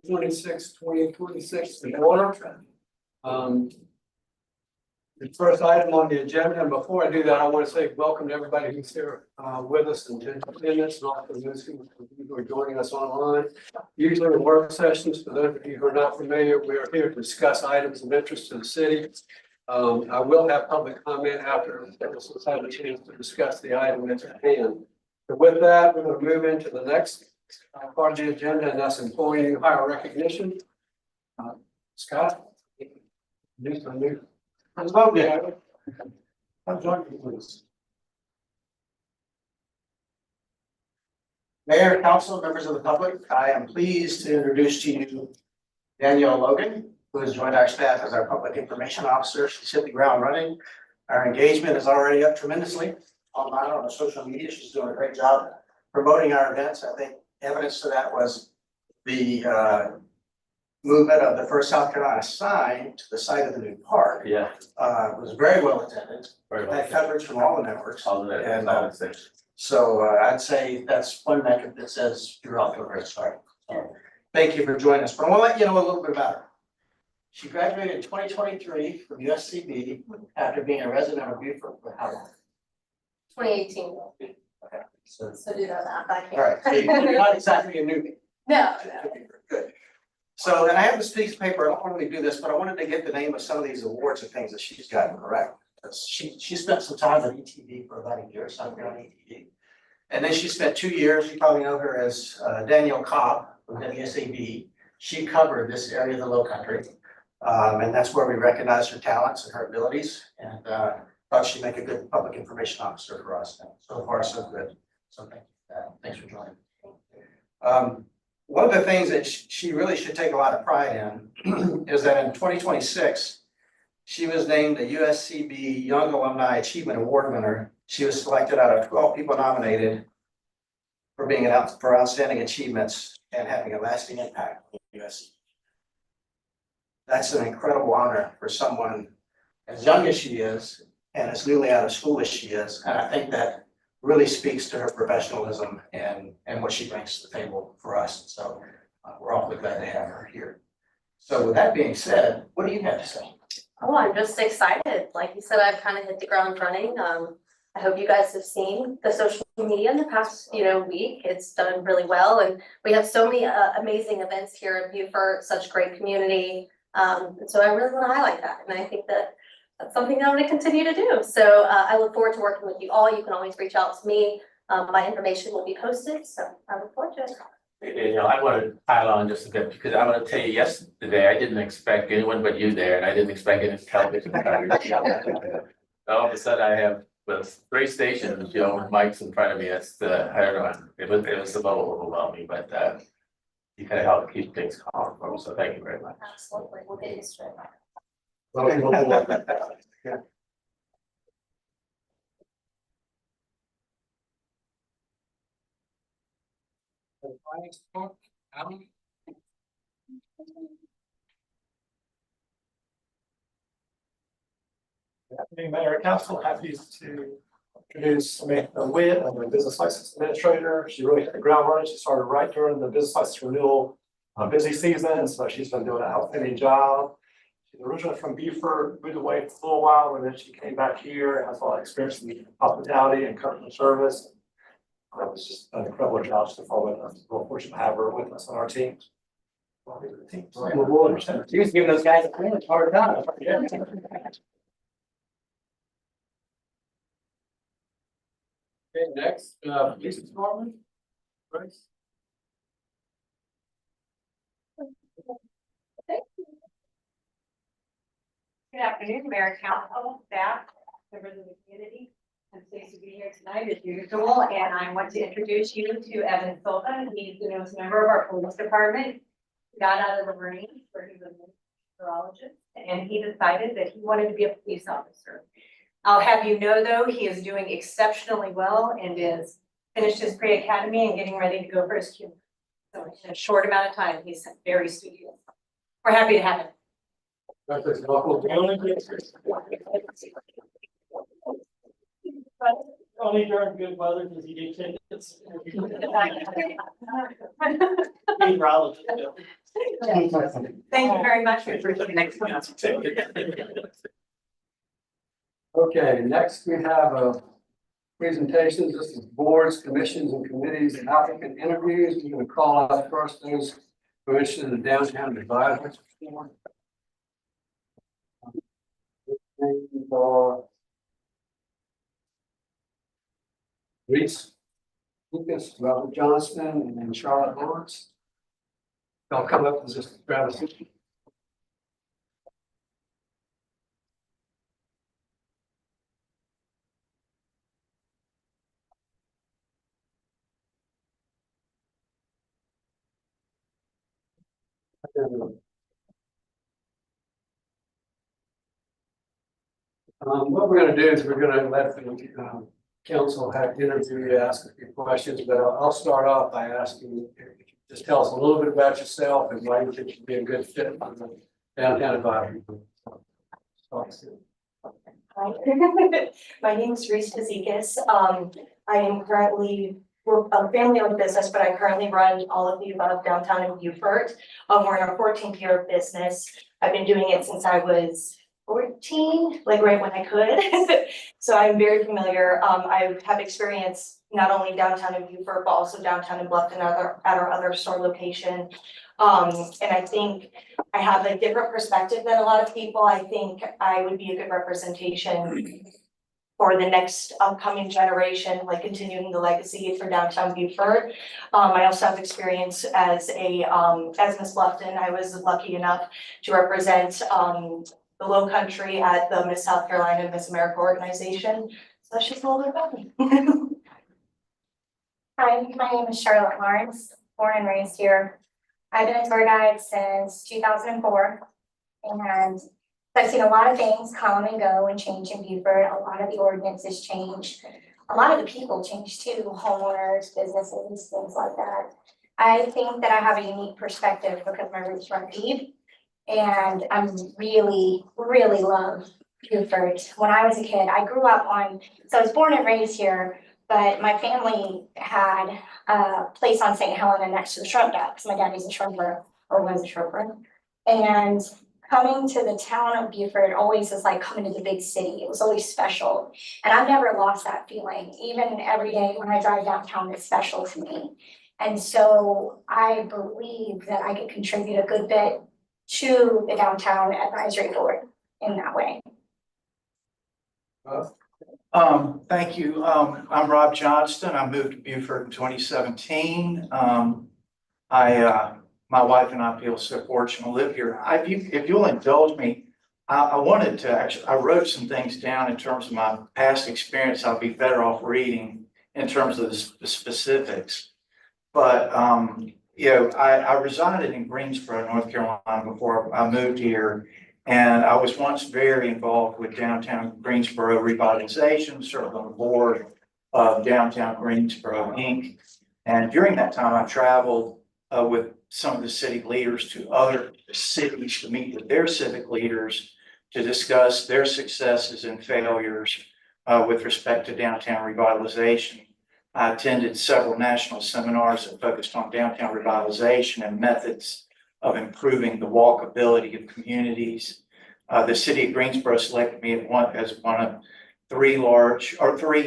2026 in order. The first item on the agenda, and before I do that, I want to say welcome to everybody who's here with us in attendance, and also those who are joining us online. Usually in work sessions, for those of you who are not familiar, we are here to discuss items of interest to the city. I will have public comment after let's have a chance to discuss the item at hand. So with that, we're going to move into the next part of the agenda, and that's employee hire recognition. Scott? New. Hello, Mayor. I'm joining you, please. Mayor, council, members of the public, I am pleased to introduce to you Danielle Logan, who has joined our staff as our public information officer. She's hit the ground running. Our engagement is already up tremendously online on social media. She's doing a great job promoting our events. I think evidence to that was the movement of the first South Carolina sign to the site of the new park. Yeah. Was very well attended. Very well. Had coverage from all the networks. All of it. And so I'd say that's one metric that says you're off to a great start. So thank you for joining us. But I want to let you know a little bit about her. She graduated in 2023 from USCB after being a resident of Beaufort for how long? 2018. Okay. So, So do that math, I can't. all right. So you're not exactly a newbie. No, Good. So, and I have this piece of paper, I don't normally do this, but I wanted to get the name of some of these awards and things that she's gotten correct. She spent some time at ETV for about a year, something on ETV. And then she spent 2 years, you probably know her as Danielle Cobb from WSAB. She covered this area of the Low Country. And that's where we recognized her talents and her abilities, and thought she'd make a good public information officer for us. And so far, so good. So thank you. Thanks for joining. One of the things that she really should take a lot of pride in is that in 2026, she was named the USCB Young Alumni Achievement Award winner. She was selected out of 12 people nominated for being for outstanding achievements and having a lasting impact on the USCB. That's an incredible honor for someone as young as she is and as newly out of school as she is. And I think that really speaks to her professionalism and what she brings to the table for us. So we're awfully glad to have her here. So with that being said, what do you have to say? oh, I'm just excited. Like you said, I've kind of hit the ground running. I hope you guys have seen the social media in the past, week. It's done really well, and we have so many amazing events here in Beaufort, such great community. And so I really want to highlight that, and I think that that's something that I'm going to continue to do. So I look forward to working with you all. You can always reach out to me. My information will be posted, so I look forward to it. Hey, Danielle, I want to pile on just a bit because I want to tell you, yesterday I didn't expect anyone but you there, and I didn't expect any television coverage. All of a sudden, I have with 3 stations, with mics in front of me. It's I don't know. It was a little overwhelming, but you kind of helped keep things calm for me. So thank you very much. Absolutely, we'll get you straight. Good afternoon, Mayor and Council. Happy to introduce Samantha Witt, I'm a business license administrator. She really hit the ground running. She started right during the business license renewal busy season, so she's been doing an outstanding job. She's originally from Beaufort, moved away for a little while, and then she came back here, has a lot of experience in hospitality and customer service. It was just an incredible job so far with us. We're fortunate to have her with us on our team. She was giving those guys a really hard time. Okay, next, police department. Bryce? Good afternoon, Mayor, Council, staff, members of the community. I'm pleased to be here tonight as usual, and I want to introduce you to Evan Silva. He's the newest member of our police department. He got out of the Marines where he was a meteorologist, and he decided that he wanted to be a police officer. I'll have you know, though, he is doing exceptionally well and is finished his pre-academy and getting ready to go for his Q. So in a short amount of time, he's very studious. We're happy to have him. Only during good weather does he get tickets. Thank you very much for the next one. Okay, next we have presentations. This is boards, commissions, and committees and applicant interviews. We're going to call out first those who are interested in the downtown advisory board. Names are Reese Lucas, Robert Johnston, and Charlotte Lawrence. I'll come up and just grab a seat. What we're going to do is we're going to let the council have interview, ask a few questions, but I'll start off by asking you if you just tell us a little bit about yourself and why you think you'd be a good fit for the downtown advisory group. Hi, my name is Reese Fazekas. I am currently, we're a family-owned business, but I currently run all of the above downtown in Beaufort. We're in our 14th year of business. I've been doing it since I was 14, like right when I could. So I'm very familiar. I have experience not only downtown in Beaufort, but also downtown in Bluffton at our other store location. And I think I have a different perspective than a lot of people. I think I would be a good representation for the next upcoming generation, like continuing the legacy for downtown Beaufort. I also have experience as Miss Bluffton. I was lucky enough to represent the Low Country at the Miss South Carolina Miss America organization. So that's just a little bit about me. Hi, my name is Charlotte Lawrence, born and raised here. I've been a tour guide since 2004, and I've seen a lot of things come and go and change in Beaufort. A lot of the ordinances change. A lot of the people change too, homeowners, businesses, things like that. I think that I have a unique perspective because my roots run deep, and I'm really love Beaufort. When I was a kid, I grew up so I was born and raised here, but my family had a place on St. Helena next to the shrimp dock, because my daddy's a shrimper, or was a shrimper. And coming to the town of Beaufort always is like coming to the big city. It was always special. And I've never lost that feeling. Even every day when I drive downtown, it's special to me. And so I believe that I could contribute a good bit to the downtown advisory board in that way. Thank you. I'm Rob Johnston. I moved to Beaufort in 2017. My wife and I feel so fortunate to live here. If you'll indulge me, I wanted to I wrote some things down in terms of my past experience. I'll be better off reading in terms of the specifics. But, I resided in Greensboro, North Carolina before I moved here. And I was once very involved with downtown Greensboro revitalization, served on the board of Downtown Greensboro, Inc. And during that time, I traveled with some of the city leaders to other cities to meet with their civic leaders to discuss their successes and failures with respect to downtown revitalization. I attended several national seminars that focused on downtown revitalization and methods of improving the walkability of communities. The city of Greensboro selected me as one of three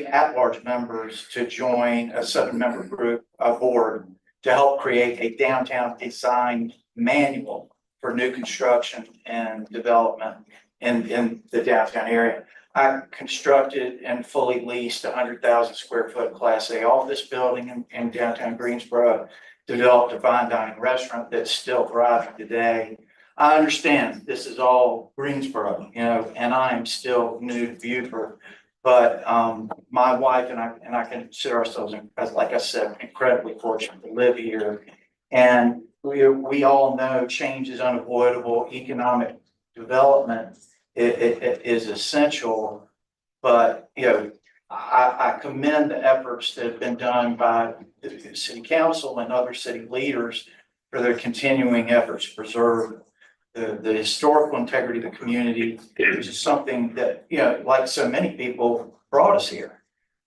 at-large members to join a 7-member group board to help create a downtown design manual for new construction and development in the downtown area. I constructed and fully leased a 100,000 square foot Class A office building in downtown Greensboro, developed a fine dining restaurant that's still thriving today. I understand this is all Greensboro, and I'm still new to Beaufort, but my wife and I consider ourselves, as like I said, incredibly fortunate to live here. And we all know change is unavoidable. Economic development it is essential, but I commend the efforts that have been done by the city council and other city leaders for their continuing efforts to preserve the historical integrity of the community, which is something that, like so many people, brought us here.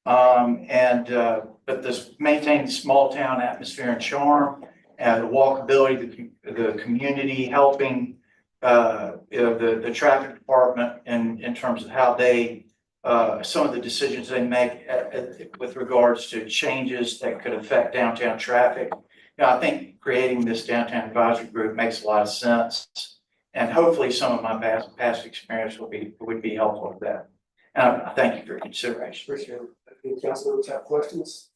But this maintaining small town atmosphere and charm and the walkability, the community helping, the traffic department in terms of how they, some of the decisions they make with regards to changes that could affect downtown traffic. I think creating this downtown advisory group makes a lot of sense. And hopefully some of my past experience would be helpful with that. I thank you for your consideration. Appreciate it. Any council members have questions?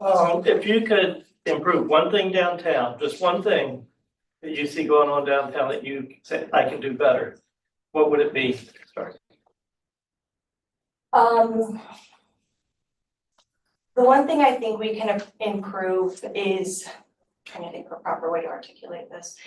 If you could improve one thing downtown, just one thing that you see going on downtown that you say I can do better, what would it be? Sorry. The one thing I think we can improve is, trying to think of a proper way to articulate this.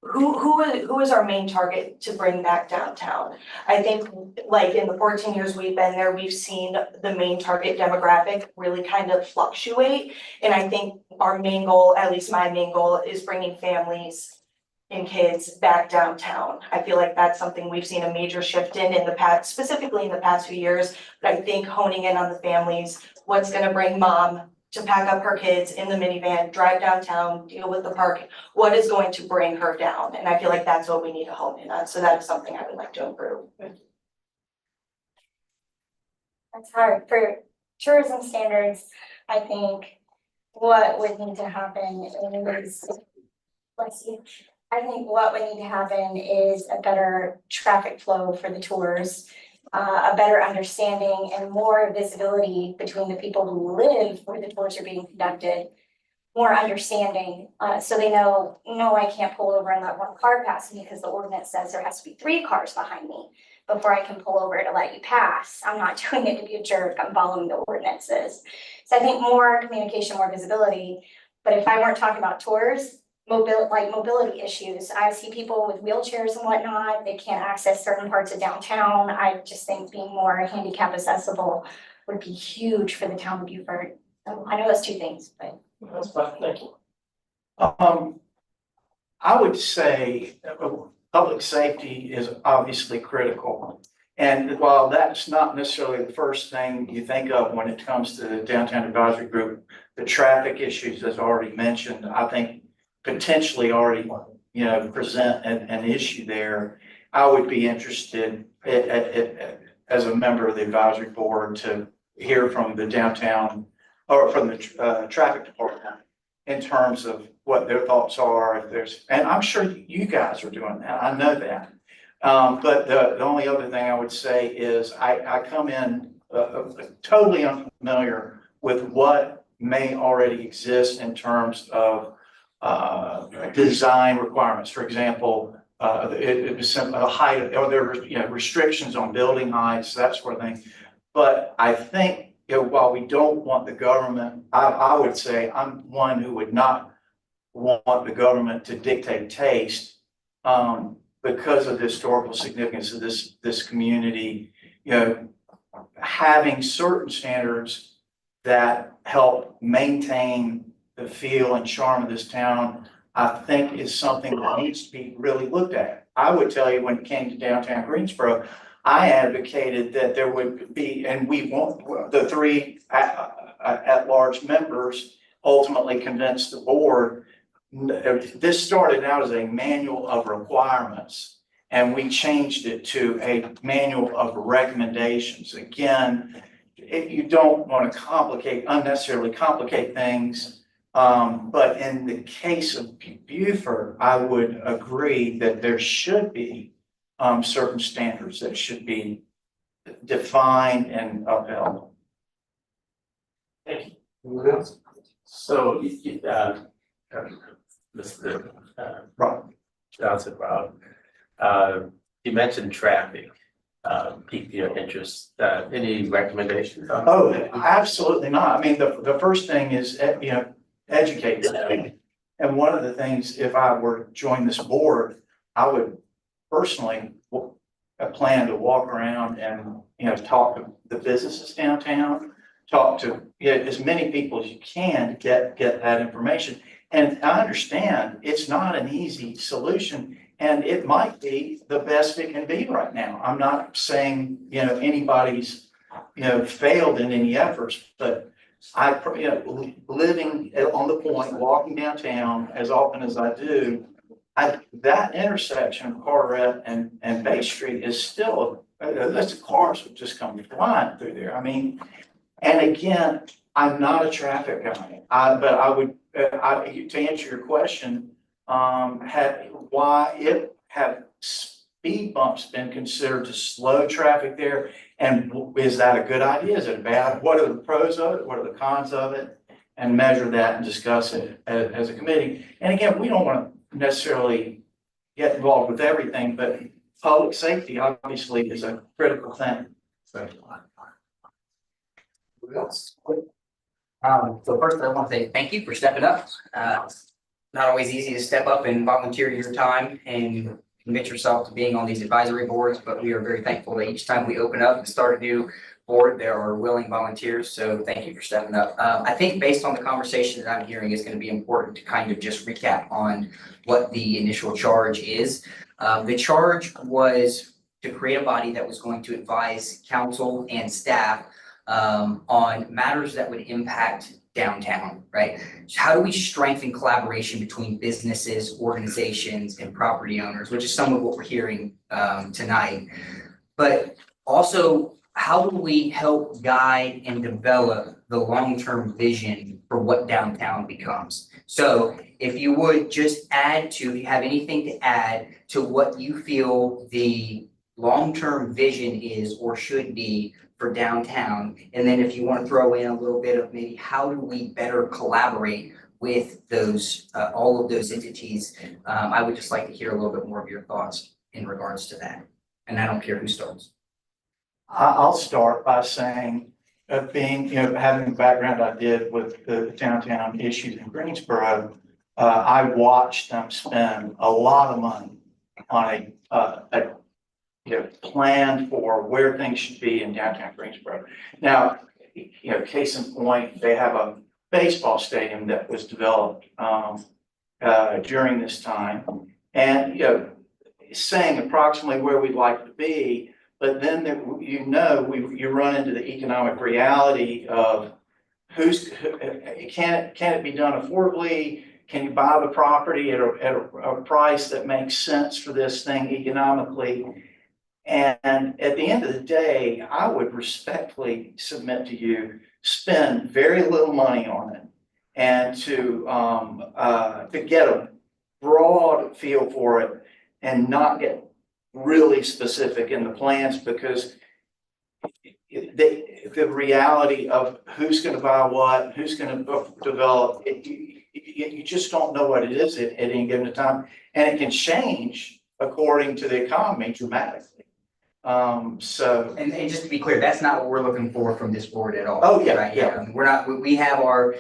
Who is our main target to bring back downtown? I think like in the 14 years we've been there, we've seen the main target demographic really kind of fluctuate. And I think our main goal, at least my main goal, is bringing families and kids back downtown. I feel like that's something we've seen a major shift in the past, specifically in the past few years. But I think honing in on the families, what's gonna bring mom to pack up her kids in the minivan, drive downtown, deal with the parking, what is going to bring her down? And I feel like that's what we need to hone in on. So that is something I would like to improve. That's hard. For tourism standards, I think what would need to happen is, let's see, I think what would need to happen is a better traffic flow for the tours, a better understanding and more visibility between the people who live where the tours are being conducted, more understanding, so they know, no, I can't pull over and let one car pass me because the ordinance says there has to be 3 cars behind me before I can pull over to let you pass. I'm not doing it to be a jerk, I'm following the ordinances. So I think more communication, more visibility, but if I weren't talking about tours, mobility issues, I see people with wheelchairs and whatnot, they can't access certain parts of downtown. I just think being more handicap accessible would be huge for the town of Beaufort. I know that's 2 things, but. That's fine, thank you. I would say public safety is obviously critical. And while that's not necessarily the first thing you think of when it comes to the downtown advisory group, the traffic issues, as already mentioned, I think potentially already, present an issue there. I would be interested as a member of the advisory board to hear from the downtown or from the traffic department in terms of what their thoughts are, if there's, and I'm sure you guys are doing that, I know that. But the only other thing I would say is I come in totally unfamiliar with what may already exist in terms of design requirements. For example, it was a height, or there were, restrictions on building heights, that sort of thing. But I think, while we don't want the government, I would say I'm one who would not want the government to dictate taste, because of the historical significance of this community, having certain standards that help maintain the feel and charm of this town, I think is something that needs to be really looked at. I would tell you, when it came to downtown Greensboro, I advocated that there would be, and we want the 3 at-large members ultimately convinced the board. This started out as a manual of requirements, and we changed it to a manual of recommendations. Again, you don't want to unnecessarily complicate things. But in the case of Beaufort, I would agree that there should be certain standards that should be defined and upheld. Thank you. Anyone else? So, Mr. Johnson, Rob, you mentioned traffic, piqued your interest. Any recommendations? Oh, absolutely not. I mean, the first thing is, educate them. And one of the things, if I were to join this board, I would personally plan to walk around and, talk to the businesses downtown, talk to as many people as you can to get that information. And I understand it's not an easy solution, and it might be the best it can be right now. I'm not saying, anybody's, failed in any efforts, but living on the point, walking downtown as often as I do, that intersection of Carteret and Bay Street is still, that's cars would just come flying through there. I mean, and again, I'm not a traffic guy, but I would, to answer your question, have speed bumps been considered to slow traffic there? And is that a good idea? Is it bad? What are the pros of it? What are the cons of it? And measure that and discuss it as a committee. And again, we don't want to necessarily get involved with everything, but public safety obviously is a critical thing. Who else? So first I want to say thank you for stepping up. Not always easy to step up and volunteer your time and commit yourself to being on these advisory boards, but we are very thankful that each time we open up and start a new board, there are willing volunteers. So thank you for stepping up. I think based on the conversation that I'm hearing, it's going to be important to kind of just recap on what the initial charge is. The charge was to create a body that was going to advise council and staff on matters that would impact downtown, right? So how do we strengthen collaboration between businesses, organizations, and property owners, which is some of what we're hearing tonight. But also, how do we help guide and develop the long-term vision for what downtown becomes? So if you would just add to, if you have anything to add to what you feel the long-term vision is or should be for downtown. And then if you want to throw in a little bit of maybe how do we better collaborate with those, all of those entities, I would just like to hear a little bit more of your thoughts in regards to that. And I don't care who starts. I'll start by saying, being, having the background I did with the downtown issues in Greensboro, I watched them spend a lot of money on a plan for where things should be in downtown Greensboro. Now, case in point, they have a baseball stadium that was developed during this time, and saying approximately where we'd like to be. But then you run into the economic reality of can it be done affordably? Can you buy the property at a price that makes sense for this thing economically? And at the end of the day, I would respectfully submit to you, spend very little money on it, and to get a broad feel for it and not get really specific in the plans, because the reality of who's going to buy what, who's going to develop, you just don't know what it is at any given time, and it can change according to the economy dramatically. And just to be clear, that's not what we're looking for from this board at all. Oh, yeah, right? yeah. We're not, we have our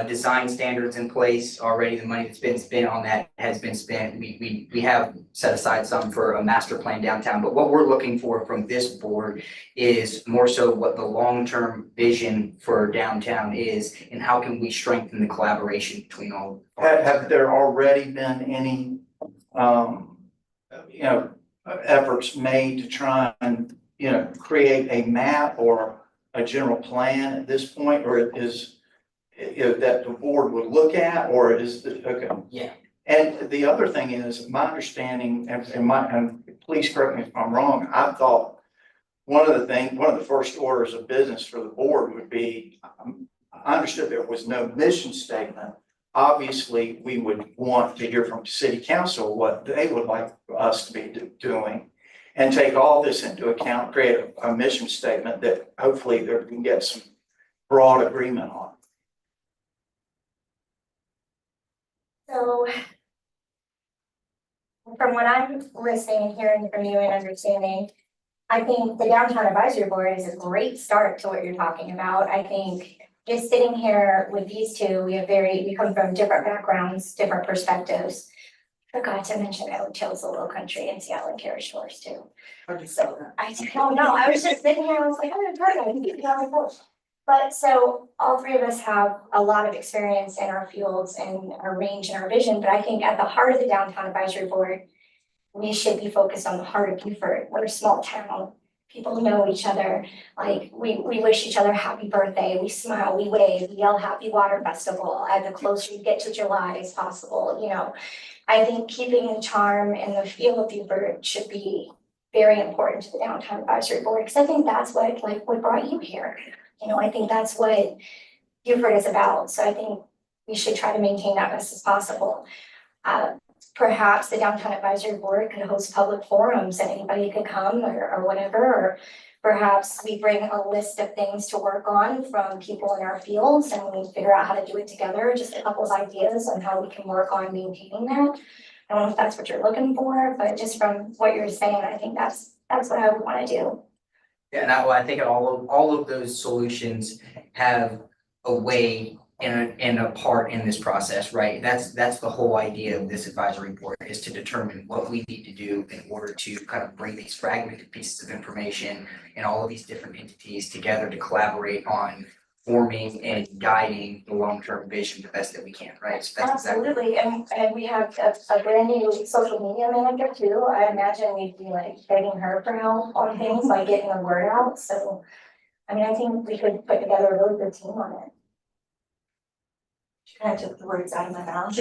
design standards in place already. The money that's been spent on that has been spent. We have set aside some for a master plan downtown, but what we're looking for from this board is more so what the long-term vision for downtown is and how can we strengthen the collaboration between all. Have there already been any, efforts made to try and, create a map or a general plan at this point, or is that the board would look at, or is the, okay? Yeah. And the other thing is, my understanding, and please correct me if I'm wrong, I thought one of the first orders of business for the board would be, I understood there was no mission statement. Obviously, we would want to hear from city council what they would like us to be doing, and take all this into account, create a mission statement that hopefully we can get some broad agreement on. So from what I'm listening and hearing from you and understanding, I think the Downtown Advisory Board is a great start to what you're talking about. I think just sitting here with these two, we come from different backgrounds, different perspectives. Forgot to mention I chose a little country in Seattle and carriage tours too. So I don't know, I was just sitting here, I was like, I'm gonna. But so all three of us have a lot of experience in our fields and our range and our vision, but I think at the heart of the Downtown Advisory Board, we should be focused on the heart of Beaufort. We're a small town. people know each other. Like, we wish each other happy birthday, we smile, we wave, we yell happy water festival, and the closer you get to July as possible, you know. I think keeping the charm and the feel of Beaufort should be very important to the downtown advisory board, because I think that's what, like, what brought you here. You know, I think that's what Beaufort is about, so I think we should try to maintain that best as possible. Perhaps the downtown advisory board could host public forums and anybody could come or whatever, or perhaps we bring a list of things to work on from people in our fields and we figure out how to do it together, just a couple of ideas on how we can work on maintaining that. I don't know if that's what you're looking for, but just from what you're saying, I think that's what I would want to do. Yeah, and I think all of those solutions have a way and a part in this process, right? That's the whole idea of this advisory board, is to determine what we need to do in order to kind of bring these fragmented pieces of information and all of these different entities together to collaborate on forming and guiding the long-term vision the best that we can, right? So that's exactly. Absolutely, and we have a brand new social media manager too. I imagine we'd be like begging her for help on things like getting the word out. So, I mean, I think we could put together a really good team on it. She kind of took the words out of my mouth.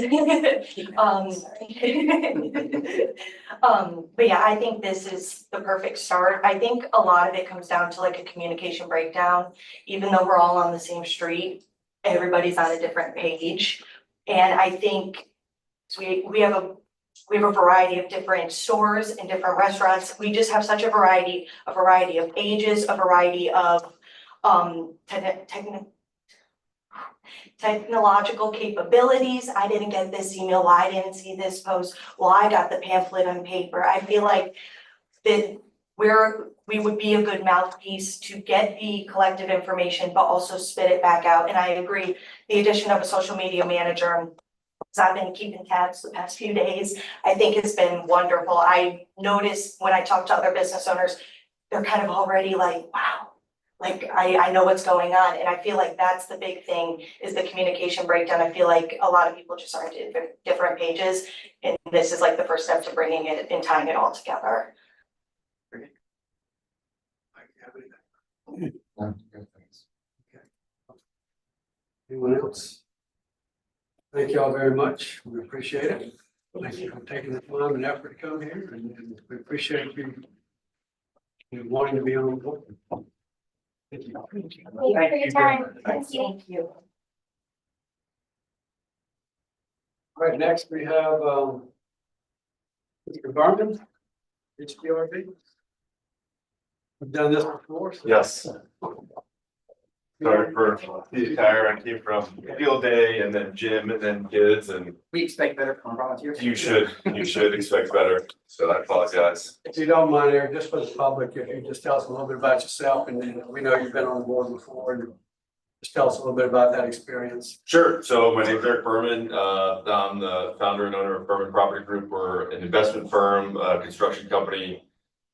But yeah, I think this is the perfect start. I think a lot of it comes down to like a communication breakdown. Even though we're all on the same street, everybody's on a different page. And I think we have a variety of different stores and different restaurants. We just have such a variety of ages, a variety of technological capabilities. I didn't get this email, well, I didn't see this post, well, I got the pamphlet on paper. I feel like that we would be a good mouthpiece to get the collective information, but also spit it back out. And I agree, the addition of a social media manager, because I've been keeping tabs the past few days, I think it's been wonderful. I noticed when I talk to other business owners, they're kind of already like, wow, like I know what's going on. And I feel like that's the big thing, is the communication breakdown. I feel like a lot of people just aren't in different pages. And this is like the first step to bringing it and tying it all together. Anyone else? Thank you all very much. We appreciate it. Thank you for taking the time and effort to come here, and we appreciate you wanting to be on board. Thank you. Thank you for your time. Thank you. All right, next we have Mr. Garman, HDRB. We've done this before. So. Yes. Sorry for the entire, I came from field day and then gym and then kids, and We expect better from volunteers. you should expect better. So I apologize. If you don't mind, Eric, just for the public, if you just tell us a little bit about yourself, and then we know you've been on board before, and just tell us a little bit about that experience. Sure. So my name is Eric Berman. I'm the founder and owner of Berman Property Group. We're an investment firm, construction company.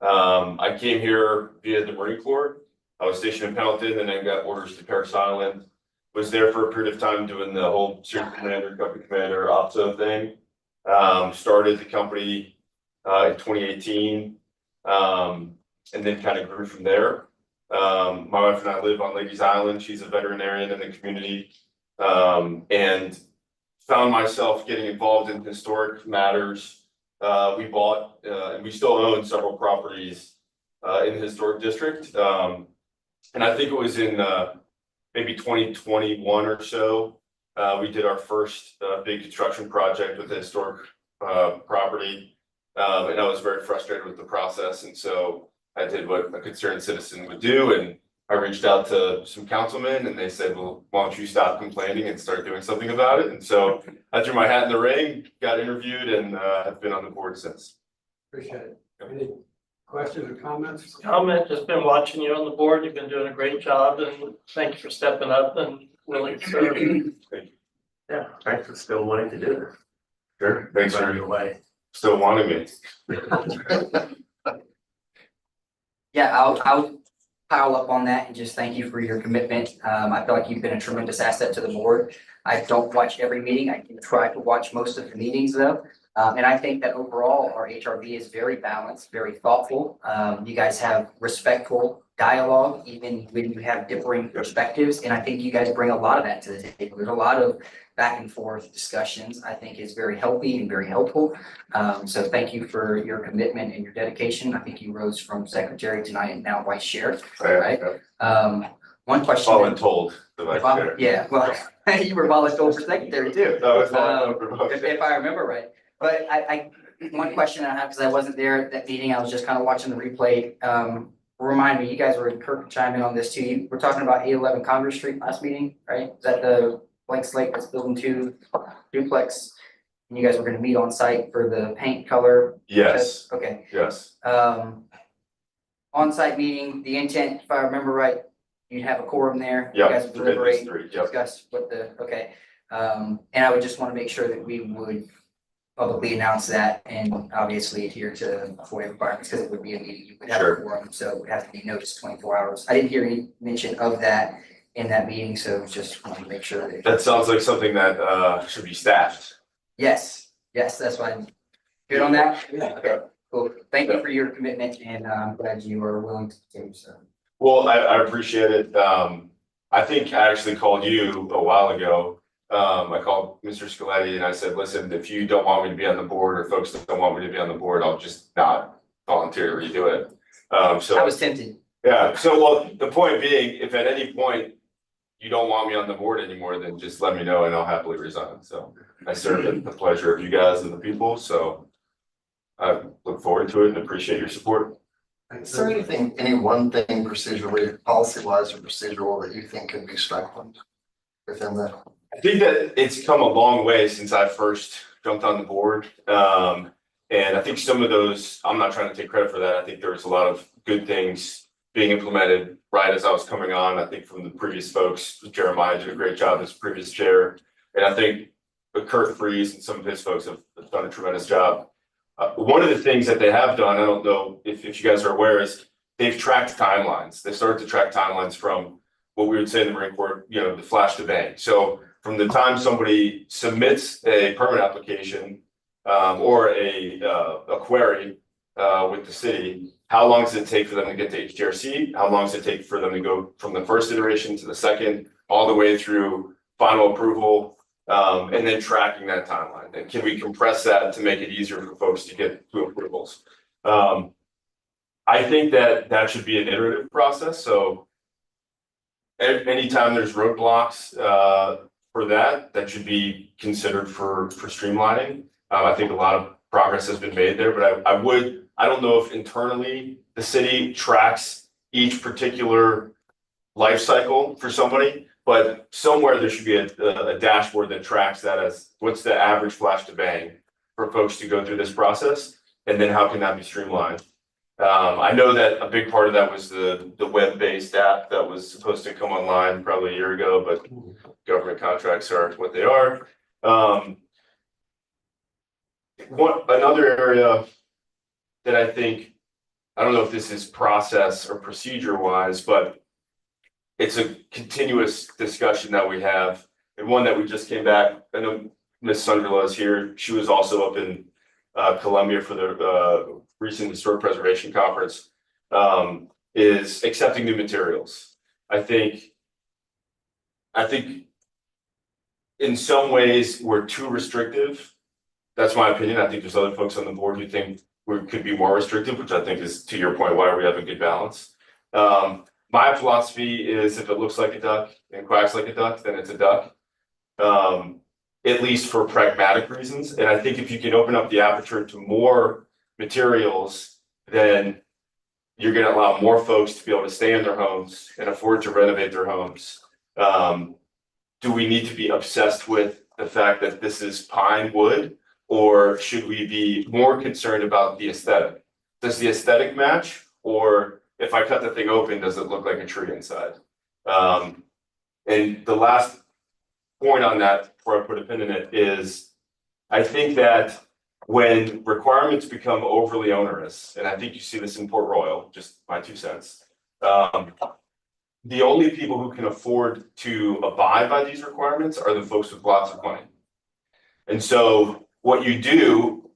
I came here via the Marine Corps. I was stationed in Pendleton, and then got orders to Parris Island. Was there for a period of time doing the whole senior commander, company commander, OPSO thing. Started the company in 2018, and then kind of grew from there. My wife and I live on Ladies Island. She's a veterinarian in the community, and found myself getting involved in historic matters. We bought and we still own several properties in the historic district. And I think it was in maybe 2021 or so, we did our first big construction project with a historic property. And I was very frustrated with the process. And so I did what a concerned citizen would do. And I reached out to some councilmen, and they said, well, why don't you stop complaining and start doing something about it? And so I threw my hat in the ring, got interviewed, and have been on the board since. Appreciate it. Any questions or comments? Comment, just been watching you on the board. You've been doing a great job, and thank you for stepping up and willing to serve. Yeah, thanks for still wanting to do it. Sure, thanks for your way. Still wanting me. Yeah, I'll pile up on that and just thank you for your commitment. I feel like you've been a tremendous asset to the board. I don't watch every meeting. I can try to watch most of the meetings though. And I think that overall, our HRB is very balanced, very thoughtful. You guys have respectful dialogue, even when you have differing perspectives. And I think you guys bring a lot of that to the table. There's a lot of back and forth discussions, I think is very healthy and very helpful. So thank you for your commitment and your dedication. I think you rose from secretary tonight and now vice chair, right? One question. Voluntold, the vice chair. Yeah, well, you were voluntold for secretary too. No, it's voluntold for vice chair. If I remember right. But one question I have, because I wasn't there at that meeting, I was just kind of watching the replay. Remind me, you guys were, Kirk can chime in on this too. You were talking about 811 Congress Street last meeting, right? Is that the blank slate that's building 2 duplex? And you guys were gonna meet on site for the paint color? Yes, Okay. yes. On-site meeting, the intent, if I remember right, you'd have a quorum there. You Yep, guys would at least deliberate, 3, yep. discuss what the, okay. And I would just want to make sure that we would publicly announce that and obviously adhere to FOIA requirements, because it would be a meeting, you would have a Sure. quorum, so it would have to be noticed 24 hours. I didn't hear any mention of that in that meeting, so just wanted to make sure that. That sounds like something that should be staffed. Yes, that's why I'm good on that. Yeah. Okay, cool. Thank you for your commitment, and I'm glad you are willing to do so. Well, I appreciate it. I think I actually called you a while ago. I called Mr. Scaletti and I said, listen, if you don't want me to be on the board, or folks that don't want me to be on the board, I'll just not volunteer to redo it. So I was tempted. yeah, so well, the point being, if at any point you don't want me on the board anymore, then just let me know and I'll happily resign. So I serve at the pleasure of you guys and the people, so I look forward to it and appreciate your support. Is there anything, any one thing procedurally, policy-wise or procedural that you think could be strengthened within the? I think that it's come a long way since I first jumped on the board. And I think some of those, I'm not trying to take credit for that. I think there was a lot of good things being implemented right as I was coming on. I think from the previous folks, Jeremiah did a great job as previous chair. And I think Kurt Freeze and some of his folks have done a tremendous job. One of the things that they have done, I don't know if you guys are aware, is they've tracked timelines. They started to track timelines from what we would say in the Marine Corps, the flash to bang. So from the time somebody submits a permit application or a query with the city, how long does it take for them to get to HDRC? How long does it take for them to go from the first iteration to the second, all the way through final approval? And then tracking that timeline. And can we compress that to make it easier for folks to get to approvals? I think that should be an iterative process. So anytime there's roadblocks for that should be considered for streamlining. I think a lot of progress has been made there, but I don't know if internally the city tracks each particular life cycle for somebody. But somewhere there should be a dashboard that tracks that as what's the average flash to bang for folks to go through this process, and then how can that be streamlined? I know that a big part of that was the web-based app that was supposed to come online probably a year ago, but government contracts are what they are. Another area that I think, I don't know if this is process or procedure wise, but it's a continuous discussion that we have, and one that we just came back. I know Ms. Sunderla is here. She was also up in Columbia for the recent historic preservation conference. Is accepting new materials. I think in some ways we're too restrictive. That's my opinion. I think there's other folks on the board who think we could be more restrictive, which I think is, to your point, why we have a good balance. My philosophy is if it looks like a duck and quacks like a duck, then it's a duck. At least for pragmatic reasons. And I think if you can open up the aperture to more materials, then you're going to allow more folks to be able to stay in their homes and afford to renovate their homes. Do we need to be obsessed with the fact that this is pine wood, or should we be more concerned about the aesthetic? Does the aesthetic match, or if I cut the thing open, does it look like a tree inside? And the last point on that, before I put a pin in it, is I think that when requirements become overly onerous, and I think you see this in Port Royal, just my 2 cents, the only people who can afford to abide by these requirements are the folks with lots of money. And so what you do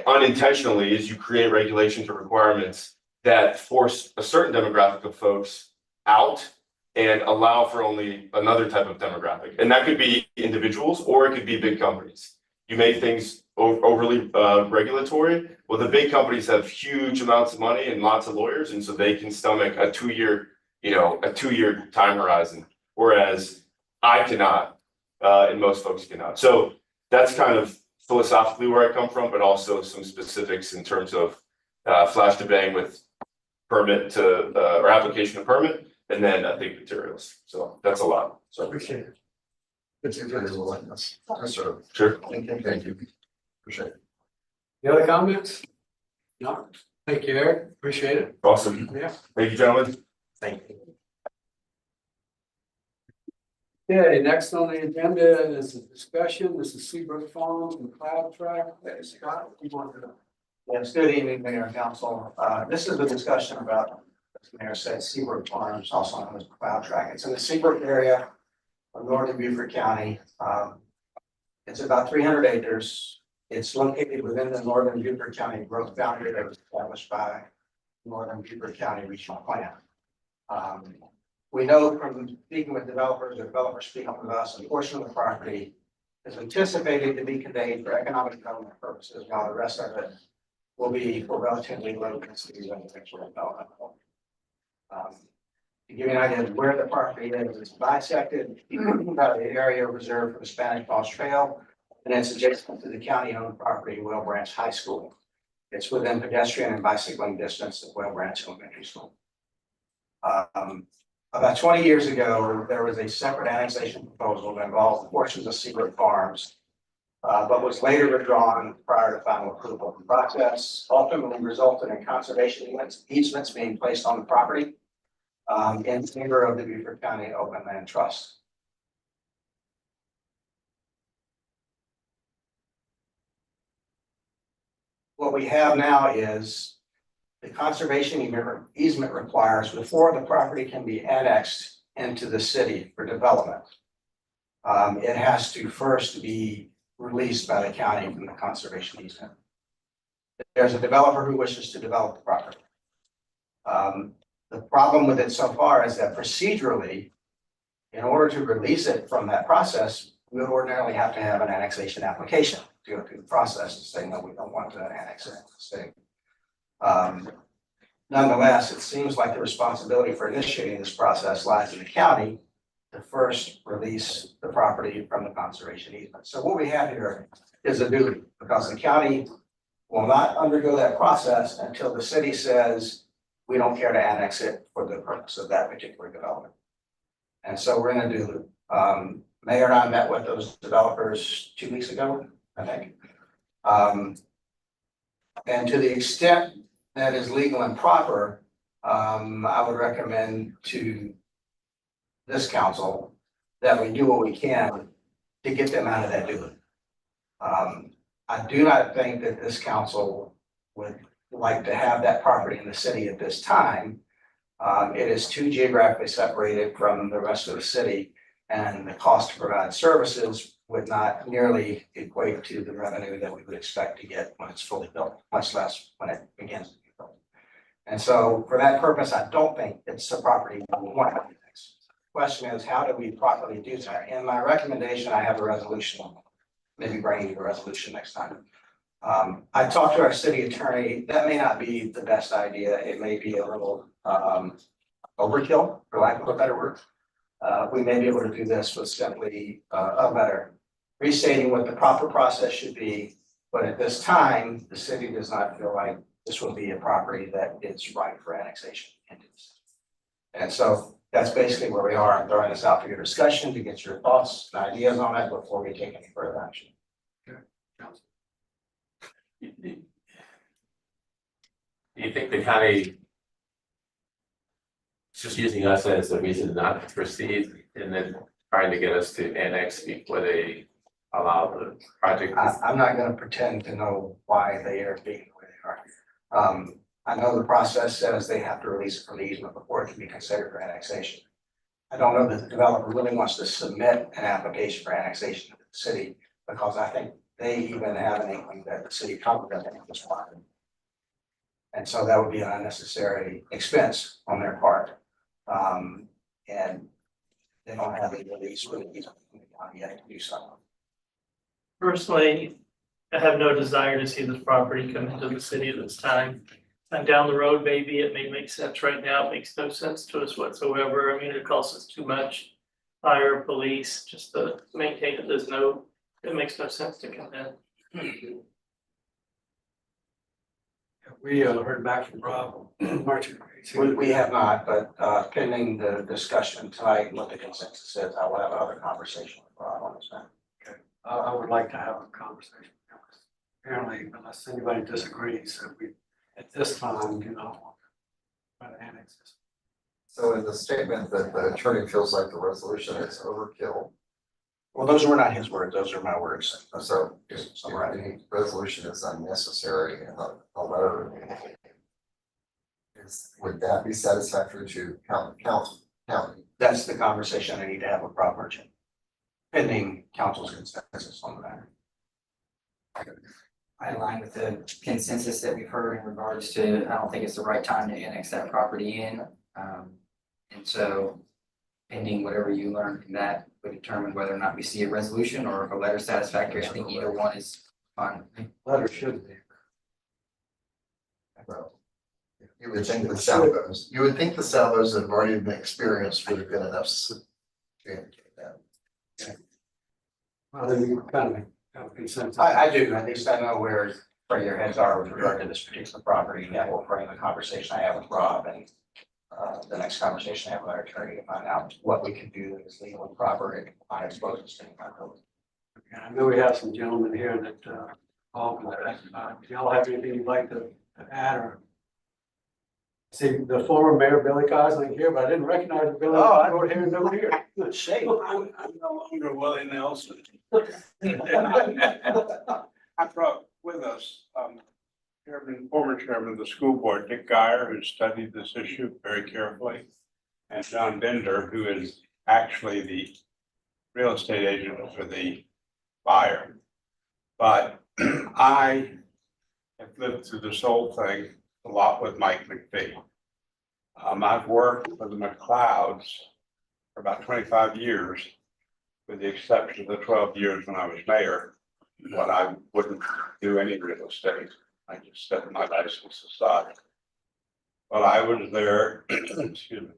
unintentionally is you create regulations or requirements that force a certain demographic of folks out and allow for only another type of demographic. And that could be individuals or it could be big companies. You make things overly regulatory. Well, the big companies have huge amounts of money and lots of lawyers, and so they can stomach a 2-year, a 2-year time horizon, whereas I cannot, and most folks cannot. So that's kind of philosophically where I come from, but also some specifics in terms of flash to bang with permit to or application of permit, and then I think materials. So that's a lot. So Appreciate it. It's a good willingness. So, sure. thank you. Appreciate it. Any other comments? No, thank you, Eric, appreciate it. Awesome. Yeah. Thank you, gentlemen. Thank you. Okay, next on the agenda is a discussion, this is Seabrook Farms and Cloud Track. Scott, you want to? Yes, good evening, Mayor and Council. This is a discussion about, as the Mayor said, Seabrook Farms, also known as Cloud Track. It's in the Seabrook area of northern Beaufort County. It's about 300 acres. It's located within the northern Beaufort County growth boundary that was established by Northern Beaufort County Regional Plan. We know from speaking with developers, the developers speaking with us, a portion of the property is anticipated to be conveyed for economic development purposes, while the rest of it will be for relatively low density residential development. To give you an idea of where the property is, it's bisected by the area reserved for the Spanish Falls Trail, and it's adjacent to the county-owned property, Whale Branch High School. It's within pedestrian and bicycling distance of Whale Branch Elementary School. About 20 years ago, there was a separate annexation proposal that involved portions of Seabrook Farms, but was later withdrawn prior to final approval. The process ultimately resulted in conservation easements being placed on the property in favor of the Beaufort County Open Land Trust. What we have now is the conservation easement requires before the property can be annexed into the city for development. It has to first be released by the county from the conservation easement. There's a developer who wishes to develop the property. The problem with it so far is that procedurally, in order to release it from that process, we would ordinarily have to have an annexation application to go through the process and say, no, we don't want to annex it into the state. Nonetheless, it seems like the responsibility for initiating this process lies in the county to first release the property from the conservation easement. So what we have here is a duty, because the county will not undergo that process until the city says we don't care to annex it for the purpose of that particular development. And so we're in a duty. Mayor and I met with those developers 2 weeks ago, I think. And to the extent that is legal and proper, I would recommend to this council that we do what we can to get them out of that duty. I do not think that this council would like to have that property in the city at this time. It is too geographically separated from the rest of the city, and the cost to provide services would not nearly equate to the revenue that we would expect to get when it's fully built, much less when it begins to be built. And so for that purpose, I don't think it's a property we want to annex. Question is, how do we properly do that? In my recommendation, I have a resolution, maybe bring you a resolution next time. I talked to our city attorney. That may not be the best idea. It may be a little overkill, for lack of a better word. We may be able to do this with simply a letter restating what the proper process should be. But at this time, the city does not feel like this will be a property that is right for annexation into the city. And so that's basically where we are. I'm throwing this out for your discussion to get your thoughts and ideas on it before we take any further action. Do you think the county is just using us as a reason not to proceed and then trying to get us to annex before they allow the project? I'm not going to pretend to know why they are being the way they are. I know the process says they have to release it from the easement before it can be considered for annexation. I don't know that the developer really wants to submit an application for annexation to the city, because I think they even have an inkling that the city probably doesn't have this water. And so that would be an unnecessary expense on their part. And they don't have any release for the county yet to do something. Personally, I have no desire to see this property come into the city at this time. And down the road, maybe it may make sense. Right now, it makes no sense to us whatsoever. I mean, it costs us too much. Fire, police, just to maintain it. It makes no sense to come in. We heard back from Rob, Martin. We have not, but pending the discussion tonight and what the consensus is, I will have another conversation with Rob on this matter. I would like to have a conversation. Apparently, unless anybody disagrees, that we, at this time, do not want to annex this. So in the statement that the attorney feels like the resolution is overkill, Well, those were not his words, those are my words. so if the resolution is unnecessary and a letter would that be satisfactory to county? That's the conversation I need to have with Rob Merchant. Pending council's consensus on the matter. I align with the consensus that we've heard in regards to, I don't think it's the right time to annex that property in. And so pending whatever you learn from that would determine whether or not we see a resolution or if a letter satisfactory. I think either one is fine. Letter should be. Well, you would think the salvos, that have already been experienced would have been enough to indicate that. Well, then you kind of have consensus. I do, at least I know where your heads are with regard to this particular property, and that will frame the conversation I have with Rob and the next conversation I have with our attorney to find out what we can do that is legal and proper and compliance with both the state and federal. And I know we have some gentlemen here that, do y'all have anything you'd like to add or? See, the former mayor Billy Gosling here, but I didn't recognize Billy. Over here and over here. Shame. I'm no longer Willie Nelson. I brought with us, former chairman of the school board, Dick Geyer, who studied this issue very carefully. And John Bender, who is actually the real estate agent for the buyer. But I have lived through this whole thing a lot with Mike McPhee. I've worked with the McLeods for about 25 years, with the exception of the 12 years when I was mayor, when I wouldn't do any real estate. I just set my license aside. But I was there, excuse me,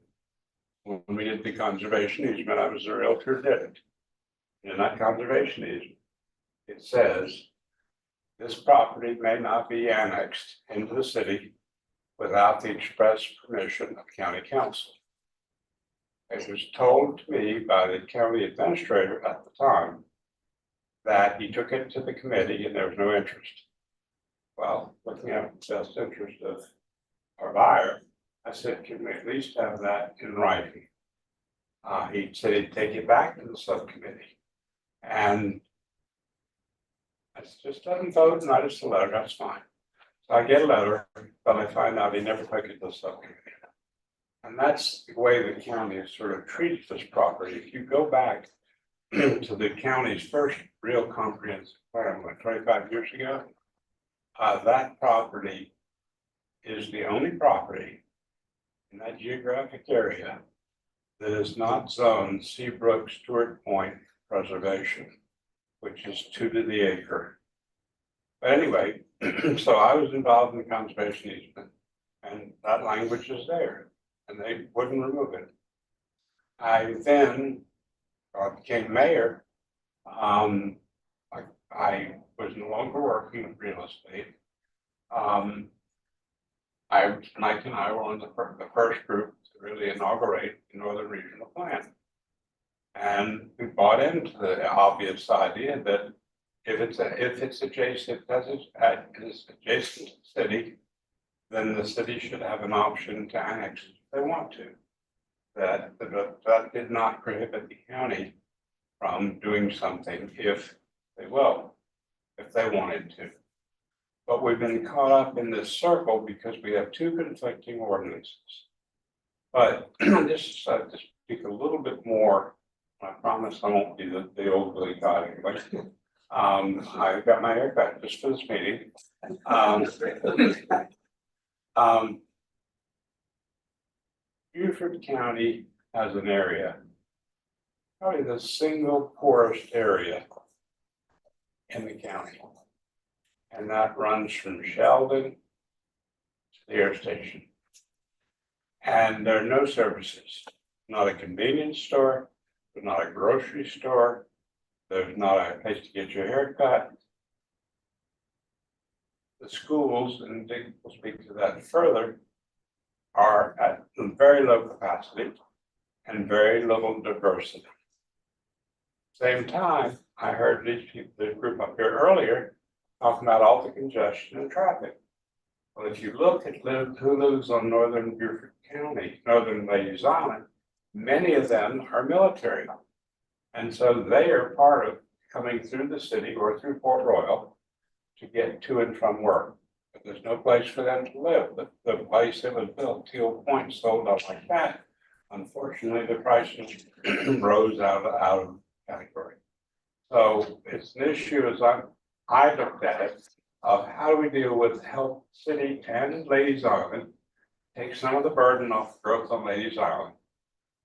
when we did the conservation easement, I was the realtor who did it. In that conservation easement, it says, this property may not be annexed into the city without the express permission of county council. It was told to me by the county administrator at the time that he took it to the committee and there was no interest. Well, looking at the best interest of our buyer, I said, can we at least have that in writing? He said he'd take it back to the subcommittee. And I just let him vote and I just a letter, that's fine. So I get a letter, but I find out he never took it to the subcommittee. And that's the way the county has sort of treated this property. If you go back to the county's first real comprehensive plan, like 25 years ago, that property is the only property in that geographic area that is not zoned Seabrook Stewart Point Preservation, which is 2 to the acre. But anyway, so I was involved in the conservation easement, and that language is there, and they wouldn't remove it. I then became mayor. I was no longer working in real estate. Mike and I were on the first group to really inaugurate the Northern Regional Plan. And we bought into the obvious idea that if it's adjacent, it's adjacent to the city, then the city should have an option to annex it if they want to. That did not prohibit the county from doing something if they wanted to. But we've been caught up in this circle because we have 2 conflicting ordinances. But this is to speak a little bit more. I promise I won't be the old Billy Cotting, but I got my haircut just for this meeting. Beaufort County has an area, probably the single poorest area in the county. And that runs from Sheldon to the air station. And there are no services, not a convenience store, there's not a grocery store, there's not a place to get your hair cut. The schools, and Dick will speak to that further, are at very low capacity and very little diversity. Same time, I heard these people, the group up here earlier, talking about all the congestion and traffic. Well, if you look at who lives on northern Beaufort County, northern Ladies Island, many of them are military. And so they are part of coming through the city or through Port Royal to get to and from work. But there's no place for them to live. The place that was built, Teal Point, sold up like that. Unfortunately, the prices rose out of category. So it's an issue as I looked at it of how do we deal with Health City and Ladies Island, take some of the burden off growth on Ladies Island,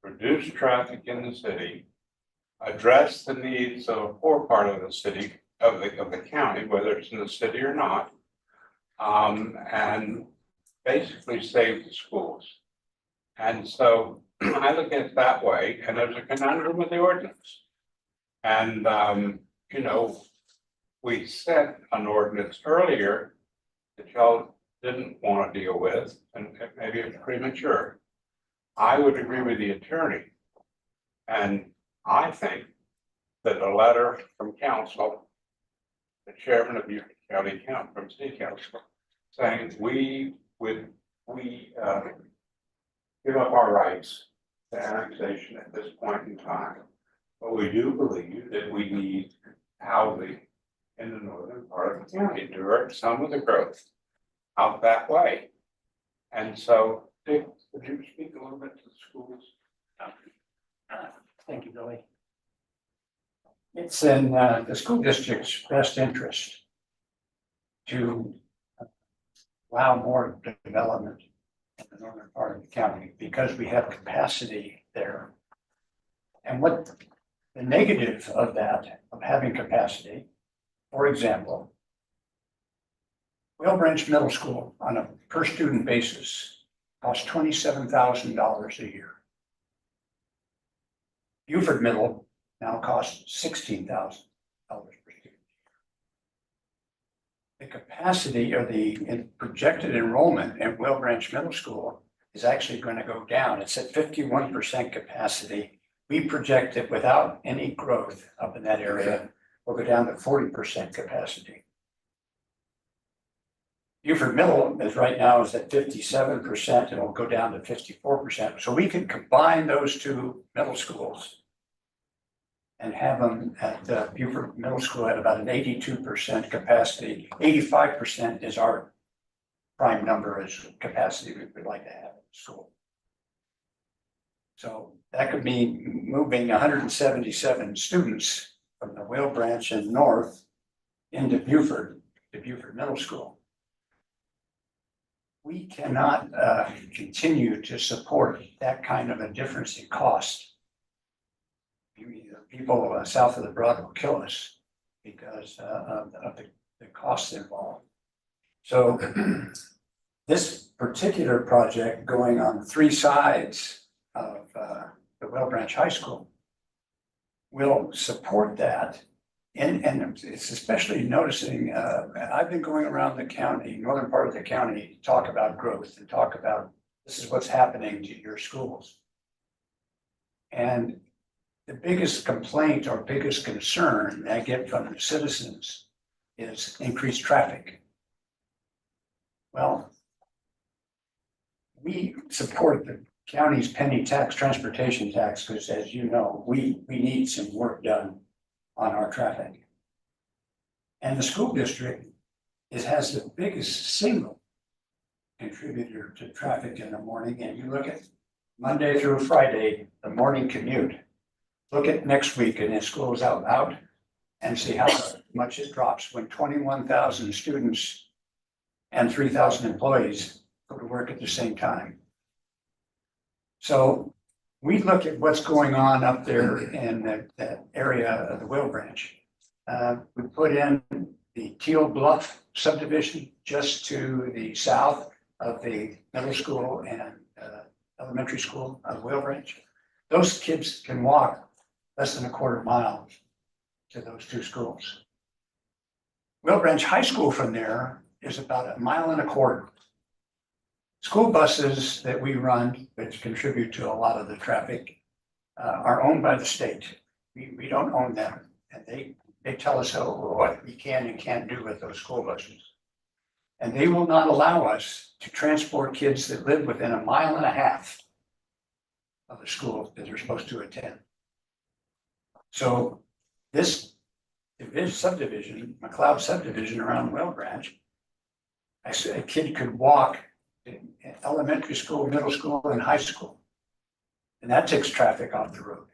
reduce traffic in the city, address the needs of a poor part of the city, of the county, whether it's in the city or not, and basically save the schools. And so I look at it that way, and there's a conundrum with the ordinance. And, you know, we set an ordinance earlier that y'all didn't want to deal with, and maybe it's premature. I would agree with the attorney. And I think that a letter from council, the chairman of Beaufort County Council, from City Council, saying we give up our rights to annexation at this point in time. But we do believe that we need housing in the northern part of the county to direct some of the growth out that way. And so, Dick, would you speak a little bit to the schools? Thank you, Billy. It's in the school district's best interest to allow more development in the northern part of the county because we have capacity there. And what the negative of that, of having capacity, for example, Whale Branch Middle School on a per student basis costs $27,000 a year. Beaufort Middle now costs $16,000 per student. The capacity or the projected enrollment at Whale Branch Middle School is actually going to go down. It's at 51% capacity. We project that without any growth up in that area, we'll go down to 40% capacity. Beaufort Middle is right now is at 57% and will go down to 54%. So we can combine those two middle schools and have them at Beaufort Middle School at about an 82% capacity. 85% is our prime number as capacity we would like to have in the school. So that could be moving 177 students from the Whale Branch and north into Beaufort, to Beaufort Middle School. We cannot continue to support that kind of a difference in cost. People south of the Broad will kill us because of the costs involved. So this particular project going on 3 sides of the Whale Branch High School will support that. And it's especially noticing, I've been going around the county, northern part of the county, to talk about growth and talk about this is what's happening to your schools. And the biggest complaint or biggest concern I get from the citizens is increased traffic. Well, we support the county's penny tax, transportation tax, because as you know, we need some work done on our traffic. And the school district has the biggest single contributor to traffic in the morning. And you look at Monday through Friday, the morning commute. Look at next week and the school's out and see how much it drops when 21,000 students and 3,000 employees go to work at the same time. So we look at what's going on up there in that area of the Whale Branch. We put in the Teal Bluff subdivision just to the south of the middle school and elementary school of Whale Branch. Those kids can walk less than a quarter mile to those two schools. Whale Branch High School from there is about a mile and a quarter. School buses that we run, which contribute to a lot of the traffic, are owned by the state. We don't own them, and they tell us what we can and can't do with those school buses. And they will not allow us to transport kids that live within a mile and a half of the school that they're supposed to attend. So this subdivision, McLeod subdivision around Whale Branch, I said a kid could walk in elementary school, middle school, and high school. And that takes traffic off the road.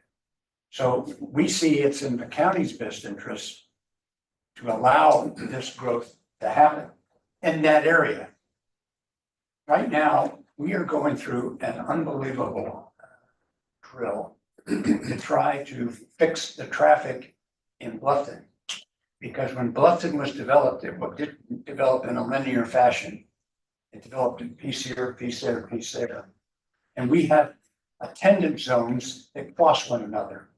So we see it's in the county's best interest to allow this growth to happen in that area. Right now, we are going through an unbelievable drill to try to fix the traffic in Bluffton. Because when Bluffton was developed, it didn't develop in a linear fashion. It developed in piece here, piece there, piece there. And we have attendance zones that cross one another.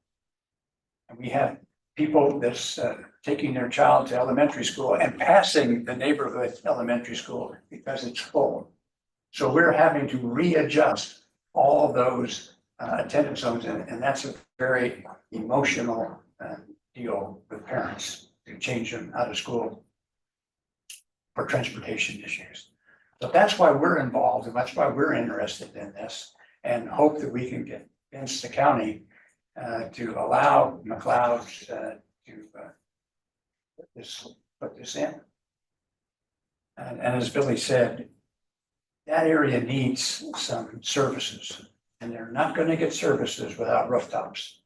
And we have people that's taking their child to elementary school and passing the neighborhood elementary school because it's full. So we're having to readjust all those attendance zones, and that's a very emotional deal with parents to change them out of school for transportation issues. So that's why we're involved, and that's why we're interested in this, and hope that we can convince the county to allow McLeod to put this in. And as Billy said, that area needs some services, and they're not going to get services without rooftops.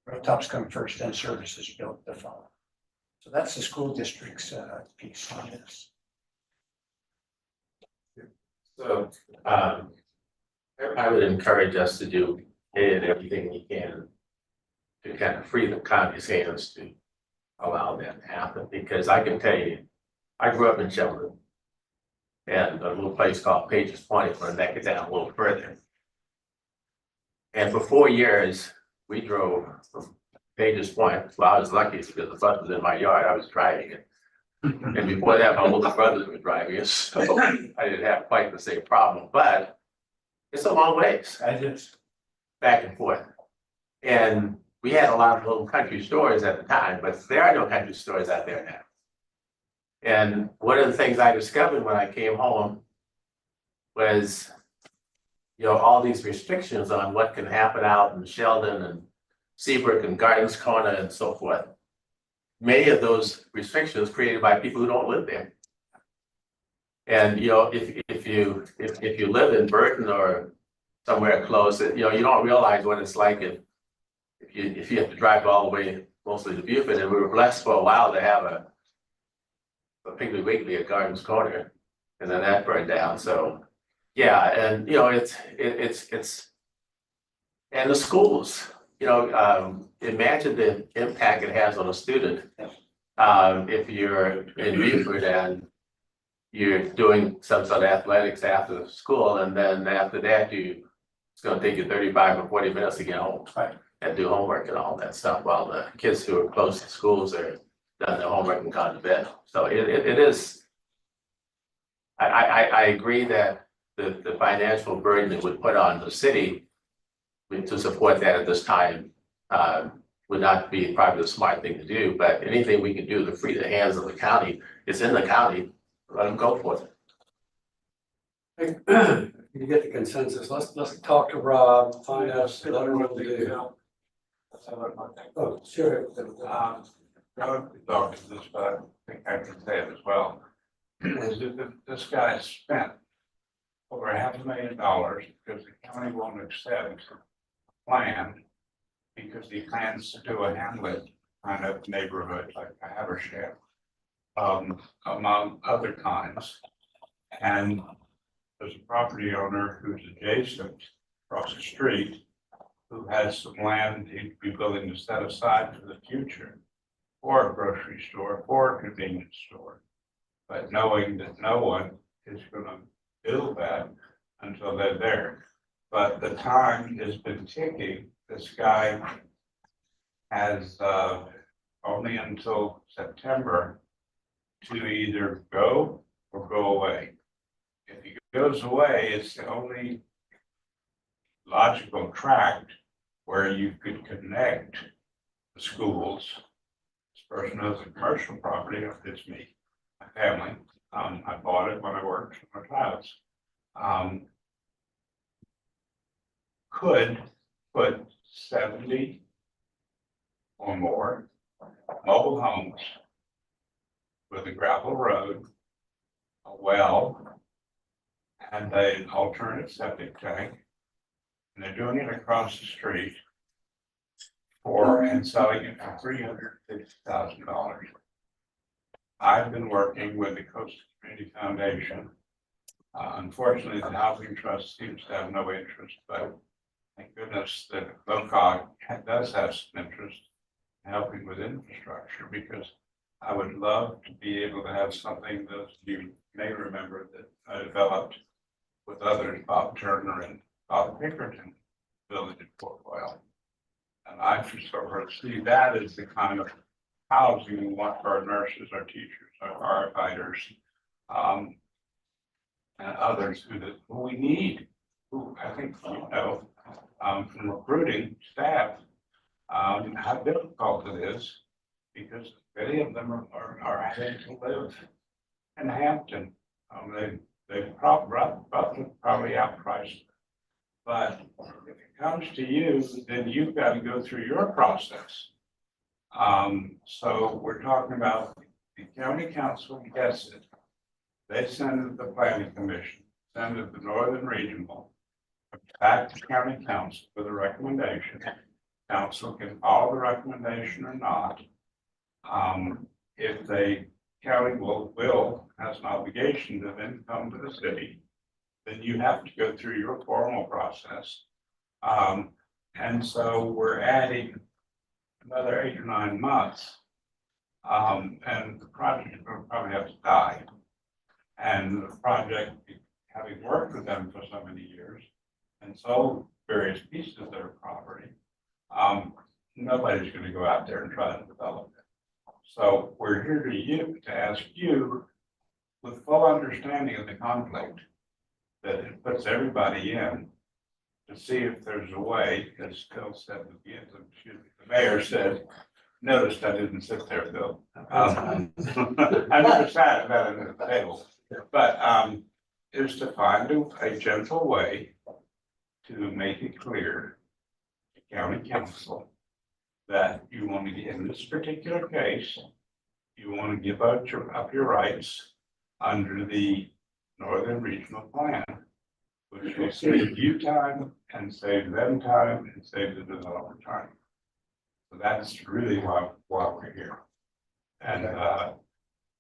Rooftops come first, and services built to follow. So that's the school district's piece on this. So, I would encourage us to do any and everything we can to kind of free the county's hands to allow that to happen, because I can tell you, I grew up in Sheldon. And a little place called Pages Point, where that gets down a little further. And for 4 years, we drove from Pages Point. Well, I was lucky because the bus was in my yard, I was driving it. And before that, my older brothers were driving it, so I didn't have quite the same problem, but it's a long ways. I just back and forth. And we had a lot of little country stores at the time, but there are no country stores out there now. And one of the things I discovered when I came home was, all these restrictions on what can happen out in Sheldon and Seabrook and Gardens Corner and so forth. Many of those restrictions created by people who don't live there. And if you live in Burton or somewhere close, you don't realize what it's like if you have to drive all the way mostly to Beaufort. And we were blessed for a while to have a Piggly Wiggly at Gardens Corner, and then that burned down. So, yeah, and it's and the schools. Imagine the impact it has on a student if you're in Beaufort and you're doing some sort of athletics after school, and then after that it's going to take you 35 or 40 minutes to get home and do homework and all that stuff, while the kids who are close to schools are done their homework and gone to bed. So it is, I agree that the financial burden it would put on the city to support that at this time would not be probably the smart thing to do, but anything we can do to free the hands of the county, it's in the county, let them go for it. You get the consensus, let's talk to Rob, find out, let him know what to do. Oh, sure. I would talk to this, but I think I can say it as well. This guy spent over $500,000 because the county won't accept a plan because he plans to do a hamlet kind of neighborhood like Haversham, among other kinds. And there's a property owner who's adjacent across the street who has some land he'd be willing to set aside for the future for a grocery store, for a convenience store. But knowing that no one is gonna build that until they're there. But the time has been ticking. This guy has only until September to either go or go away. If he goes away, it's the only logical tract where you could connect the schools. This person has a commercial property, it's me, my family. I bought it when I worked for my clouds. Could put 70 or more mobile homes with a gravel road, a well, and an alternate septic tank. And they're doing it across the street and selling it for $350,000. I've been working with the Coastal Community Foundation. Unfortunately, the Housing Trust seems to have no interest, but thank goodness that LOCOG does have some interest in helping with infrastructure, because I would love to be able to have something that you may remember that I developed with others, Bob Turner and Bob Pickerton, Village at Port Royal. And I just sort of see that as the kind of housing we want for our nurses, our teachers, our firefighters, and others who we need, who I think, from recruiting staff, how difficult it is, because many of them are having to live in Hampton. They probably outpriced. But if it comes to you, then you've got to go through your process. So we're talking about the county council gets it. They send it to the planning commission, send it to the Northern Regional, back to county council with a recommendation. Council can follow the recommendation or not. If the county will has an obligation to then come to the city, then you have to go through your formal process. And so we're adding another 8 or 9 months. And the project will probably have to die. And the project, having worked with them for so many years and sold various pieces of their property, nobody's going to go out there and try to develop it. So we're here to ask you, with full understanding of the conflict, that it puts everybody in, to see if there's a way, as Phil said, the mayor said, noticed I didn't sit there, Bill. I never sat at that end of the table, but is to find a gentle way to make it clear to county council that you want to get, in this particular case, you want to give up your rights under the Northern Regional Plan, which will save you time and save them time and save the developer time. So that's really why we're here. And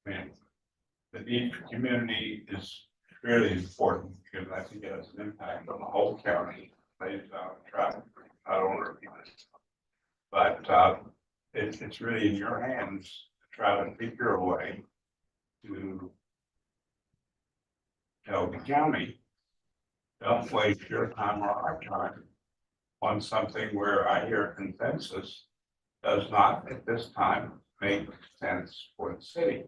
the need for community is really important, because I think it has an impact on the whole county, based on traffic, not only people. But it's really in your hands to try to figure a way to tell the county, don't waste your time or our time on something where I hear consensus does not at this time make sense for the city.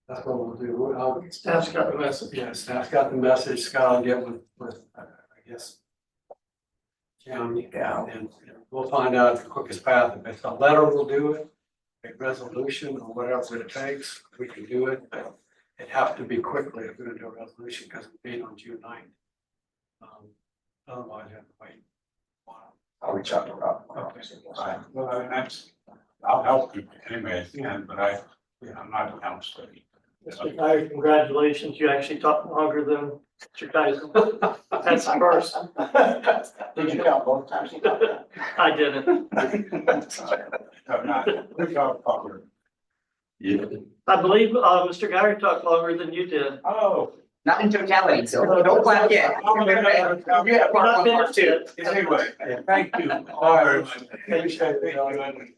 That's what we'll do. Staff's got the message. Yeah, staff's got the message. Scott will get with I guess, county, and we'll find out the quickest path. If it's a letter, we'll do it. A resolution or whatever it takes, we can do it, but it have to be quickly if we're gonna do a resolution, because it's being on June 9th. Otherwise, you have to wait. I'll reach out to Rob. Okay. Right. Well, I'll help you anyway, but I'm not a counselor. Mr. Guy, congratulations, you actually talked longer than Mr. Guy. That's the first. Did you count both times? I didn't. I believe, Mr. Guy talked longer than you did. Oh. Not in totality, so don't clap yet. Yeah, Not finished yet. Anyway, thank you all very much. Thank you,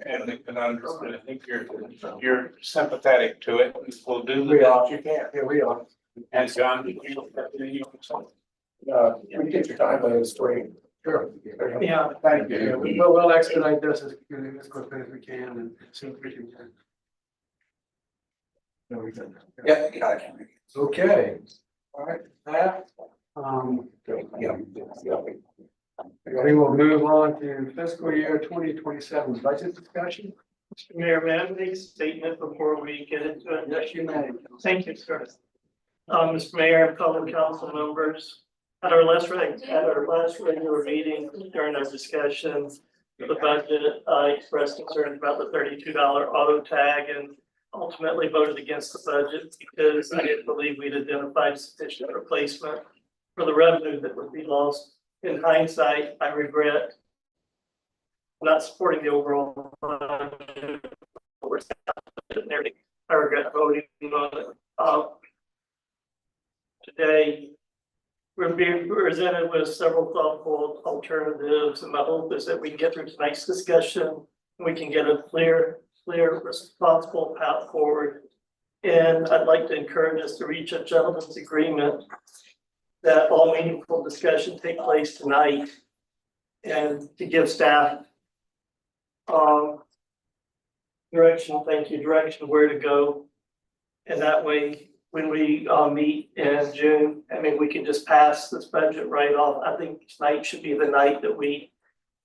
and the conundrum, I think you're sympathetic to it. We'll do the best you can. Here we are. And John, did you? We get your time, but it's great. Sure. Yeah. Thank Yeah, you. we'll expedite this as quickly as we can and see if we can. There we go. Yeah, you got it. Okay. All right, that, we will move on to fiscal year 2027 budget discussion. Mr. Mayor, may I make a statement before we get into it? Yes, you may. Thank you, sir. Mr. Mayor, fellow council members, at our last regular meeting during our discussion of the budget, I expressed concerns about the $32 auto tag and ultimately voted against the budget because I didn't believe we'd identified sufficient replacement for the revenue that would be lost. In hindsight, I regret not supporting the overall budget. I regret voting on it. Today, we're being presented with several thoughtful alternatives, and my hope is that we can get through tonight's discussion and we can get a clear, responsible path forward. And I'd like to encourage us to reach a gentleman's agreement that all meaningful discussion take place tonight and to give staff direction of where to go. And that way, when we meet in June, I mean, we can just pass this budget right off. I think tonight should be the night that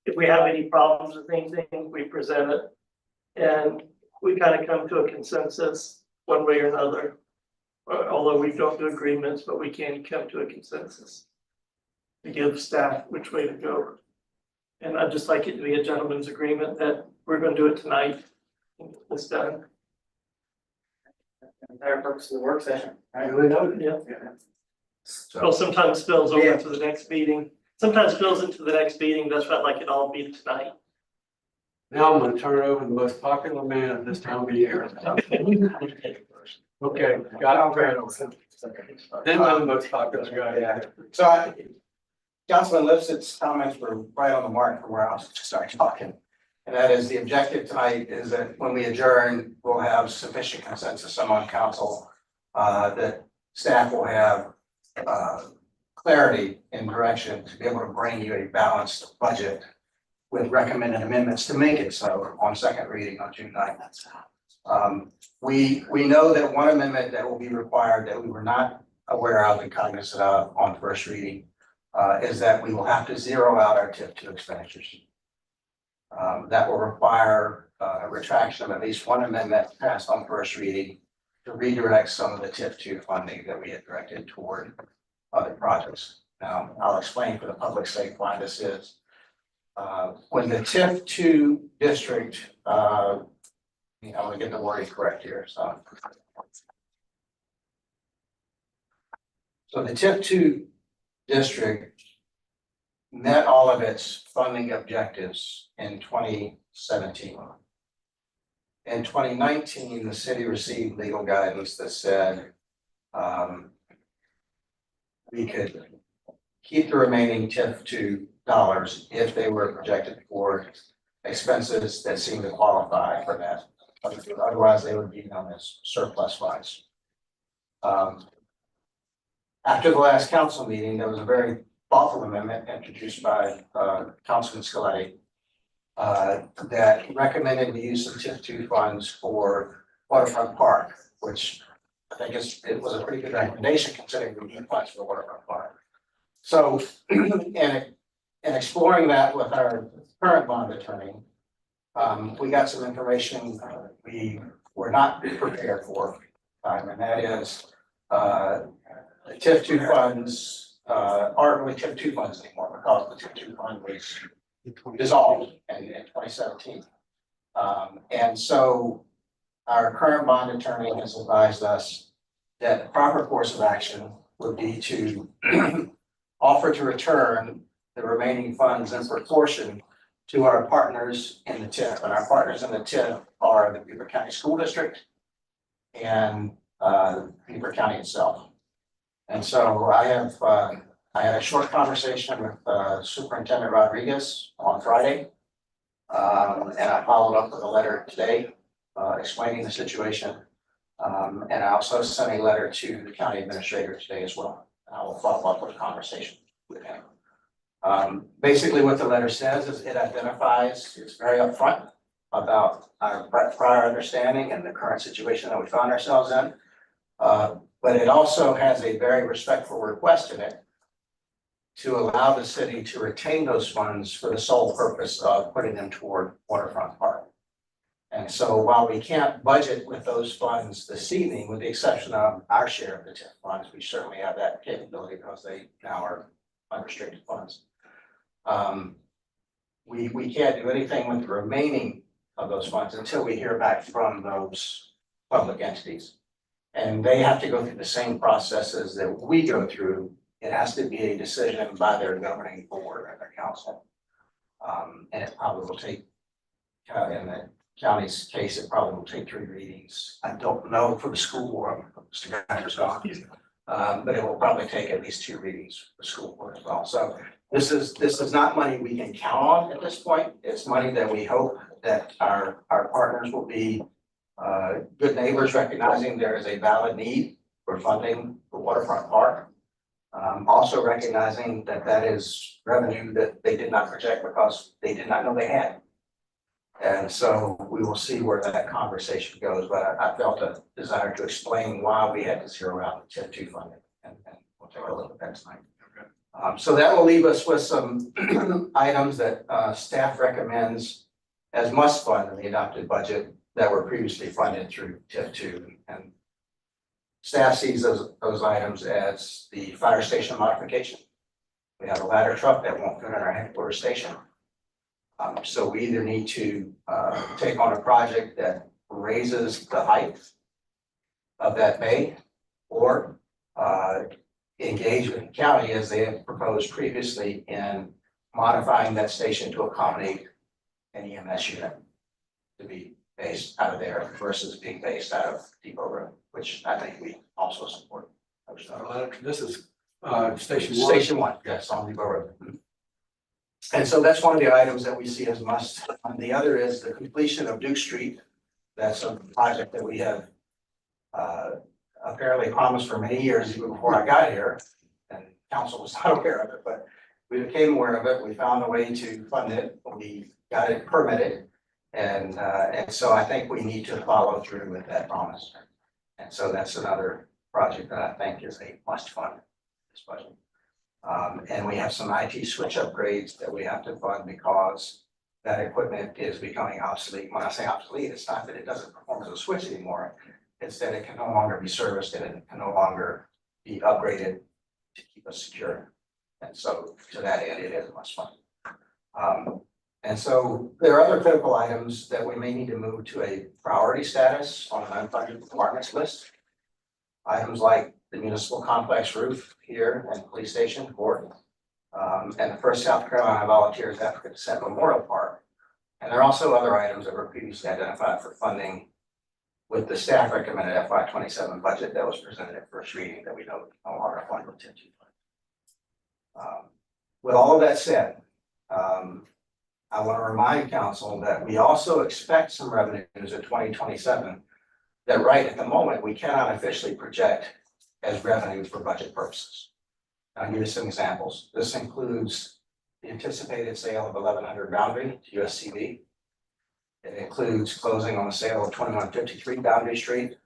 if we have any problems with anything, we present it. And we kind of come to a consensus one way or another. Although we don't do agreements, but we can come to a consensus to give staff which way to go. And I'd just like it to be a gentleman's agreement that we're going to do it tonight. It's done. Entire purpose of the work session. Yeah. Well, sometimes spills over to the next meeting. Sometimes spills into the next meeting. That's why I'd like it all be tonight. Now I'm gonna turn it over to the most popular man at this time of year. Okay, got it. Then I'm the most popular guy. Yeah. So Councilman Lipsett's comments were right on the mark from where I was just starting talking. And that is the objective tonight is that when we adjourn, we'll have sufficient consensus among council that staff will have clarity and direction to be able to bring you a balanced budget with recommended amendments to make it so on second reading on June 9th. We know that one amendment that will be required that we were not aware of and cognizant of on first reading is that we will have to zero out our TIF 2 expenditures. That will require a retraction of at least one amendment passed on first reading to redirect some of the TIF 2 funding that we had directed toward other projects. Now, I'll explain for the public's sake why this is. When the TIF 2 district, I'm gonna get the wording correct here, so. So the TIF 2 district met all of its funding objectives in 2017. In 2019, the city received legal guidance that said we could keep the remaining TIF 2 dollars if they were projected for expenses that seemed to qualify for that. Otherwise, they would be known as surplus funds. After the last council meeting, there was a very thoughtful amendment introduced by Councilman Scaletti that recommended the use of TIF 2 funds for Waterfront Park, which I think it was a pretty good recommendation considering we need funds for Waterfront Park. So in exploring that with our current bond attorney, we got some information we were not prepared for, and that is the TIF 2 funds aren't really TIF 2 funds anymore because the TIF 2 fund was dissolved in 2017. And so our current bond attorney has advised us that the proper course of action would be to offer to return the remaining funds in proportion to our partners in the TIF. And our partners in the TIF are the Beaver County School District and Beaver County itself. And so I had a short conversation with Superintendent Rodriguez on Friday. And I followed up with a letter today explaining the situation. And I also sent a letter to the county administrator today as well. And I will follow up with a conversation with him. Basically what the letter says is it identifies, it's very upfront about our prior understanding and the current situation that we found ourselves in. But it also has a very respectful request in it to allow the city to retain those funds for the sole purpose of putting them toward waterfront park. And so while we can't budget with those funds this evening, with the exception of our share of the TIF funds, we certainly have that capability because they now are unrestricted funds. We can't do anything with the remaining of those funds until we hear back from those public entities. And they have to go through the same processes that we go through. It has to be a decision by their governing board and their council. And it probably will take, in the county's case, it probably will take 3 readings. I don't know for the school board, Mr. Geiger's gone. But it will probably take at least 2 readings for the school board as well. So this is not money we can count on at this point. It's money that we hope that our partners will be good neighbors, recognizing there is a valid need for funding the waterfront park. Also recognizing that that is revenue that they did not project because they did not know they had. And so we will see where that conversation goes, but I felt a desire to explain why we had to zero out the TIF 2 funding, and we'll take a look at that tonight. So that will leave us with some items that staff recommends as must fund in the adopted budget that were previously funded through TIF 2. And staff sees those items as the fire station modification. We have a ladder truck that won't fit in our headquarters station. So we either need to take on a project that raises the height of that bay, or engage with the county as they have proposed previously in modifying that station to accommodate an EMS unit to be based out of there versus being based out of Depot Road, which I think we also support. This is Station 1. Station 1, yes, on Depot Road. And so that's one of the items that we see as must. The other is the completion of Duke Street. That's a project that we have apparently promised for many years, even before I got here. And council was not aware of it, but we became aware of it. We found a way to fund it. We got it permitted. And so I think we need to follow through with that promise. And so that's another project that I think is a must fund this budget. And we have some IT switch upgrades that we have to fund because that equipment is becoming obsolete. When I say obsolete, it's not that it doesn't perform as a switch anymore. It's that it can no longer be serviced and it can no longer be upgraded to keep us secure. And so to that end, it is a must fund. And so there are other critical items that we may need to move to a priority status on an unfunded requirements list. Items like the municipal complex roof here and police station court, and the First South Carolina Volunteers African Descent Memorial Park. And there are also other items that were previously identified for funding with the staff recommended FY27 budget that was presented at first reading that we know no longer fund with TIF 2 funds. With all of that said, I want to remind council that we also expect some revenues in 2027 that right at the moment we cannot officially project as revenue for budget purposes. I'll give you some examples. This includes the anticipated sale of 1100 Boundary to USCB. It includes closing on the sale of 2153 Boundary Street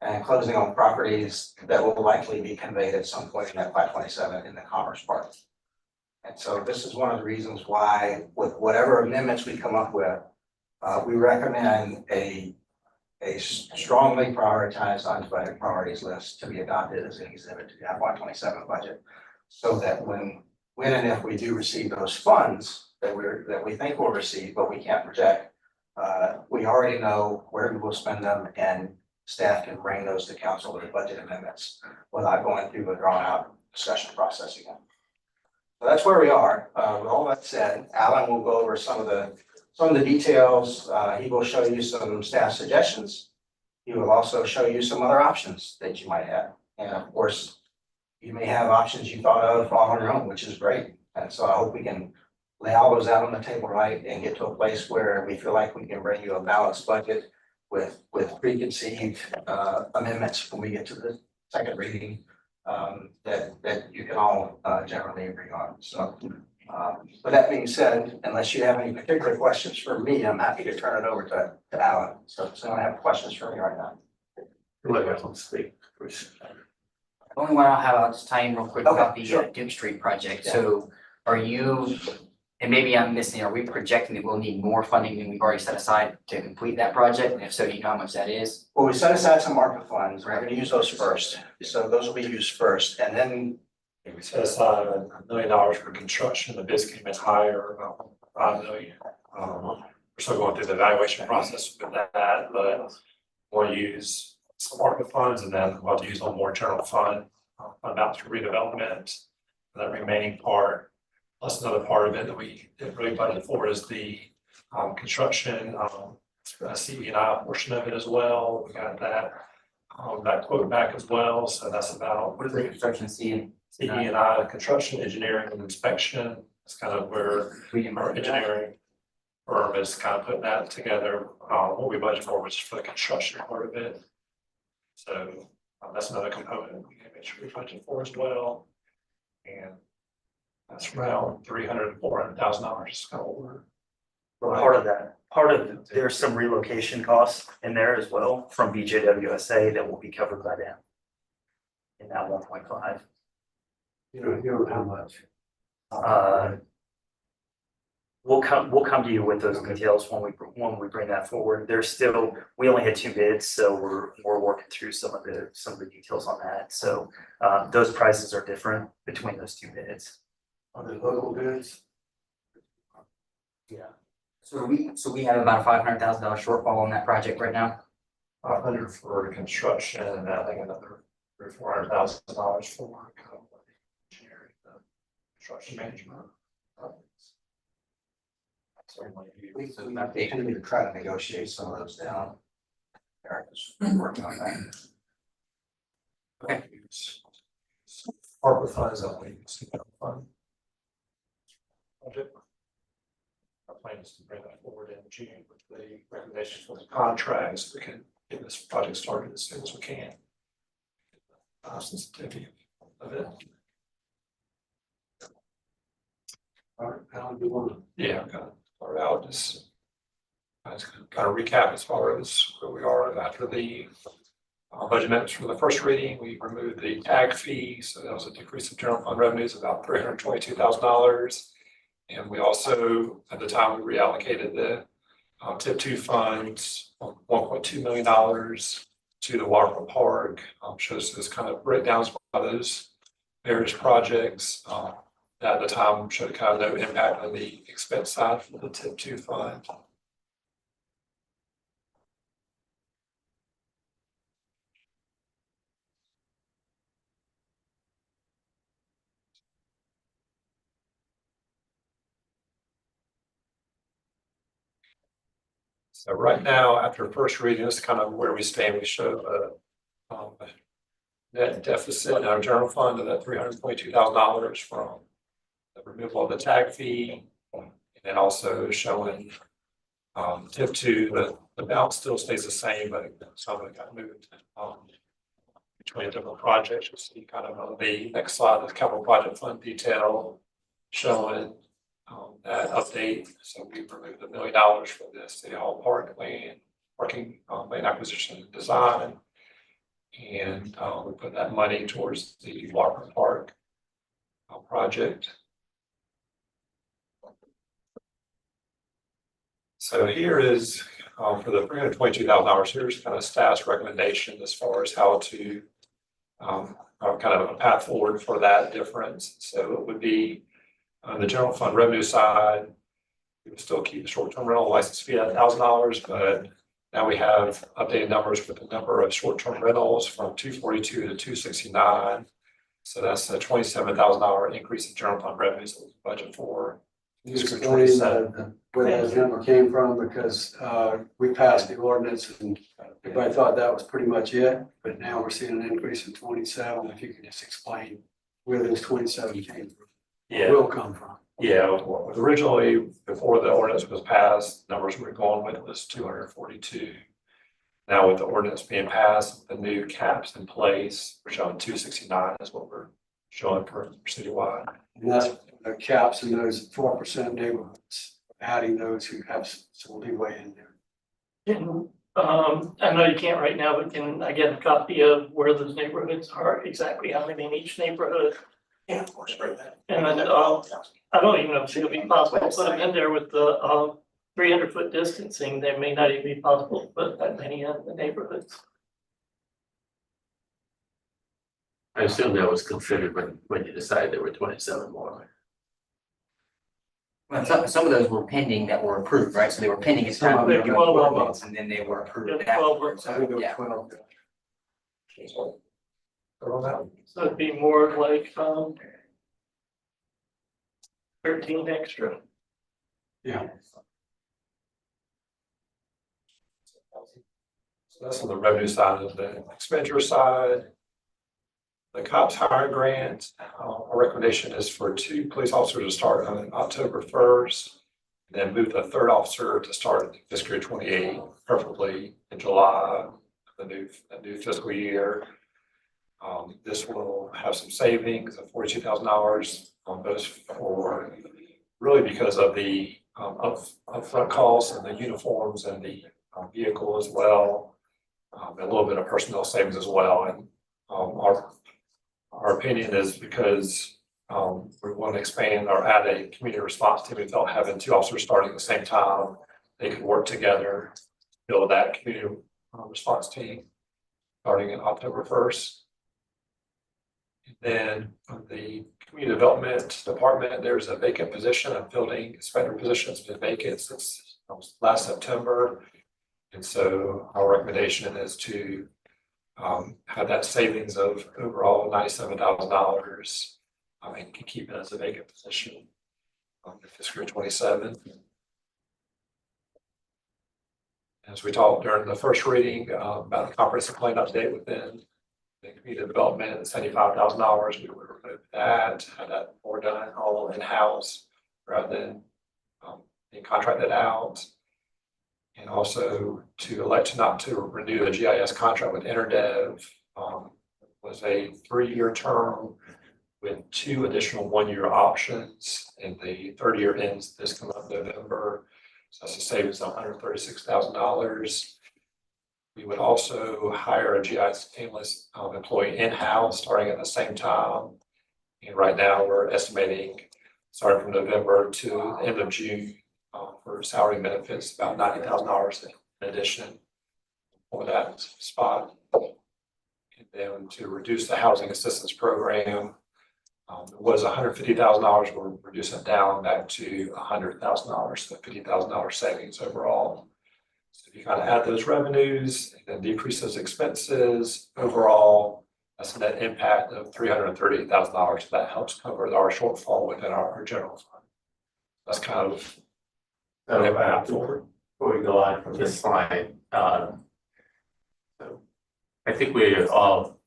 and closing on properties that will likely be conveyed at some point in FY27 in the Commerce Park. And so this is one of the reasons why, with whatever amendments we come up with, we recommend a strongly prioritized unfunded priorities list to be adopted as an exhibit to the FY27 budget. So that when and if we do receive those funds that we think we'll receive, but we can't project, we already know where we will spend them and staff can bring those to council with budget amendments without going through a drawn out discussion process again. So that's where we are. With all that said, Alan will go over some of the details. He will show you some staff suggestions. He will also show you some other options that you might have. And of course, you may have options you thought of all on your own, which is great. And so I hope we can lay all those out on the table right and get to a place where we feel like we can bring you a balanced budget with preconceived amendments when we get to the second reading that you can all generally agree on. So with that being said, unless you have any particular questions for me, I'm happy to turn it over to Alan. So does anyone have questions for me right now? The only one I'll have, I'll just tie in real quick about Okay, the sure. Duke Street project. Yeah. So are you, and maybe I'm missing, are we projecting that we'll need more funding than we've already set aside to complete that project? And if so, do you know how much that is? Well, we set aside some ARPA funds. We're gonna use those first. So those will be used first and then We set aside $1 million for construction, the bids came in higher, about 5 million. We're still going through the evaluation process with that, but we'll use some ARPA funds and then we'll have to use a little more general fund balance for redevelopment. That remaining part, plus another part of it that we didn't really budget for is the construction, CE&I portion of it as well. We got that quote back as well, so that's about. What is the construction seeing? CE&I, construction, engineering, and inspection, that's kind of where our engineering firm is kind of putting that together. What we budget for was for the construction part of it. So that's another component we can make sure we budget for as well. And that's around $300,000 to $400,000 is kind of what we're. Part of, there's some relocation costs in there as well from BJWSA that will be covered by them. In that 1.5. You know how much? We'll come to you with those details when we bring that forward. There's still, we only had 2 bids, so we're working through some of the details on that. So those prices are different between those 2 bids. Are there local bids? Yeah. So we have about a $500,000 shortfall on that project right now. 500 for construction and I think another $300,000 or $400,000 for engineering, construction management. we can try to negotiate some of those down. Eric is working on that. Okay. ARPA funds only. Fund. Budget. Our plan is to bring that forward in June with the recommendations for the contracts. We can get this project started as soon as we can. Sensitivity of it. All right, Alan, do you want to? Yeah, kind of start out just kind of recap as far as where we are after the budget amendments for the first reading. We removed the tag fee, so that was a decrease of general fund revenues of about $322,000. And we also, at the time, we reallocated the TIP 2 funds, $1.2 million to the Waterfront Park. Shows those kind of breakdowns by those various projects. At the time, showed kind of no impact on the expense side for the TIP 2 fund. So right now, after first reading, this is kind of where we stand. We show a net deficit in our general fund of that $322,000 from the removal of the tag fee, and then also showing TIP 2, the balance still stays the same, but some of it got moved between different projects. You'll see kind of on the next slide, the capital project fund detail showing that update. So we removed $1 million for the City Hall Park land, parking land acquisition and design. And we put that money towards the Waterfront Park project. So here is for the $322,000, here's kind of staff's recommendation as far as how to kind of a path forward for that difference. So it would be on the general fund revenue side, we would still keep the short-term rental license fee at $1,000, but Now we have updated numbers with the number of short-term rentals from 242 to 269. So that's a $27,000 increase in general fund revenues that we budget for. You explain where that number came from, because we passed the ordinance and everybody thought that was pretty much it, but now we're seeing an increase in 27. If you could just explain where those 27 came from, will come from. Yeah, originally, before the ordinance was passed, numbers we were going with was 242. Now with the ordinance being passed, the new caps in place, we're showing 269 is what we're showing for citywide. And that's the caps in those 4% neighborhoods, adding those who have some leeway in there. And, I know you can't right now, but can I get a copy of where those neighborhoods are, exactly how many in each neighborhood? Yeah, of course, bring that. And then, I don't even know if it's gonna be possible to put them in there with the, 300-foot distancing. There may not even be possible to put that many in the neighborhoods. I assume that was considered when you decided there were 27 more. Well, some of those were pending that were approved, right? So they were pending as time. Some of them were 12 months, and then they were approved. Yeah, 12 were- I think it was Yeah. 12. So it'd be more like, 13 extra. Yeah. So that's on the revenue side. Of the expenditure side, the cops hiring grant, our recommendation is for 2 police officers to start on October 1st. And then move the 3rd officer to start fiscal year 28, preferably in July of the new fiscal year. This will have some savings of $42,000 on those for really because of the upfront costs and the uniforms and the vehicle as well. A little bit of personnel savings as well. And our opinion is because we want to expand or add a community response team. We felt having 2 officers starting at the same time, they could work together, build that community response team starting in October 1st. And then the community development department, there's a vacant position, a building inspector position that's been vacant since last September. And so our recommendation is to have that savings of overall $97,000. And can keep it as a vacant position in fiscal year 27. As we talked during the first reading about the comprehensive plan update within the community development, $75,000, we would remove that, have that more done all in-house rather than being contracted out. And also to elect not to renew the GIS contract with InterDev was a 3-year term with 2 additional 1-year options, and the 3rd year ends this coming up November. So that's a savings of $136,000. We would also hire a GIS analyst employee in-house starting at the same time. And right now we're estimating starting from November to the end of June for salary and benefits, about $90,000 in addition for that spot. And then to reduce the housing assistance program, it was $150,000. We're reducing it down back to $100,000, so $50,000 savings overall. So if you kind of add those revenues and then decrease those expenses, overall, that's a net impact of $338,000. That helps cover our shortfall within our general fund. That's kind of Before we go on from this slide, so I think we're all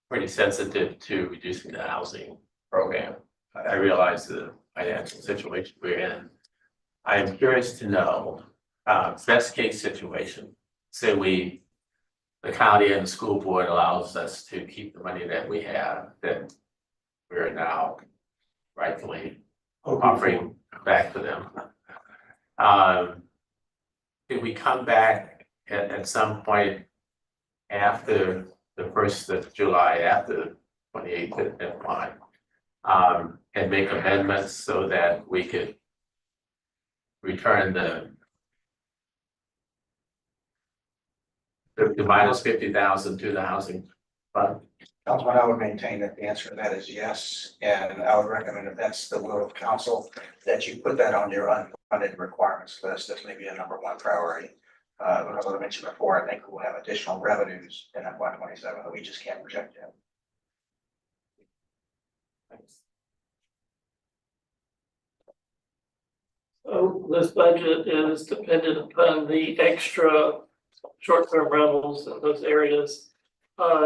pretty sensitive to reducing the housing program. I realize the financial situation we're in. I am curious to know, best case situation, say the county and the school board allows us to keep the money that we have, that we're now rightfully offering back to them. If we come back at some point after the 1st of July, after 28th deadline, and make amendments so that we could return the minus 50,000 to the housing fund? Councilman, I would maintain that the answer to that is yes, and I would recommend if that's the will of council, that you put that on your unfunded requirements list as maybe a number 1 priority. as I mentioned before, I think we'll have additional revenues in FY 27 that we just can't project yet. So this budget is dependent upon the extra short-term rentals in those areas.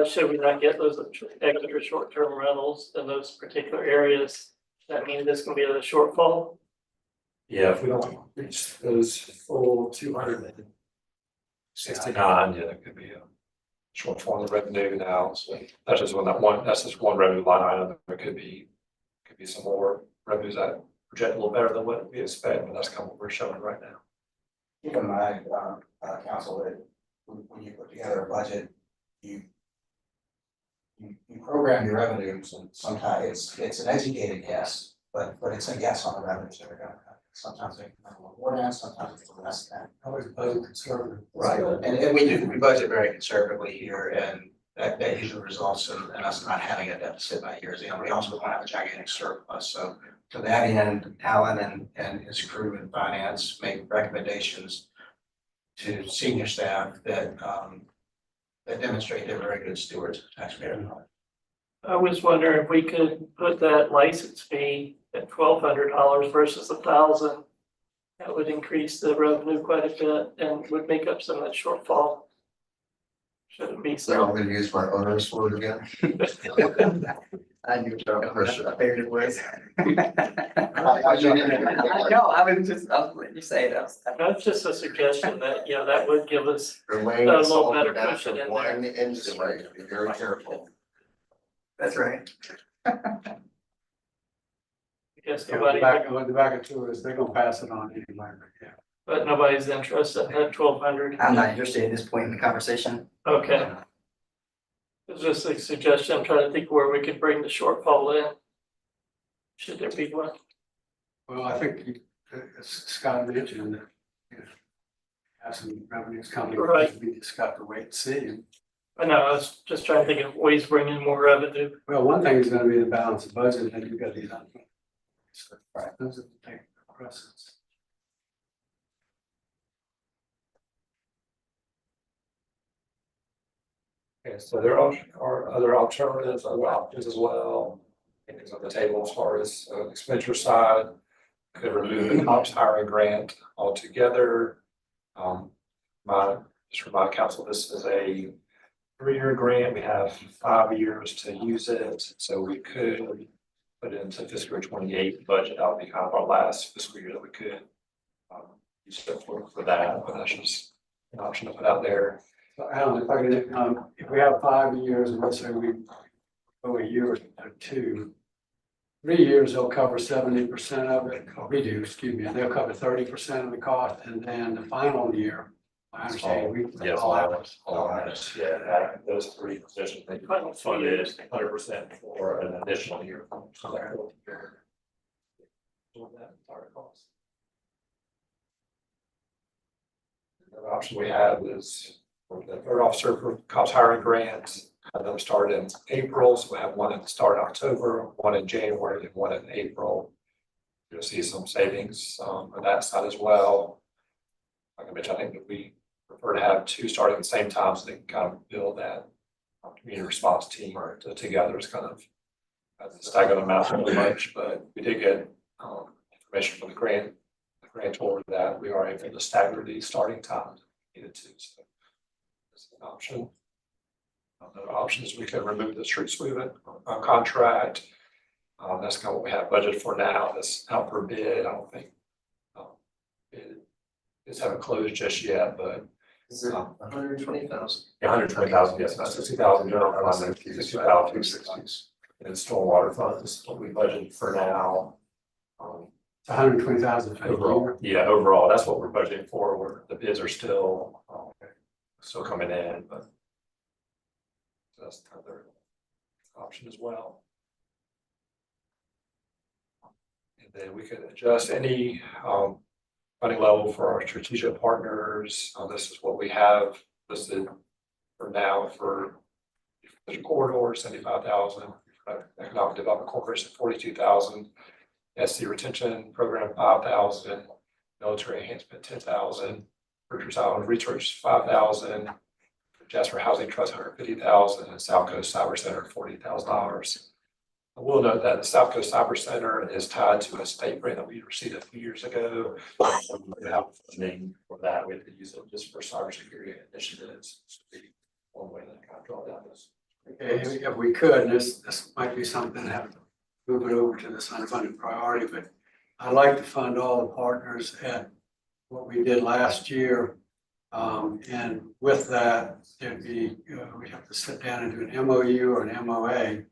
Should we not get those extra short-term rentals in those particular areas, that means there's gonna be a shortfall? Yeah, if we don't reach those full 269, yeah, it could be a shortfall in the revenue now. So that's just that's just one revenue line item. There could be some more revenues that project a little better than what we expect, but that's kind of what we're showing right now. Keep in mind, council, that when you put together a budget, you program your revenues, and sometimes it's an educated guess, but it's a guess on the revenues that are gonna come. Sometimes they come a little more than, sometimes it's a little less than. Always budget conservative. Right, and we budget very conservatively here, and that usually results in us not having a deficit by years end. We also don't have a gigantic surplus, so to that end, Alan and his crew in finance make recommendations to senior staff that demonstrate they're very good stewards of taxpayer money. I was wondering if we could put that license fee at $1,200 versus $1,000. That would increase the revenue quite a bit and would make up some of that shortfall. Shouldn't be So I'm so. gonna use my owner's word again. I knew what you were going to, I figured it was. I No, I was letting you say that. That's just a suggestion that, you know, that would give us You're a laying little salt better down cushion to in one there. industry, be very careful. That's right. Because Yeah, nobody, the back of tourists, they're gonna pass it on anyway, yeah. but nobody's interested in that 1,200. I'm not interested at this point in the conversation. Okay. It's just a suggestion. I'm trying to think where we could bring the shortfall in. Should there be one? Well, I think as Scott mentioned, that, you know, have some revenues coming, Right. we just got to wait and see. I know, I was just trying to think of ways bringing more revenue. Well, one thing is gonna be the balance of budget, and you've got these other. Right. Those are the big precedents. Okay, so there are other alternatives, other options as well. Things on the table as far as expenditure side. Could remove the cops hiring grant altogether. Just remind council, this is a 3-year grant. We have 5 years to use it, so we could put it into fiscal year 28 budget. That would be kind of our last fiscal year that we could use it for that, but that's just an option to put out there. So Alan, if I could, if we have 5 years, and let's say we go a year or 2, 3 years, they'll cover 70% of it. We do, excuse me, they'll cover 30% of the cost, and then the final year, I understand, we. Yes, all out. all hours, yeah, those 3 positions, they funded 100% for an additional year. So that will be that entire cost. The option we have is for the 3rd officer for cops hiring grants. Have them start in April, so we have one in start in October, one in January, and one in April. You'll see some savings on that side as well. Like I mentioned, I think that we prefer to have 2 start at the same time so they can kind of build that community response team together. It's kind of staggered amount so much, but we did get information from the grantor that we are able to stagger the starting times if needed to. So it's an option. Other options, we can remove the street sweeping contract. That's kind of what we have budgeted for now. That's out for bid. I don't think it's haven't closed just yet, but Is it 120,000? 120,000, yes, not 60,000 general fund, 60,000, 260. And stormwater funds, what we budgeted for now. It's 120,000 for the Overall, year. yeah, overall, that's what we're budgeting for. Where the bids are still coming in, but that's another option as well. And then we could adjust any funding level for our strategic partners. This is what we have listed for now for the corridor, 75,000, economic development corporation, 42,000, SC retention program, 5,000, military enhancement, 10,000, Rikers Island Research, 5,000. Jasper Housing Trust, 150,000, and South Coast Cyber Center, $40,000. I will note that the South Coast Cyber Center is tied to a state grant that we received a few years ago. We have funding for that. We have to use it just for cybersecurity initiatives. So one way that kind of draw down this. Okay, if we could, this might be something that have to move it over to this unfunded priority, but I'd like to fund all the partners at what we did last year. And with that, there'd be, we'd have to sit down and do an MOU or an MOA,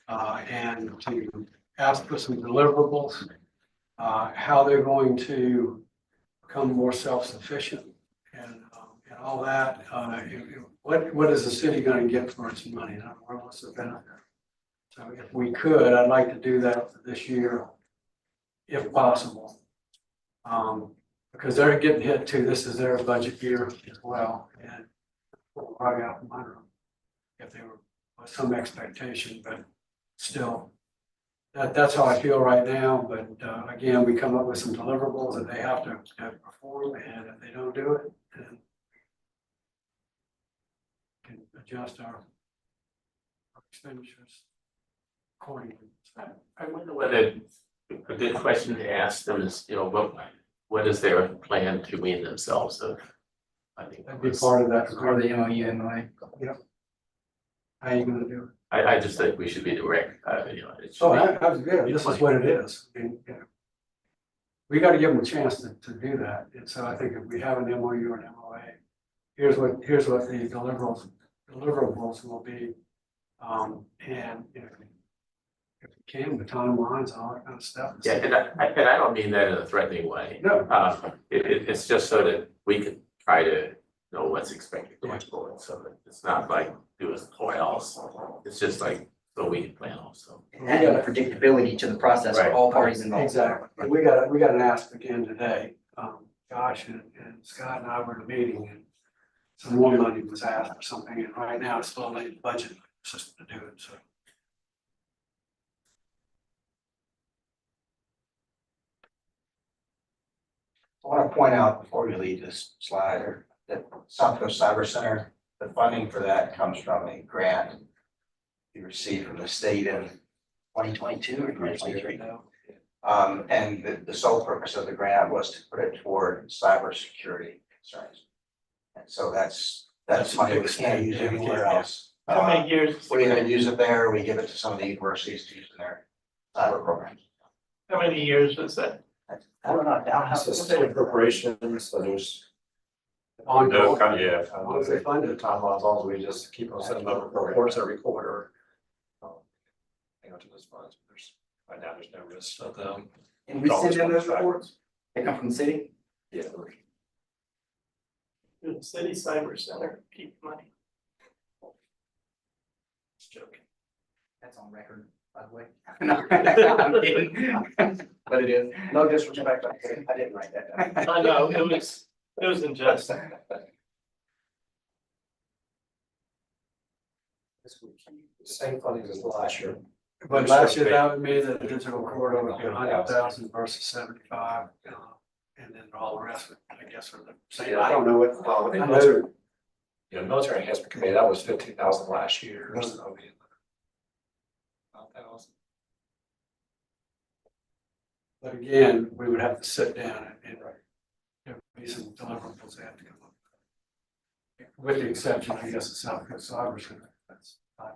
and to ask for some deliverables, how they're going to become more self-sufficient and all that. What is the city going to get for its money? In other words, what's the benefit? So if we could, I'd like to do that for this year, if possible. Because they're getting hit too. This is their budget year as well, and right out from under them. If they were with some expectation, but still, that's how I feel right now. But again, we come up with some deliverables that they have to perform, and if they don't do it, then we can adjust our expenditures accordingly. I wonder whether a good question to ask them is, what is their plan to wean themselves of? I think That'd be part of that. Part of the MOU and my. How are you gonna do it? I just think we should be direct, it should Oh, be. that's good. This is what it is. And, we got to give them a chance to do that. And so I think if we have an MOU or an MOA, here's what the deliverables will be. And, if we can, the timelines and all that kind of stuff. Yeah, and I don't mean that in a threatening way. No. It's just so that we can try to know what's expected going forward, so that it's not like do as toils. It's just like, so we can plan also. And adding predictability to the process for all parties involved. Exactly. We got an ask again today. Josh and Scott and I were in a meeting, and some more money was asked or something, and right now it's still in the budget system to do it, so. I want to point out before we leave this slide that South Coast Cyber Center, the funding for that comes from a grant we received from the state in 2022 or 2023. And the sole purpose of the grant was to put it toward cybersecurity concerns. And so that's money we can't use anywhere else. How many years, We either use it there, or we give it to some of the universities to use in their cyber programs. how many years was that? I don't know, down It's a state appropriations, so there's. No, yeah. As long as they find the timeline, as long as we just keep on sending them reports every quarter. Hang on to those funds, right now, there's no risk of them. And we send them those reports? They come from the city? Yeah. The city cyber center keep money. Just joking. That's on record, by the way. No, I'm kidding. But it is. No disrespect, I didn't write that down. I know, it was unjust. Same funding as last year. But last year, that would mean that the digital corridor would be 100,000 versus 75, and then all the rest, I guess, are the same. I don't know what. I know. Military Enhancement Committee, that was 15,000 last year. So that'll be 5,000. But again, we would have to sit down and there would be some deliverables that have to come up. With the exception, I guess, of South Coast Cyber Center. That's fine.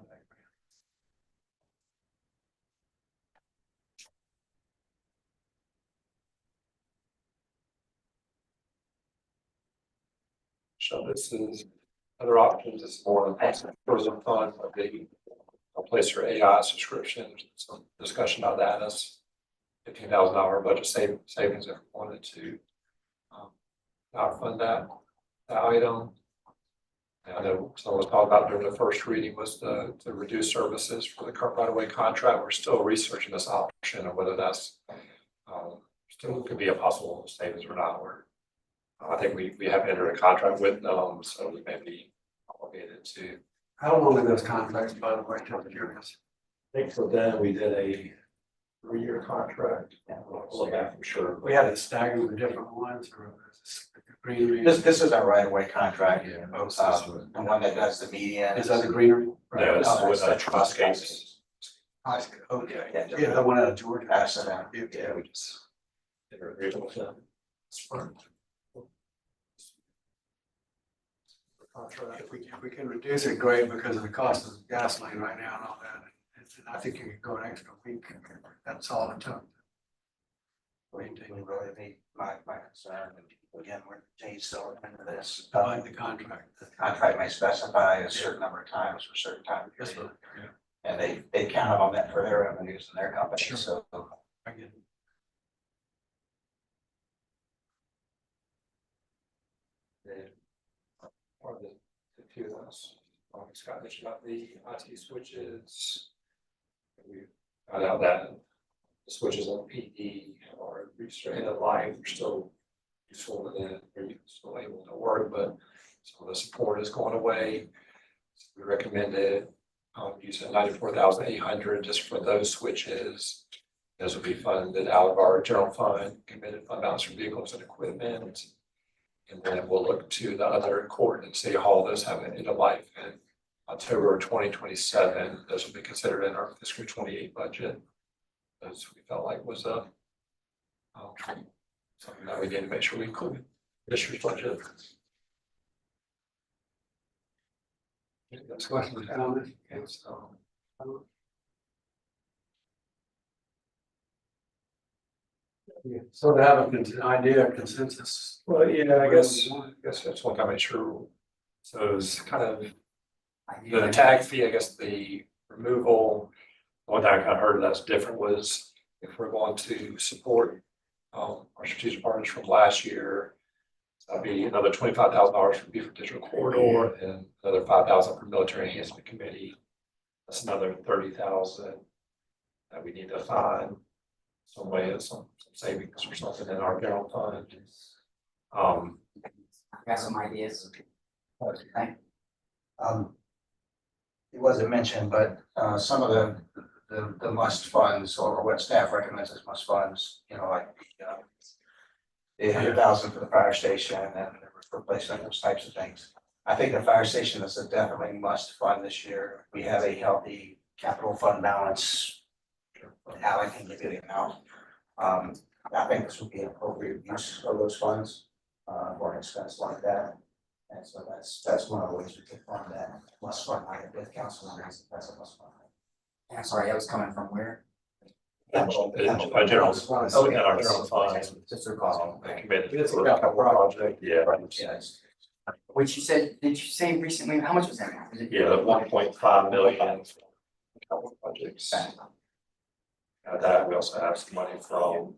So this is other options. It's more than tourism fund, a place for AI subscription. Some discussion about that as $15,000 budget savings if we wanted to not fund that item. And I know someone was talking about during the first reading was to reduce services for the current right-of-way contract. We're still researching this option of whether that's still could be a possible savings or not. I think we have entered a contract with them, so we may be obligated to. How long are those contracts, by the way, I'm curious? I think for them, we did a 3-year contract. We'll look back for sure. We had to stagger the different ones, or greenery. This is our right of way contract, Yeah. the one that does the median. Is that the greenery? No, this is with the trust cases. Okay. Yeah, Yeah, that one out of Georgia. Pass it out. Yeah, we just. If we can reduce it, great, because of the cost of gasoline right now and all that. And I think you could go an extra week, that's all it took. We really need, my concern, and again, we're changed still into this. I like the contract. The contract may specify a certain number of times for a certain time Yes, period. sir. Yeah, And they count on that for their revenues and their company, Sure. so. I get it. Or the two of us, Scott mentioned about the IT switches. We found out that the switches on PD are restrained of life, they're still useful and they're still able to work, but some of the support is going away. So we recommended using 94,800 just for those switches. Those will be funded out of our general fund, committed fund balance for vehicles and equipment. And then we'll look to the other court and city hall, those have an end of life in October 2027. Those will be considered in our fiscal 28 budget. Those we felt like was something that we need to make sure we include this year's budget. That's questions, comments, and so. Yeah, so to have an idea, consensus. Well, yeah, I guess that's one time I make sure. So it's kind of the tag fee, I guess the removal. One thing I kind of heard that's different was if we're going to support our strategic partners from last year. That'd be another $25,000 for Beaufort Digital Corridor and another $5,000 for Military Enhancement Committee. That's another $30,000 that we need to find some way of some savings or something in our general fund. Got some ideas. Okay. It wasn't mentioned, but some of the must funds or what staff recommends as must funds, you know, like the 800,000 for the fire station and the replacement, those types of things. I think the fire station is a definitely must fund this year. We have a healthy capital fund balance. Alec can give you the amount. I think this would be an appropriate use of those funds for an expense like that. And so that's one of the ways we can fund that must fund item with council members. That's a must fund. I'm sorry, that was coming from where? Our general funds. Oh, yeah, our general funds. Just their cost. Committed It's a for a couple of projects. Yeah. Yes. Which you said, did you say recently, how much was that? Was it- Yeah, 1.5 million. Couple of projects. That we also have some money from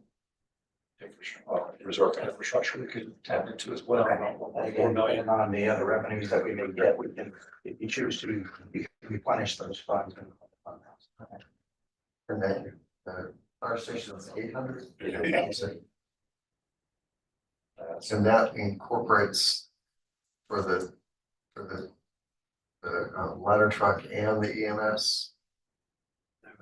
reserve infrastructure we could tap into as well. And 4 million. again, on the other revenues that we may get, we can, if you choose to replenish those funds. And then the fire station is 800. And that incorporates for the ladder truck and the EMS.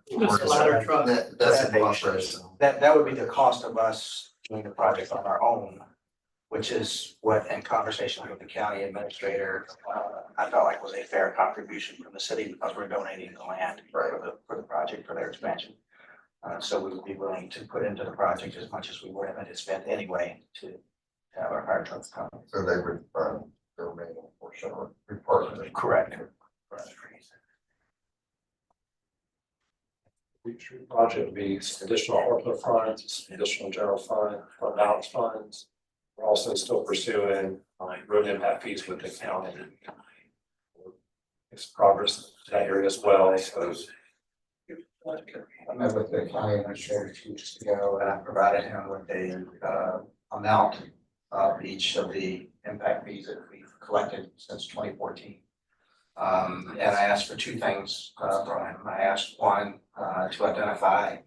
Just the ladder truck. That's a operation. That would be the cost of us doing the project on our own, which is what, in conversation with the county administrator, I felt like was a fair contribution from the city because we're donating the land for the project, for their expansion. So we would be willing to put into the project as much as we would have had to spend anyway to have our fire trucks come. So they would the remaining portion or be part of it. Correct. Project would be some additional ARPA funds, some additional general fund balance funds. We're also still pursuing road impact fees with the county. It's progress in that area as well, so. I met with the county administrator 2 weeks ago and I provided him with a amount of each of the impact fees that we've collected since 2014. And I asked for 2 things from him. I asked one to identify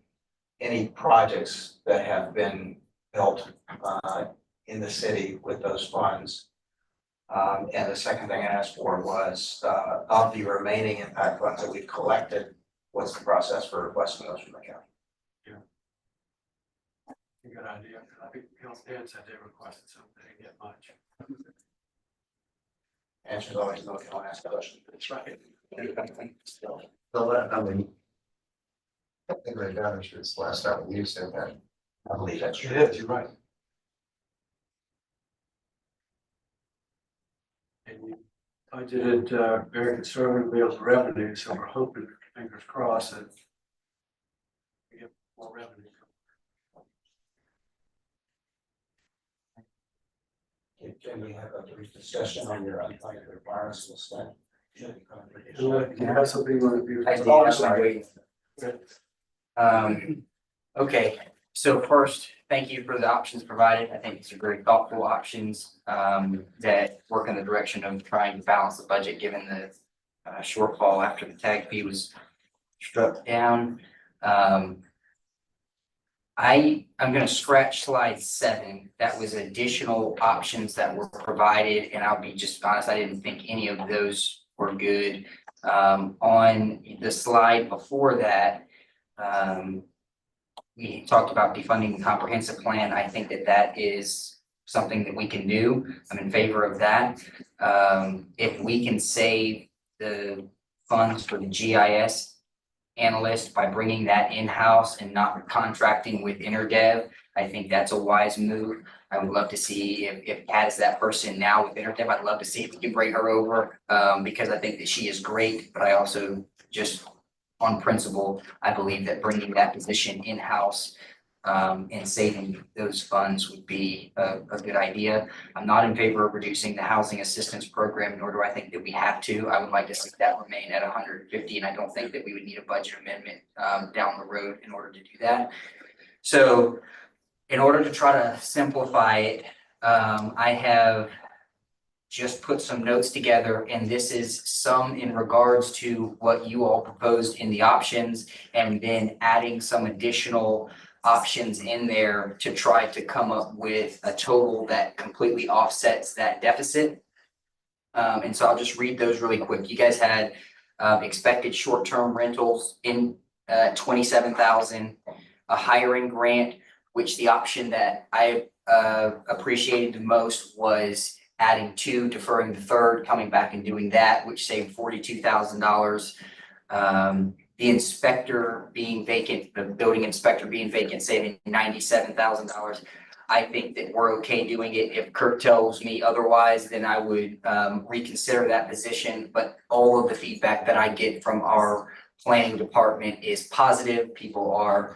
any projects that have been built in the city with those funds. And the second thing I asked for was of the remaining impact funds that we've collected, what's the process for requesting those from the county? Good idea. I think Bill Dan said they requested something, they didn't get much. Answer's always no, if you want to ask a question. That's right. So that, I mean. I think right down it's last time you said that. I believe that's true. It is, you're right. And you budgeted very conservatively on the revenue, so we're hoping, fingers crossed, that we get more revenue. Can we have a brief discussion on your unfunded requirements list then? You have something you want to do? I did, I'm sorry. Okay, so first, thank you for the options provided. I think it's a very thoughtful options that work in the direction of trying to balance the budget, given the shortfall after the tag fee was struck down. I'm gonna scratch slide 7. That was additional options that were provided, and I'll be just honest, I didn't think any of those were good. On the slide before that, we talked about defunding the comprehensive plan. I think that that is something that we can do. I'm in favor of that. If we can save the funds for the GIS analyst by bringing that in-house and not contracting with InterDev, I think that's a wise move. I would love to see if Pat is that person now with InterDev, I'd love to see if we can bring her over, because I think that she is great, but I also just on principle, I believe that bringing that position in-house and saving those funds would be a good idea. I'm not in favor of reducing the housing assistance program, nor do I think that we have to. I would like to see that remain at 150, and I don't think that we would need a budget amendment down the road in order to do that. So in order to try to simplify it, I have just put some notes together, and this is some in regards to what you all proposed in the options, and then adding some additional options in there to try to come up with a total that completely offsets that deficit. And so I'll just read those really quick. You guys had expected short-term rentals in 27,000, a hiring grant, which the option that I appreciated the most was adding 2, deferring the 3rd, coming back and doing that, which saved $42,000. The inspector being vacant, the building inspector being vacant, saving $97,000. I think that we're okay doing it. If Kirk tells me otherwise, then I would reconsider that position. But all of the feedback that I get from our planning department is positive. People are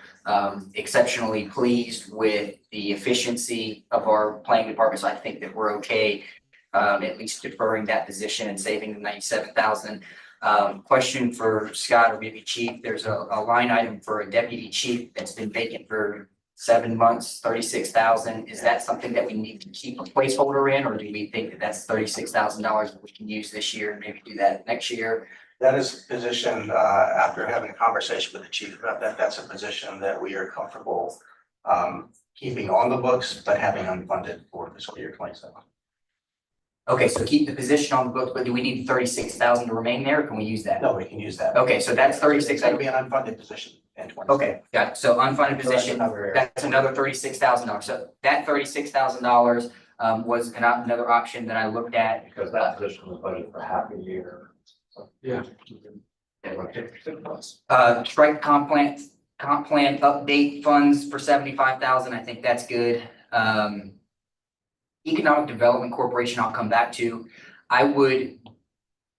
exceptionally pleased with the efficiency of our planning department. So I think that we're okay at least deferring that position and saving the $97,000. Question for Scott or maybe Chief, there's a line item for a deputy chief that's been vacant for 7 months, 36,000. Is that something that we need to keep a placeholder in, or do we think that that's $36,000 that we can use this year and maybe do that next year? That is a position, after having a conversation with the chief about that, that's a position that we are comfortable keeping on the books, but having unfunded for fiscal year 27. Okay, so keep the position on the books, but do we need 36,000 to remain there, or can we use that? No, we can use that. Okay, so that's 36. It's gonna be an unfunded position in 27. Okay, got it. So unfunded position, that's another $36,000. So that $36,000 was another option that I looked at. Because that position was budgeted for half a year. Yeah. Strike comp plan update funds for 75,000. I think that's good. Economic Development Corporation, I'll come back to. I would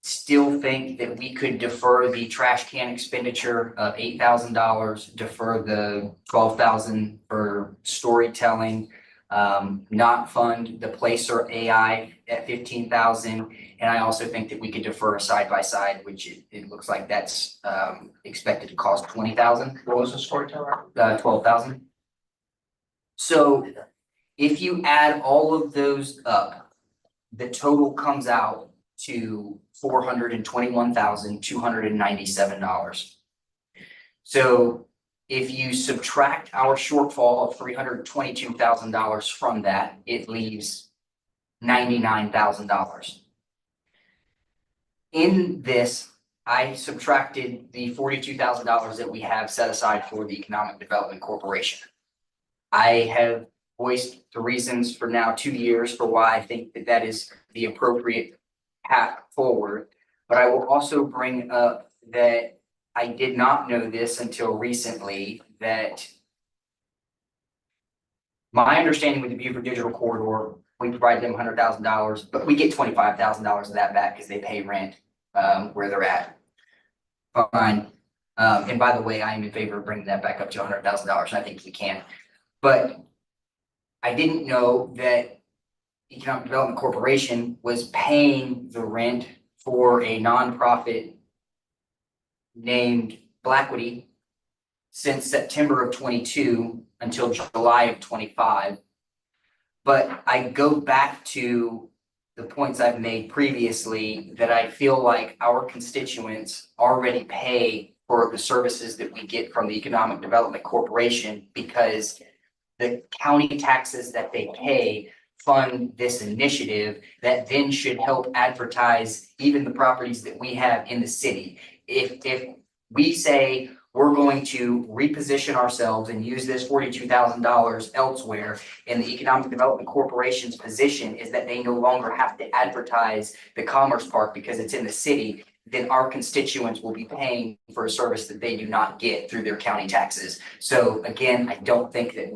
still think that we could defer the trash can expenditure of $8,000, defer the $12,000 for storytelling, not fund the Placer AI at $15,000. And I also think that we could defer a side-by-side, which it looks like that's expected to cost $20,000. What was the storyteller? $12,000. So if you add all of those up, the total comes out to $421,297. So if you subtract our shortfall of $322,000 from that, it leaves $99,000. In this, I subtracted the $42,000 that we have set aside for the Economic Development Corporation. I have voiced the reasons for now 2 years for why I think that that is the appropriate path forward. But I will also bring up that I did not know this until recently, that my understanding with the Beaufort Digital Corridor, we provide them $100,000, but we get $25,000 of that back because they pay rent where they're at. Fine. And by the way, I am in favor of bringing that back up to $100,000. I think we can. But I didn't know that Economic Development Corporation was paying the rent for a nonprofit named Blackwoody since September of 22 until July of 25. But I go back to the points I've made previously, that I feel like our constituents already pay for the services that we get from the Economic Development Corporation, because the county taxes that they pay fund this initiative that then should help advertise even the properties that we have in the city. If we say we're going to reposition ourselves and use this $42,000 elsewhere, and the Economic Development Corporation's position is that they no longer have to advertise the Commerce Park because it's in the city, then our constituents will be paying for a service that they do not get through their county taxes. So again, I don't think that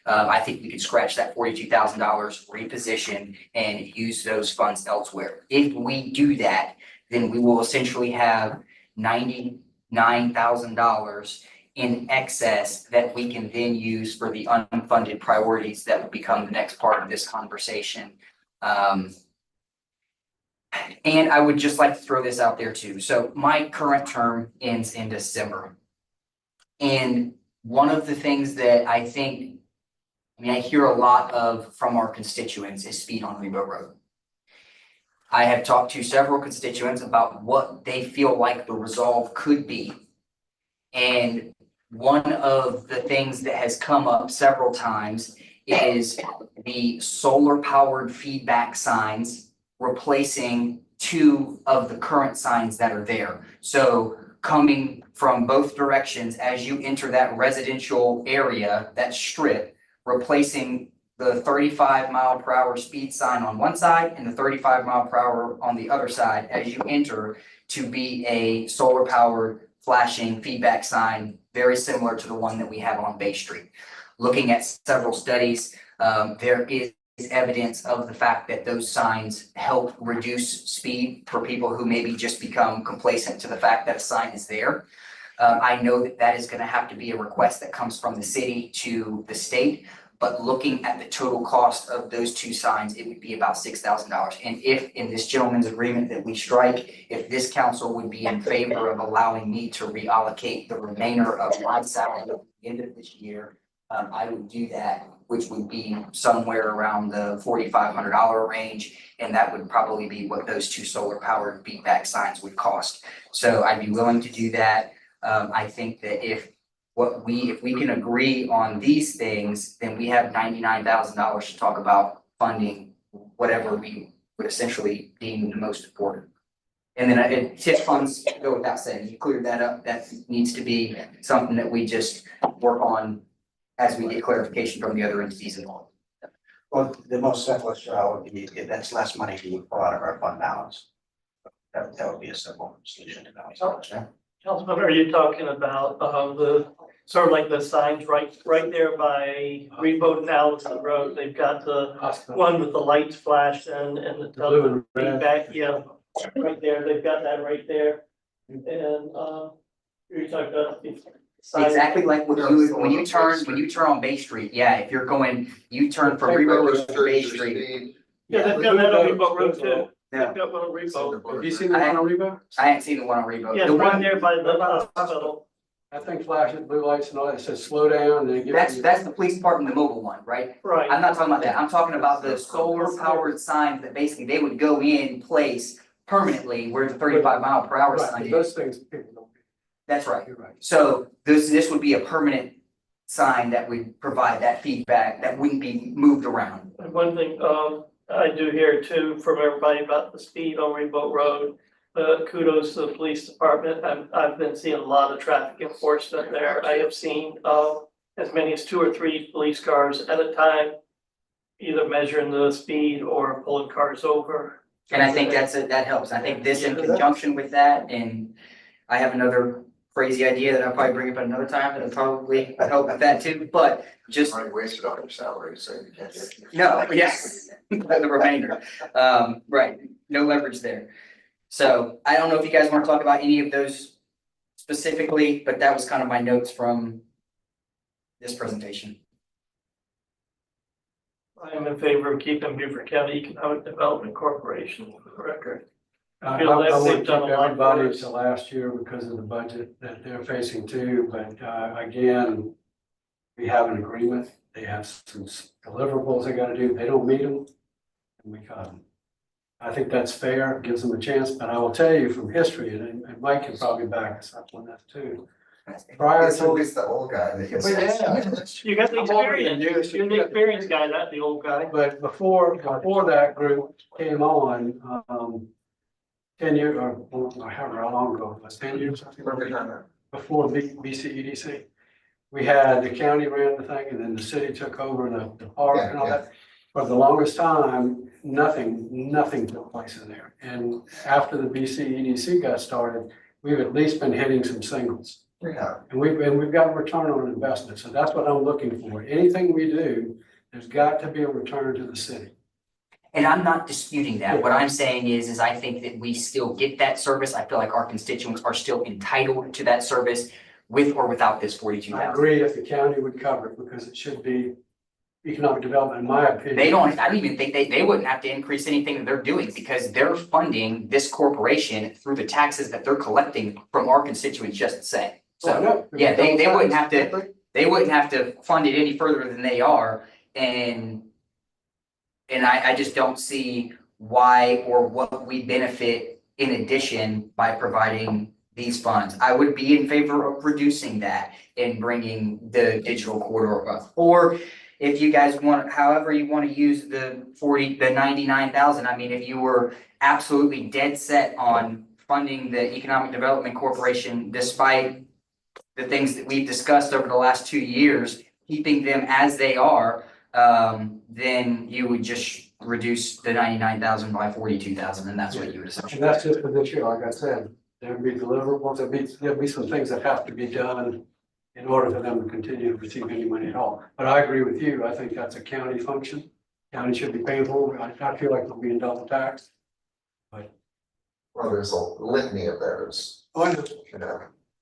I think we could scratch that $42,000, reposition, and use those funds elsewhere. If we do that, then we will essentially have $99,000 in excess that we can then use for the unfunded priorities that will become the next part of this conversation. And I would just like to throw this out there too. So my current term ends in December. And one of the things that I hear a lot of from our constituents is speed on Rebo Road. I have talked to several constituents about what they feel like the resolve could be. And one of the things that has come up several times is the solar powered feedback signs replacing 2 of the current signs that are there. So coming from both directions as you enter that residential area, that strip, replacing the 35-mile-per-hour speed sign on one side and the 35-mile-per-hour on the other side as you enter, to be a solar powered flashing feedback sign, very similar to the one that we have on Bay Street. Looking at several studies, there is evidence of the fact that those signs help reduce speed for people who maybe just become complacent to the fact that a sign is there. I know that that is going to have to be a request that comes from the city to the state, but looking at the total cost of those 2 signs, it would be about $6,000. And if in this gentleman's agreement that we strike, if this council would be in favor of allowing me to reallocate the remainder of my salary at the end of this year, I would do that, which would be somewhere around the $4,500 range. And that would probably be what those 2 solar powered feedback signs would cost. So I'd be willing to do that. I think that if we can agree on these things, then we have $99,000 to talk about funding whatever we would essentially deem the most important. And then TIF funds go without saying, you cleared that up. That needs to be something that we just work on as we get clarification from the other entities involved. Well, the most simplest would be, if that's less money we would pull out of our fund balance. That would be a simple solution to that. Councilman, are you talking about the sort of like the signs right there by Rebo and Allison Road? They've got the one with the lights flashed and the Blue and red. feedback, yeah, right there. They've got that right there. And you're talking about the sign. Exactly like when you turn on Bay Street. Yeah, if you're going, you turn from Rebo Road to Bay Street. Yeah, they've got that on Rebo Road too. Yeah. They've got one on Rebo. Have you seen the one on Rebo? I haven't seen the one on Rebo. Yeah, The the one one, there by the hospital. That thing flashes blue lights and all that. It says slow down and it gives you. that's the police department, the mobile one, right? Right. I'm not talking about that. I'm talking about the solar powered signs that basically they would go in place permanently where the 35-mile-per-hour Right, sign but is. those things people don't. That's right. You're right. So this would be a permanent sign that would provide that feedback that wouldn't be moved around. And one thing, I do hear too from everybody about the speed on Rainbow Road. Kudos to the police department. I've been seeing a lot of traffic enforcement there. I have seen, as many as 2 or 3 police cars at a time, either measuring the speed or pulling cars over. And I think that helps. I think this in conjunction with that, and I have another crazy idea that I'll probably bring up at another time that'll probably help with that too, but just. Already wasted all your salary, so you can't get. No, yes, the remainder. Right, no leverage there. So I don't know if you guys want to talk about any of those specifically, but that was kind of my notes from this presentation. I am in favor of keeping Beaufort County Economic Development Corporation for the record. I feel that want to they've keep done a lot for everybody us. to last year because of the budget that they're facing too, but again, we have an agreement. They have some deliverables they gotta do. They don't meet them. And we cut them. I think that's fair, gives them a chance, but I will tell you from history, and Mike can probably back us up on that too. Prior It's to, always the old guy that gets. Well, yeah. You got the I'm older than experience, you. you're the experienced guy, not the old guy. but before that group came on, 10 years, or however long ago, it was 10 years, something before BCEDC. We had the county ran the thing and then the city took over the park and all that. For the longest time, nothing took place in there. And after the BCEDC got started, we've at least been hitting some singles. Yeah. And we've got a return on investment. So that's what I'm looking for. Anything we do, there's got to be a return to the city. And I'm not disputing that. What I'm saying is I think that we still get that service. I feel like our constituents are still entitled to that service with or without this 42,000. I agree if the county would cover it because it should be economic development, in my opinion. I don't even think they wouldn't have to increase anything that they're doing because they're funding this corporation through the taxes that they're collecting from our constituents just the same. So, yeah, they wouldn't have to fund it any further than they are. And I just don't see why or what we benefit in addition by providing these funds. I would be in favor of reducing that and bringing the digital corridor up. Or if you guys want, however you want to use the 99,000, I mean, if you were absolutely dead set on funding the Economic Development Corporation, despite the things that we've discussed over the last 2 years, keeping them as they are, then you would just reduce the 99,000 by 42,000, and that's what you would essentially. And that's just for this year, like I said, there'll be deliverables, there'll be some things that have to be done in order for them to continue to receive any money at all. But I agree with you, I think that's a county function. County should be paying for it. I feel like they're being double taxed. But Well, there's a litany of those, you know,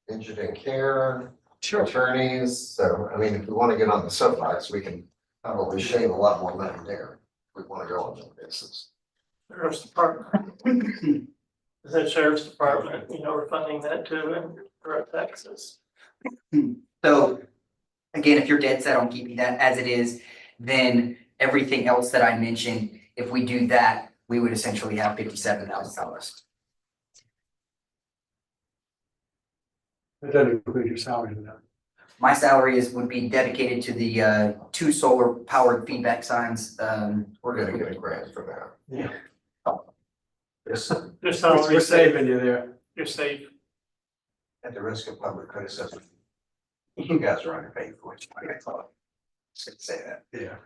engineering care, attorneys. So, I mean, if we want to get on the soapbox, we can probably shave a lot more money there. If we want to go on that basis. Sheriff's Department. Is that Sheriff's Department, we're funding that too in direct taxes. So again, if you're dead set on keeping that as it is, then everything else that I mentioned, if we do that, we would essentially have $57,000. it doesn't include your salary in that. My salary would be dedicated to the 2 solar powered feedback signs. We're gonna get a grant for that. Yeah. Your salary. We're saving you there. You're safe. At the risk of public criticism, you guys are underpaid for it. I thought. Say that. Yeah.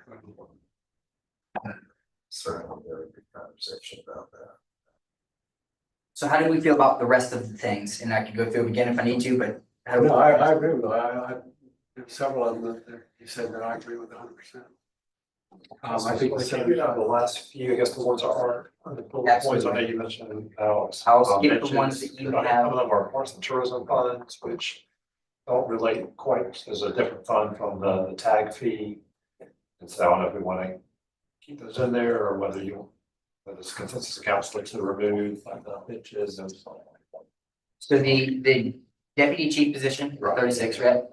Certainly a very good conversation about that. So how do we feel about the rest of the things? And I can go through them again if I need to, but. how do we- No, I agree with you. There's several of them that you said that I agree with 100%. I think we said the last few, I guess the ones that aren't, the bullet points I know you mentioned, Alex. I'll skip the ones that you Some of have. them are parks and tourism funds, which don't relate quite, there's a different fund from the tag fee. And so I don't know if we want to keep those in there or whether it's consensus of council to remove like the pitches and so on. So the deputy chief position, 36, right?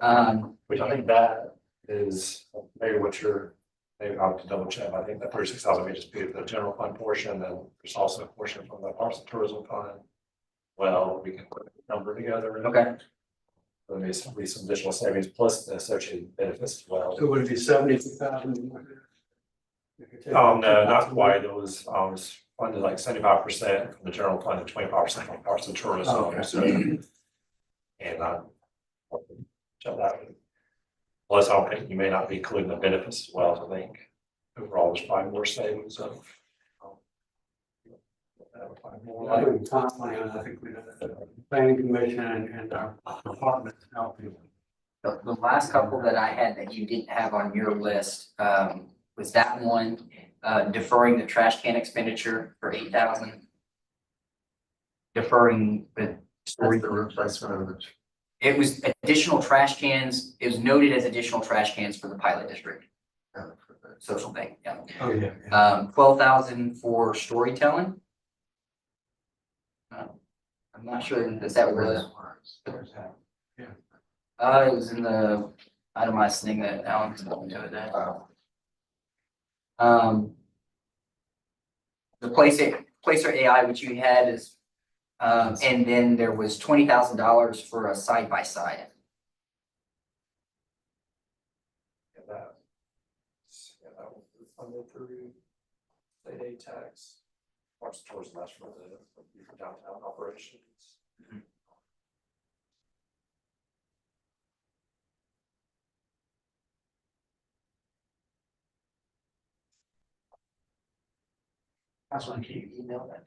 Which I think that is maybe what you're, maybe I'll have to double check. I think that 36,000 may just be the general fund portion, and there's also a portion from the parks and tourism fund. Well, we can put a number together. Okay. There may be some additional savings plus the associated benefits as well. So would it be 72,000? No, not quite. It was funded like 75% from the general fund and 25% from parks and tourism. Oh, okay. So, and check that. Plus, I don't think you may not be including the benefits as well, I think. Overall, there's probably more savings of. That would probably more I like- think comp plan, I think we, the planning commission and our department helping. The last couple that I had that you didn't have on your list, was that one, deferring the trash can expenditure for 8,000. Deferring the Or the replacement of the. It was additional trash cans, it was noted as additional trash cans for the pilot district, social thing, yeah. Oh, yeah. 12,000 for storytelling. I'm not sure if that was, it was in the itemized thing that Alan's going to that. The Placer AI, which you had is, and then there was $20,000 for a side by side. That will be funded through state aid tax. Parks and tourism, that's for the downtown operations. That's when you email that.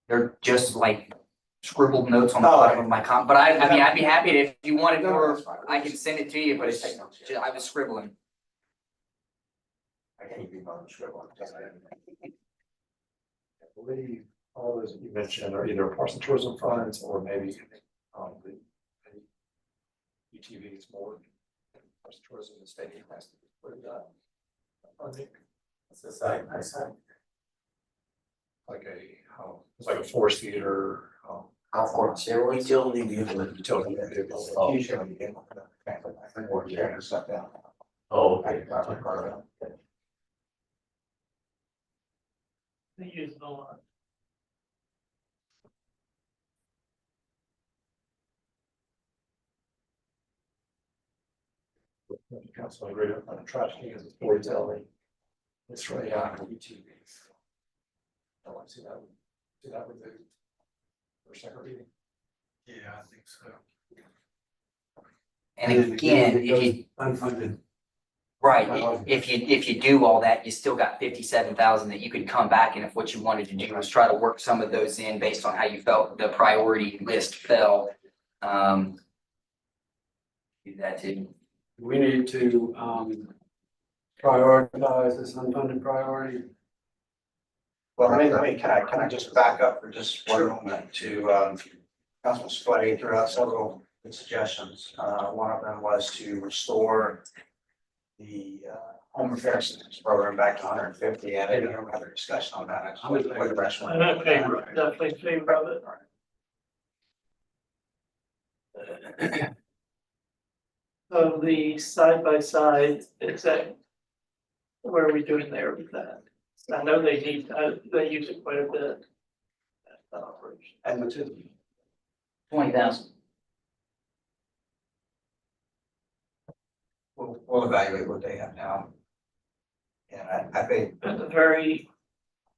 They're just like scribbled notes on the bottom of my but I mean, I'd be happy to, if you wanted more, I can send it to you, but it's, I was scribbling. I can't be on the scribble. I believe all those that you mentioned are either parks and tourism funds or maybe the UTV's more. Parks and tourism, the stadium has to be put in that. I think it's the same, I said. Like it's like a forest theater. Golf course. Utility vehicles. Oh, okay. They use it a lot. Council agreed on the trash cans and storytelling. It's right out of UTV. I want to see that with the first second reading. Yeah, I think so. And again, if you, Unfunded. right, if you do all that, you still got 57,000 that you could come back, and if what you wanted to do was try to work some of those in based on how you felt the priority list fell. Do that too. We need to, prioritize this unfunded priority. Well, can I just back up for just one moment to, Councilman Sweaty threw out several good suggestions. One of them was to restore the, home repair assistance program back to 150, and I didn't have another discussion on that. I just wanted to put the rest I'm in favor, definitely in favor of it. So the side by side, is that, what are we doing there with that? I know they use it quite a bit. That operation. And which is 20,000. we'll evaluate what they have now. And I think At the very,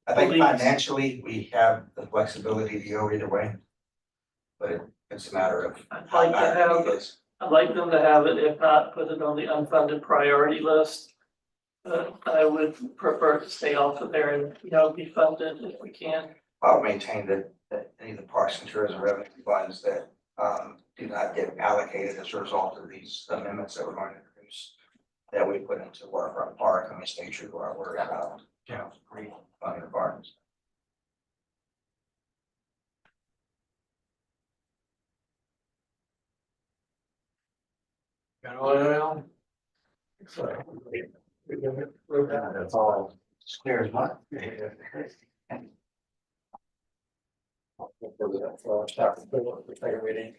Please. financially, we have the flexibility to go either way. But it's a matter of. I'd like to have, I'd like them to have it, if not, put it on the unfunded priority list. I would prefer to stay off of there and, be funded if we can. I'll maintain that any of the parks and tourism revenue funds that do not get allocated as a result of these amendments that we're going to introduce, that we put into Waterfront Park, and we stay true to our word about, funding the parks. Got all that out? So that's all. Clear as mud. Staff report for second reading,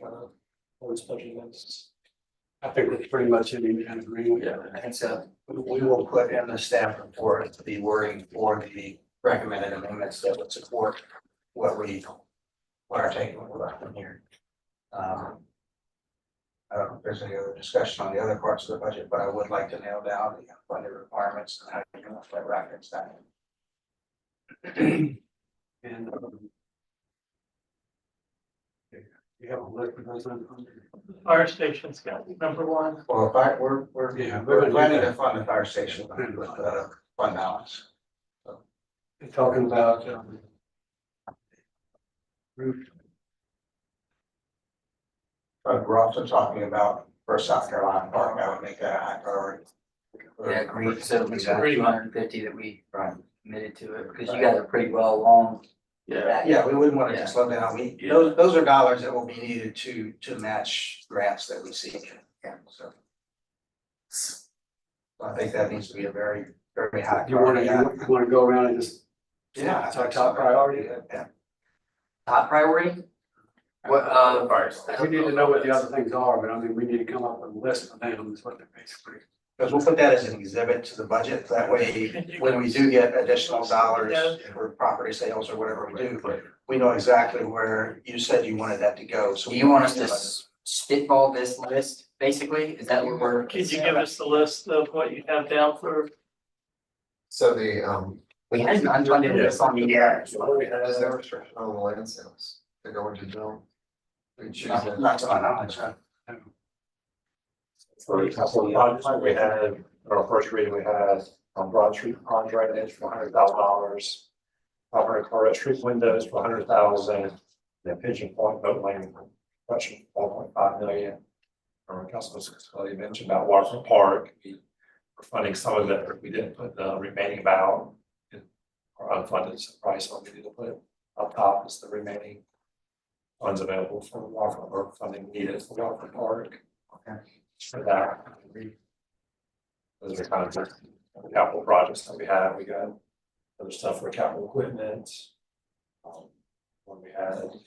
those budget amendments. I think we're pretty much in agreement. Yeah, and so we will put in the staff report the wording for the recommended amendments that would support what are taking from here. I don't know if there's any other discussion on the other parts of the budget, but I would like to nail down the funding requirements and how you can affect brackets that. And you have a list of those unfunded. Fire station's got number one. Well, we're, Yeah, we're planning to fund the fire station with, fund balance. You're talking about, roof. But we're also talking about for South Carolina Park, I would make that a high priority. Yeah, agreed, so we got Agreed. 250 that we committed to it, because you guys are pretty well along. Yeah. Yeah, we wouldn't want it Yeah. to slow down. We, Yeah. those are dollars that will be needed to match grants that we seek. Yeah, so. So I think that needs to be a very, very high You wanna, priority. you wanna go around and just. Yeah. It's our top priority. Yeah. Top priority? What, We need to know what the other things are, but I mean, we need to come up with a list of them, is what they're basically. Because we'll put that as an exhibit to the budget. That way, when we do get additional dollars for property sales or whatever we do, we know exactly where you said you wanted that to go. So do you want us to spitball this list, basically? Is that what we're? Could you give us the list of what you have down for? So the, We had an unfunded list on the, is there a restriction on the land sales to go into general? We choose it. Not to my knowledge, huh? For a couple of projects that we had, our first reading, we had on Broad Street pond drainage for $100,000. Our Carter Street windows for $100,000, and Pigeon Point boat lane question 4.5 million. Our Councilman Scully mentioned about Waterfront Park, we were funding some of it, we didn't put the remaining amount in our unfunded price, so we need to put up top is the remaining funds available for Waterfront or funding needed for Waterfront Park. Okay. For that. Those are kind of the capital projects that we have. We got other stuff for capital equipment. When we had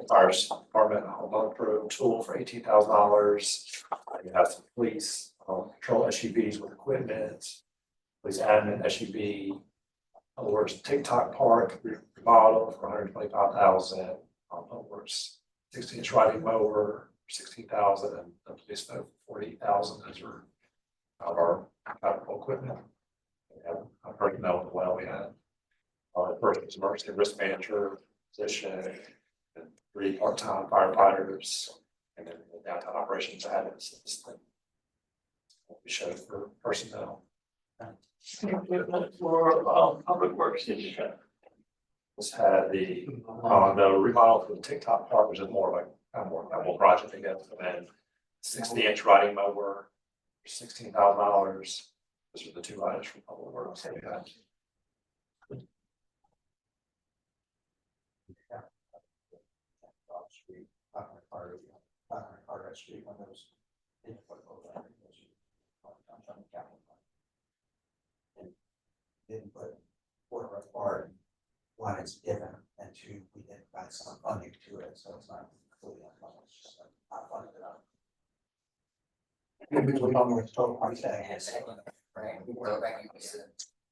fire department home pro tool for $18,000. We have some police control SUVs with equipment. Police admin SUV. Other words, TikTok park remodel for $125,000. Other words, 16-inch riding mower. 16,000 and the police stove 48,000. Those are of our capital equipment. We have a personnel as well. We had first emergency risk manager position and 3 part-time firefighters, and then the downtown operations admin assistant. We showed for personnel. For public works, did you have? This had the remodel for the TikTok park, which is more like a more project again, and 60-inch riding mower, $16,000. Those are the 2 items from public works that we had. Street, one of those. Didn't put Waterfront Park, one, it's given, and 2, we did find some funding to it, so it's not fully unfunded, it's just not funded enough. Maybe we don't know what the total price tag is. right, we were back in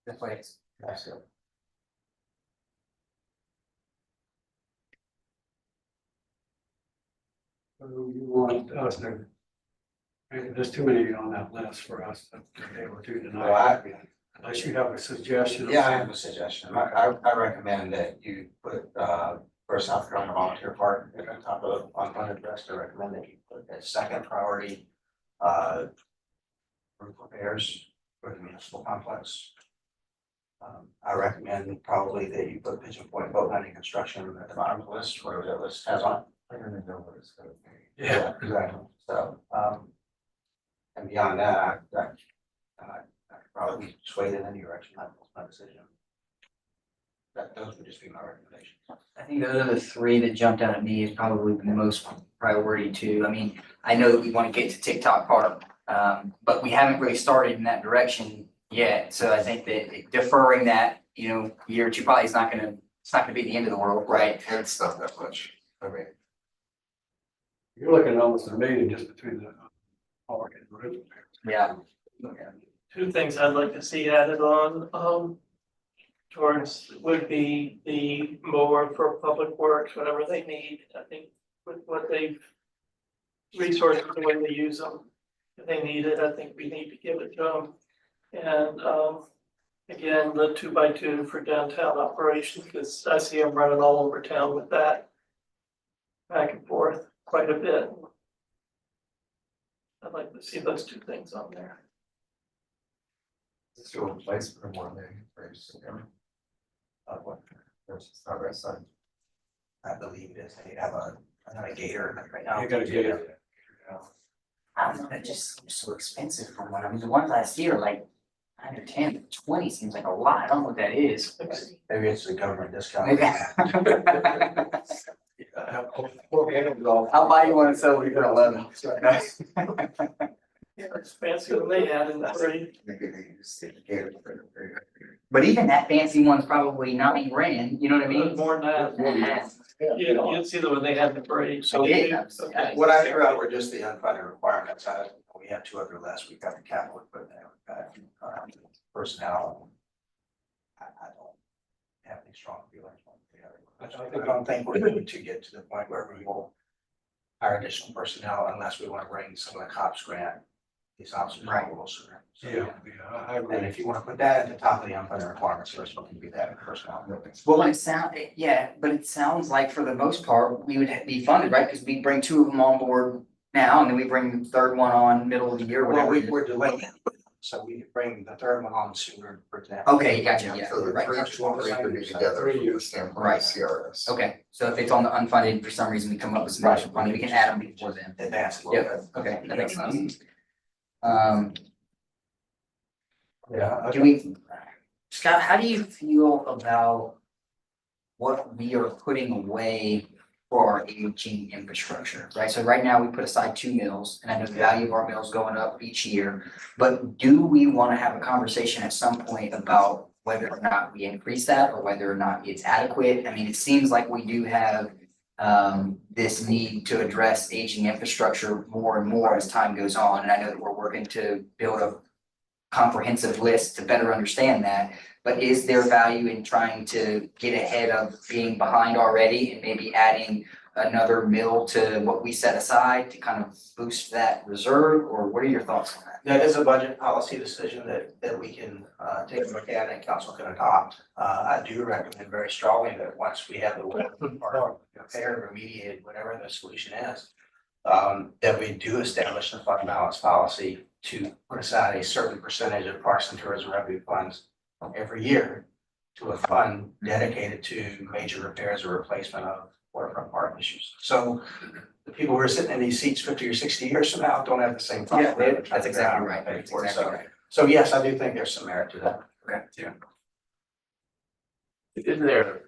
this place. So you want us to, there's too many on that list for us to be able to do tonight. Unless you have a suggestion. Yeah, I have a suggestion. I recommend that you put, for South Carolina Volunteer Park at the top of unfunded list. I recommend that you put as second priority, roof repairs for the municipal complex. I recommend probably that you put Pigeon Point boat landing construction at the bottom of the list, whatever that list has on it. I don't even know what it's gonna be. Yeah, exactly. So, and beyond that, I could probably be swayed in any direction. That's my decision. Those would just be my recommendations. I think those are the 3 that jumped out at me as probably the most priority too. I mean, I know that we want to get to TikTok Park, but we haven't really started in that direction yet. So I think that deferring that, year or 2 probably it's not gonna be the end of the world, right? It's not that much. I mean, You're looking at almost $1 million just between the park and the roof repairs. Yeah. 2 things I'd like to see added on, towards would be the mower for public works, whatever they need. I think with what they've resources, the way they use them, if they need it, I think we need to give it to them. And, again, the 2x2 for downtown operations, because I see them running all over town with that back and forth quite a bit. I'd like to see those two things on there. It's still a place for one day, for just what, versus not right side. I believe it is, they have a gator right now. You gotta get it. I don't know, that just seems so expensive for one. I mean, the one last year, like, under 10, 20 seems like a lot. I don't know what that is. Maybe it's the government discount. Maybe. I'll buy you one and sell you for 11. Yeah, it's fancier than they had in the parade. But even that fancy one's probably $9,000, you know what I mean? More than that. You'd see the one they had in the parade. So Yeah. what I threw out were just the unfunded requirements. We have two other last week, got the capital equipment, personnel. I don't have any strong feelings one way or the other. I don't think we're going to get to the point where we will hire additional personnel unless we want to bring some of the cops grant. These officers a little sooner. So, I agree. and if you want to put that at the top of the unfunded requirements, first we can do that in personnel. Well, but it sounds like for the most part, we would be funded, right? Because we bring two of them on board now and then we bring the third one on middle of the year, Well, whatever. we're delaying it, so we could bring the third one on sooner, for example. Okay, gotcha, yeah, So the right. three could be together from the standpoint of Right. CRS. Okay, so if it's on the unfunded, for some reason we come up with some extra funding, we can add them before then. Advance a little Yep, bit. okay, that makes sense. Yeah. Do we, Scott, how do you feel about what we are putting away for our aging infrastructure, right? So right now we put aside 2 mills, and I know the value of our mills going up each year. But do we want to have a conversation at some point about whether or not we increase that or whether or not it's adequate? I mean, it seems like we do have this need to address aging infrastructure more and more as time goes on. And I know that we're working to build a comprehensive list to better understand that. But is there value in trying to get ahead of being behind already and maybe adding another mill to what we set aside to kind of boost that reserve? Or what are your thoughts on that? That is a budget policy decision that we can take a look at and council can adopt. I do recommend very strongly that once we have the repair, remediated, whatever the solution is, that we do establish a fund balance policy to put aside a certain percentage of parks and tourism revenue funds every year to a fund dedicated to major repairs or replacement of waterfront park issues. So the people who are sitting in these seats 50 or 60 years from now don't have the same problem. That's exactly right. That's exactly right. So yes, I do think there's some merit to that. Okay. Yeah. Isn't there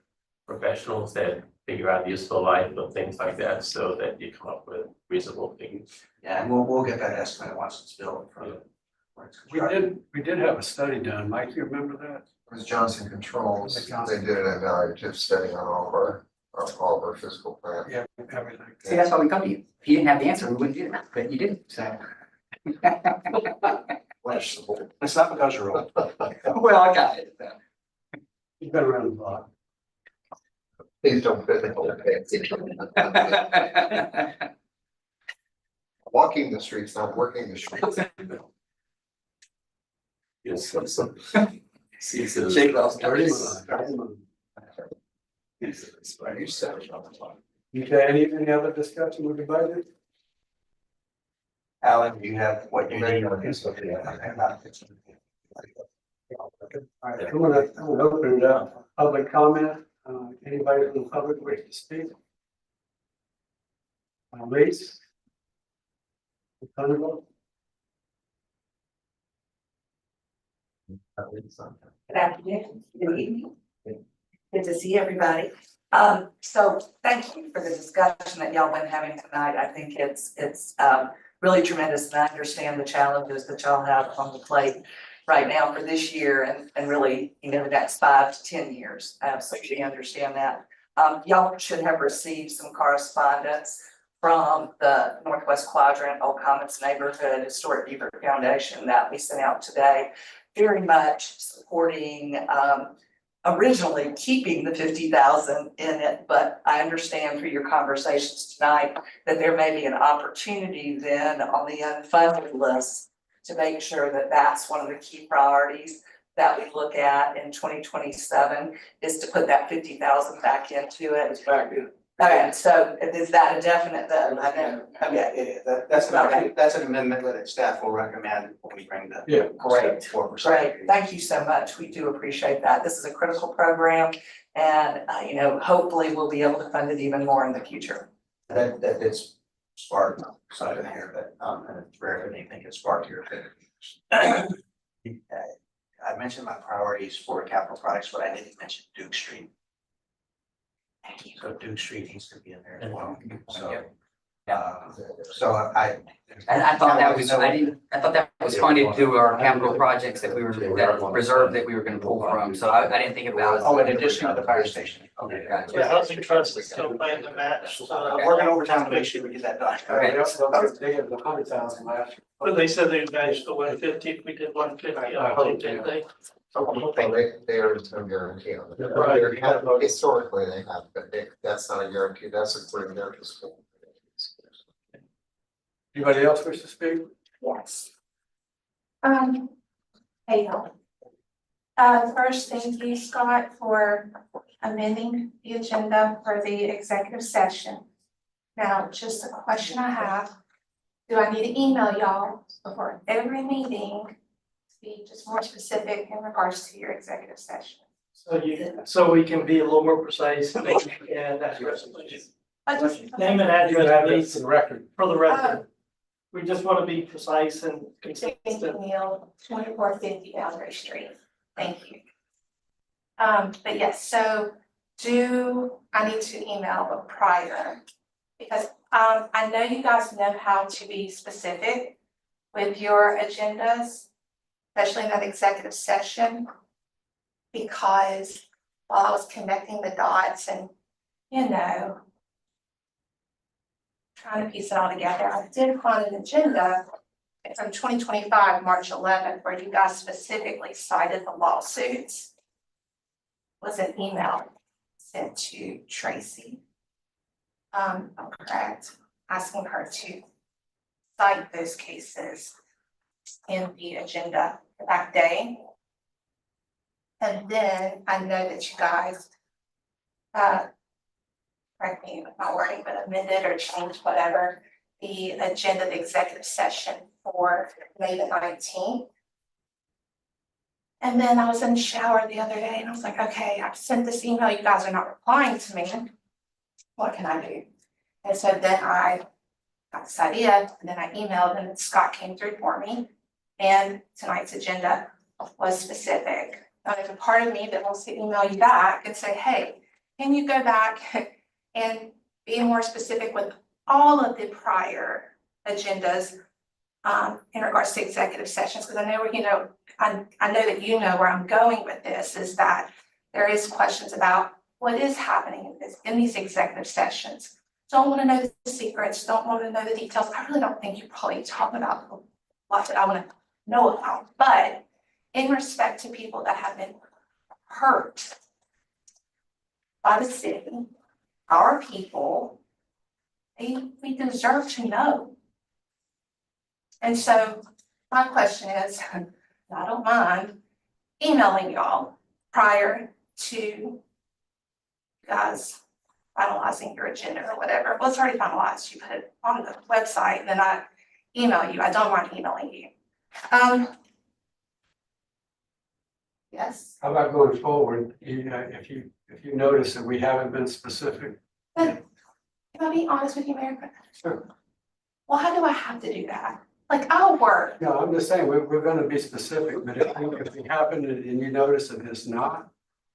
professionals that figure out useful life of things like that so that you come up with reasonable things? Yeah, and we'll get that estimate once it's built from. We did have a study done. Mike, you remember that? It was Johnson Controls. They did an evaluative study on all of our physical plants. Yeah, everything. See, that's why we come to you. If you didn't have the answer, we wouldn't do that, but you didn't, so. It's not because you're old. Well, I got it. You've been around the block. Please don't fit the whole fancy. Walking the streets, not working the streets. Yes, so. Shake those dirties. Okay, any other discussion with the budget? Alan, you have what you need. All right, I'm gonna open it up, public comment, anybody from the public wish to speak? Lisa? Good afternoon, good evening. Good to see everybody. So thank you for the discussion that y'all been having tonight. I think it's really tremendous, and I understand the challenges that y'all have on the plate right now for this year and really, the next 5 to 10 years. I absolutely understand that. Y'all should have received some correspondence from the Northwest Quadrant Old Commons Neighborhood Historic Beaufort Foundation that we sent out today, very much supporting originally keeping the 50,000 in it, but I understand through your conversations tonight that there may be an opportunity then on the unfunded list to make sure that that's one of the key priorities that we look at in 2027 is to put that 50,000 back into it. Okay, so is that a definite then? Yeah, it is. That's an amendment that staff will recommend when we bring the. Yeah. Great. 4%. Great, thank you so much. We do appreciate that. This is a critical program and, hopefully we'll be able to fund it even more in the future. That is sparked side of here, but, and it's rare that anything gets sparked here. I mentioned my priorities for capital projects, but I didn't mention Duke Street. Thank you. So Duke Street needs to be in there as well. So, Yeah. so I. And I thought that was, I thought that was funded through our capital projects that reserved that we were gonna pull from, so I didn't think about. Oh, in addition to the fire station. Okay, gotcha. The housing trust is still planning to match, I'm working overtime to make sure we get that done. Okay. They had the 100,000 last year. but they said they'd match the 150 if we did 150, I think, didn't they? They are no guarantee on it. Right. They have- Historically, they have, but that's not a guarantee, that's according to their fiscal. Anybody else wish to speak? Yes. Hey, y'all. First, thank you, Scott, for amending the agenda for the executive session. Now, just a question I have, do I need to email y'all before every meeting to be just more specific in regards to your executive session? So we can be a little more precise and address, please. Name and address, please, and record. for the record. We just want to be precise and Thank consistent. you, Neil, 2450 Boundary Street. Thank you. But yes, so do I need to email prior? Because I know you guys know how to be specific with your agendas, especially in that executive session. Because while I was connecting the dots and, trying to piece it all together, I did find an agenda from 2025, March 11th, where you guys specifically cited the lawsuits. Was an email sent to Tracy. I'm correct, asking her to cite those cases in the agenda that day. And then I know that you guys, correct me if my wording, but amended or changed whatever, the agenda, the executive session for May the 19th. And then I was in the shower the other day and I was like, okay, I've sent this email, you guys are not replying to me. What can I do? And so then I got this idea and then I emailed and Scott came through for me. And tonight's agenda was specific. Now there's a part of me that wants to email you back and say, hey, can you go back and be more specific with all of the prior agendas in regards to executive sessions? Because I know, I know that you know where I'm going with this, is that there is questions about what is happening in these executive sessions. Don't want to know the secrets, don't want to know the details. I really don't think you're probably talking about a lot that I want to know about. But in respect to people that have been hurt by the city, our people, we deserve to know. And so my question is, I don't mind emailing y'all prior to you guys finalizing your agenda or whatever. Well, it's already finalized. You put it on the website and then I email you. I don't mind emailing you. Yes. How about going forward, if you notice that we haven't been specific? Can I be honest with you, Mayor? Sure. Why do I have to do that? Like, I'll work. No, I'm just saying, we're gonna be specific, but if we happen and you notice that it's not,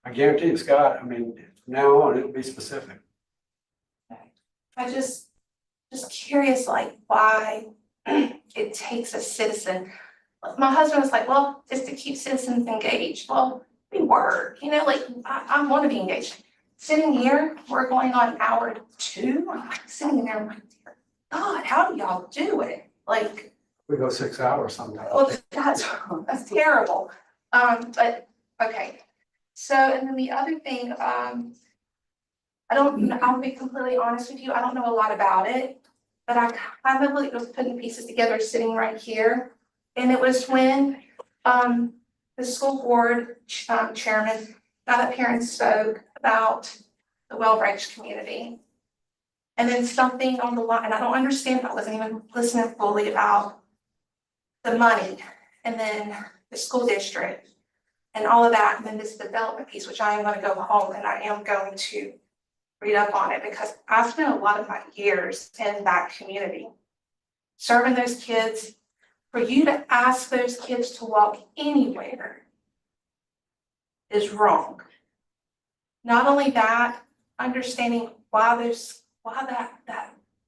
I guarantee you, Scott, from now on, it'll be specific. I just curious, like, why it takes a citizen. My husband was like, well, it's to keep citizens engaged. Well, we work, I want to be engaged. Sitting here, we're going on hour 2. I'm like sitting there, I'm like, dear God, how do y'all do it? Like, We go 6 hours sometimes. well, that's terrible. But okay. So, and then the other thing, I'll be completely honest with you, I don't know a lot about it, but I kind of like was putting pieces together sitting right here. And it was when the school board chairman got up here and spoke about the Well Branch community. And then something on the line, and I don't understand, I wasn't even listening fully about the money and then the school district and all of that, and then this development piece, which I am gonna go home and I am going to read up on it because I spent a lot of my years in that community. Serving those kids, for you to ask those kids to walk anywhere is wrong. Not only that, understanding why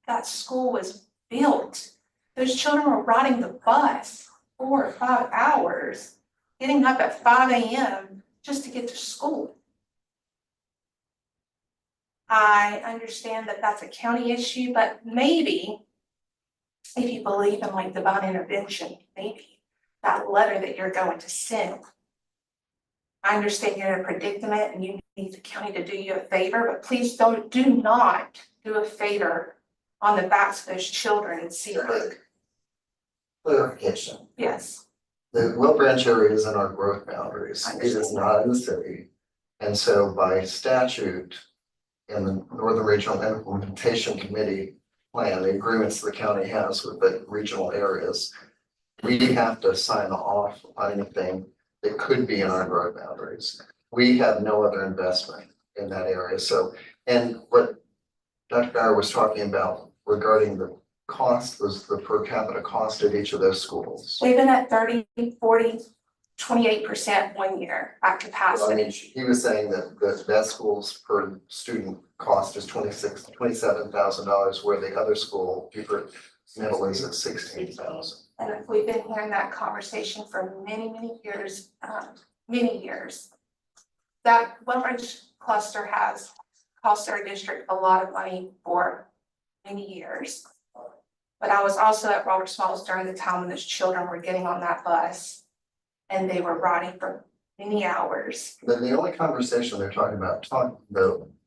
that school was built. Those children were riding the bus 4 or 5 hours, getting up at 5 a.m. just to get to school. I understand that that's a county issue, but maybe if you believe in like divine intervention, maybe that letter that you're going to send. I understand you're in a predicament and you need the county to do you a favor, but please do not do a favor on the backs of those children in Seabrook. Clarification. Yes. The Will Branch area is in our growth boundaries. It is not in the city. And so by statute, in the Northern Regional Implementation Committee plan, the agreements the county has with the regional areas, we have to sign off on anything that could be in our growth boundaries. We have no other investment in that area. So, and what Dr. Bauer was talking about regarding the cost was the per capita cost at each of those schools. We've been at 30, 40, 28% 1 year at Well, I mean, capacity. he was saying that school's per student cost is $27,000, where the other school, Beaufort Middle, is at $16,000. And we've been hearing that conversation for many years, many years. That One Branch cluster has cost our district a lot of money for many years. But I was also at Robert Smalls during the time when those children were getting on that bus and they were riding for many hours. Then the only conversation they're talking about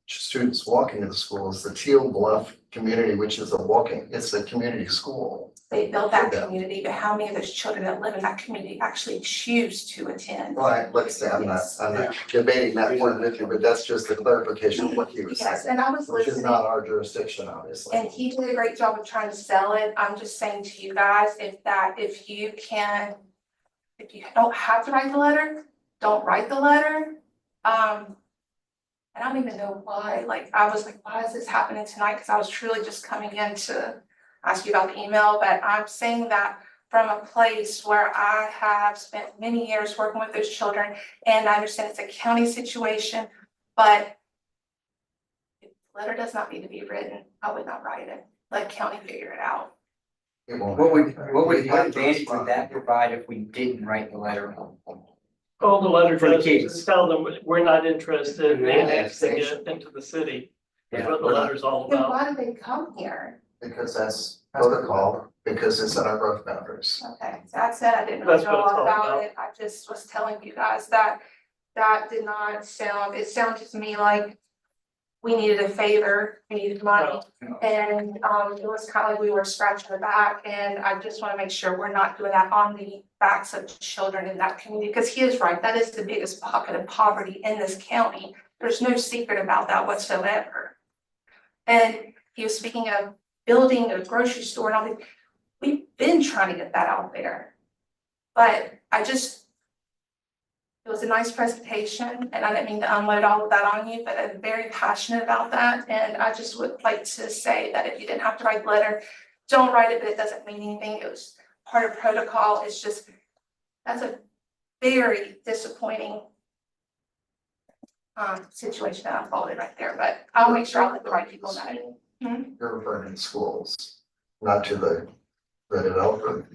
students walking to the school is the Teal Bluff community, which is it's a community school. They built that community, but how many of those children that live in that community actually choose to attend? Well, let's say, I'm not debating that point with you, but that's just the clarification of what he was Yes, saying. and I was Which is listening. not our jurisdiction, obviously. And he did a great job of trying to sell it. I'm just saying to you guys, if you don't have to write the letter, don't write the letter. I don't even know why, I was like, why is this happening tonight? Because I was truly just coming in to ask you about the email, but I'm saying that from a place where I have spent many years working with those children, and I understand it's a county situation, but if the letter does not need to be written, I would not write it. Let county figure it out. What advantage would that provide if we didn't write the letter? All the letter For the does is kids. tell them we're not interested in Yeah, annexing it annexation. into the city. That's Yeah. what the letter's all Then about. why do they come here? Because that's protocol, because it's in our growth boundaries. Okay, so that's it. I didn't know That's a what it's lot all about about. it. I just was telling you guys that did not sound, it sounded to me like we needed a favor, we needed money. And it was kind of like we were scratching the back, and I just want to make sure we're not doing that on the backs of children in that community, because he is right, that is the biggest pocket of poverty in this county. There's no secret about that whatsoever. And he was speaking of building a grocery store and all that. We've been trying to get that out there. But it was a nice presentation, and I didn't mean to unload all of that on you, but I'm very passionate about that. And I just would like to say that if you didn't have to write the letter, don't write it, but it doesn't mean anything. It was part of protocol. It's just, that's a very disappointing situation that unfolded right there, but I'll make sure I let the right people know. You're referring to schools, not to the developer.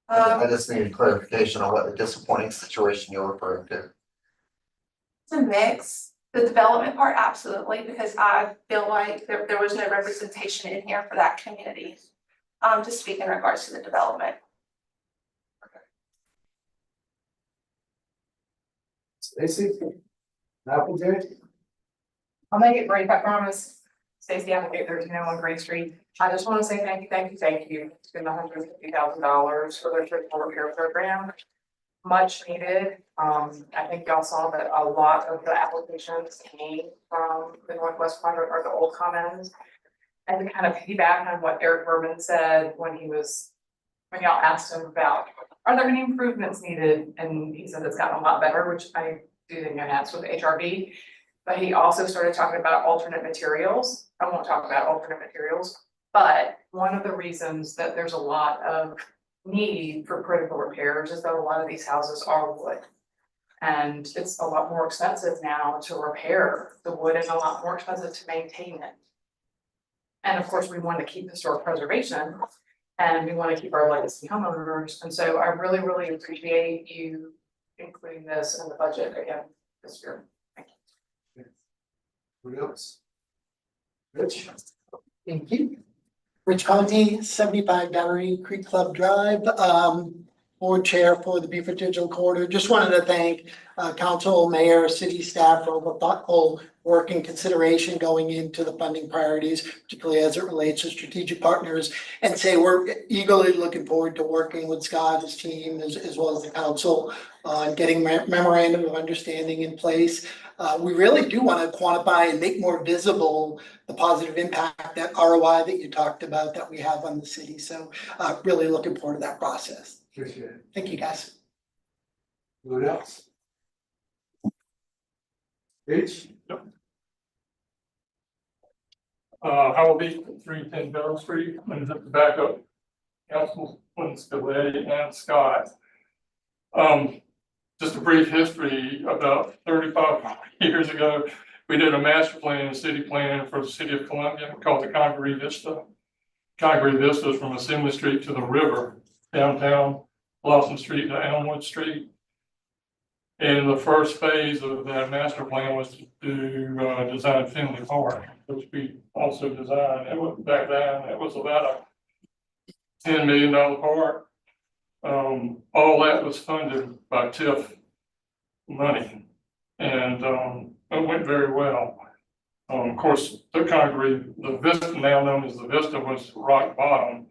I just needed clarification on what the disappointing situation you're referring to. It's a mix. The development part, absolutely, because I feel like there was no representation in here for that community. To speak in regards to the development. Stacy? Applegate? I'll make it brief, I promise. Stacy Applegate, 1301 Green Street. I just want to say thank you. It's been $150,000 for their church repair program. much needed. I think y'all saw that a lot of the applications came from the Northwest Quadrant or the Old Commons. And to kind of piggyback on what Eric Berman said when y'all asked him about, are there any improvements needed? And he said it's gotten a lot better, which I do think it has with HRB. But he also started talking about alternate materials. I won't talk about alternate materials, but one of the reasons that there's a lot of need for critical repairs is that a lot of these houses are wood. And it's a lot more expensive now to repair the wood and a lot more expensive to maintain it. And of course, we want to keep historic preservation and we want to keep our legacy homeowners. And so I really, really appreciate you including this in the budget again this year. Thank you. Who else? Rich? Thank you. Rich Conti, 75 Battery Creek Club Drive, board chair for the Beaufort Digital Corridor. Just wanted to thank council, mayor, city staff for the thoughtful work and consideration going into the funding priorities, particularly as it relates to strategic partners, and say we're eagerly looking forward to working with Scott, his team, as well as the council on getting memorandum of understanding in place. We really do want to quantify and make more visible the positive impact, that ROI that you talked about that we have on the city. So really looking forward to that process. Appreciate it. Thank you, guys. Anyone else? Rich? Howell Beach, 310 Bell Street, and the backup Councilman Scaletti and Scott. Just a brief history, about 35 years ago, we did a master plan, city plan for the city of Columbia called the Congaree Vista. Congaree Vista is from Assembly Street to the river, downtown Blossom Street to Elmwood Street. And the first phase of that master plan was to design Finley Park, which we also designed. It was back then, it was about a $10 million park. All that was funded by TIF money, and it went very well. Of course, the Congaree, the Vista, now known as the Vista, was rock bottom.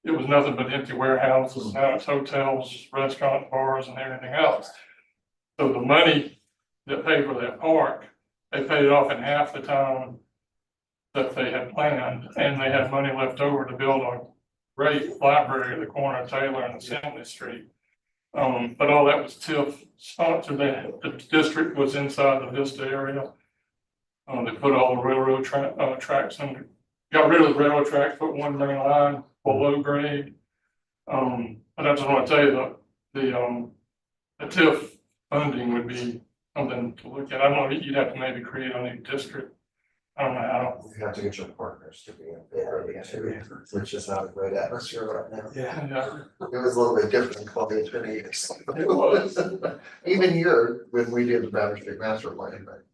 It was nothing but empty warehouses, now it's hotels, restaurants, bars, and everything else. So the money that paid for that park, they paid it off in half the time that they had planned, and they had money left over to build a great library at the corner of Taylor and Assembly Street. But all that was TIF sponsored. The district was inside the Vista area. They put all the railroad tracks in, got rid of the railroad tracks, put one main line below grade. But I just want to tell you that the TIF funding would be something to look at. I don't know, you'd have to maybe create a new district. I don't know how. You have to get your partners to be in favor of it too, which is not a great atmosphere right now. Yeah. It was a little bit different in Columbia 20 years. It was. Even here, when we did the Battery Street Master Plan, but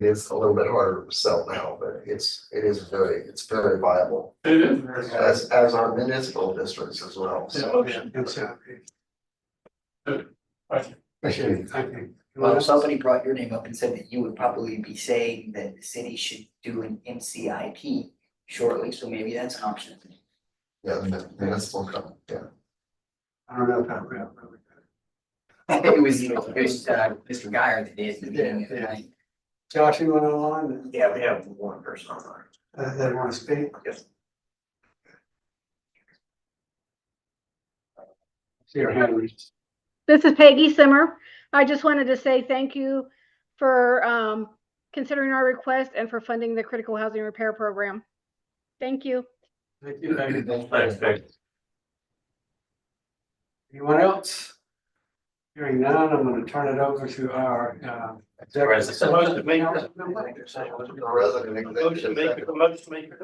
it's a little bit harder to sell now, but it is very viable. It is very as our municipal districts as well. So Thank you. Well, somebody brought your name up and said that you would probably be saying that the city should do an MCIP shortly, so maybe that's an option. Yeah, the municipal company, yeah. I don't know if that really. I think it was Mr. Geyer that did. Yeah. Josh, you want online? Yeah, we have one person online. They want to speak? Yes. See your hand raised. This is Peggy Simmer. I just wanted to say thank you for considering our request and for funding the critical housing repair program. Thank you. Thank you, Peggy. Thanks, Peggy. Anyone else? Hearing none, I'm going to turn it over to our executive.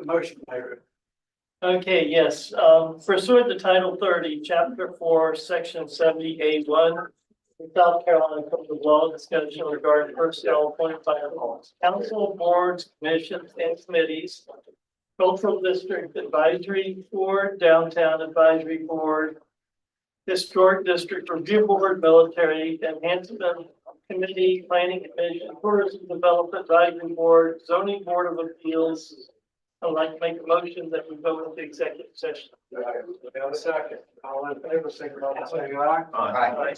Motion, Mayor. Okay, yes, pursuant to Title 30, Chapter 4, Section 70A1, the South Carolina Code of Law discussion regarding personnel appointed by council, boards, commissions, and committees, Cultural District Advisory Board, Downtown Advisory Board, Historic District Review Board, Military Enhancement Committee, Planning Commission, Tourism Development Advisory Board, Zoning Board of Appeals, I'd like to make a motion that we go into executive session. We have a second. All in favor, signify by saying aye. Aye. Aye.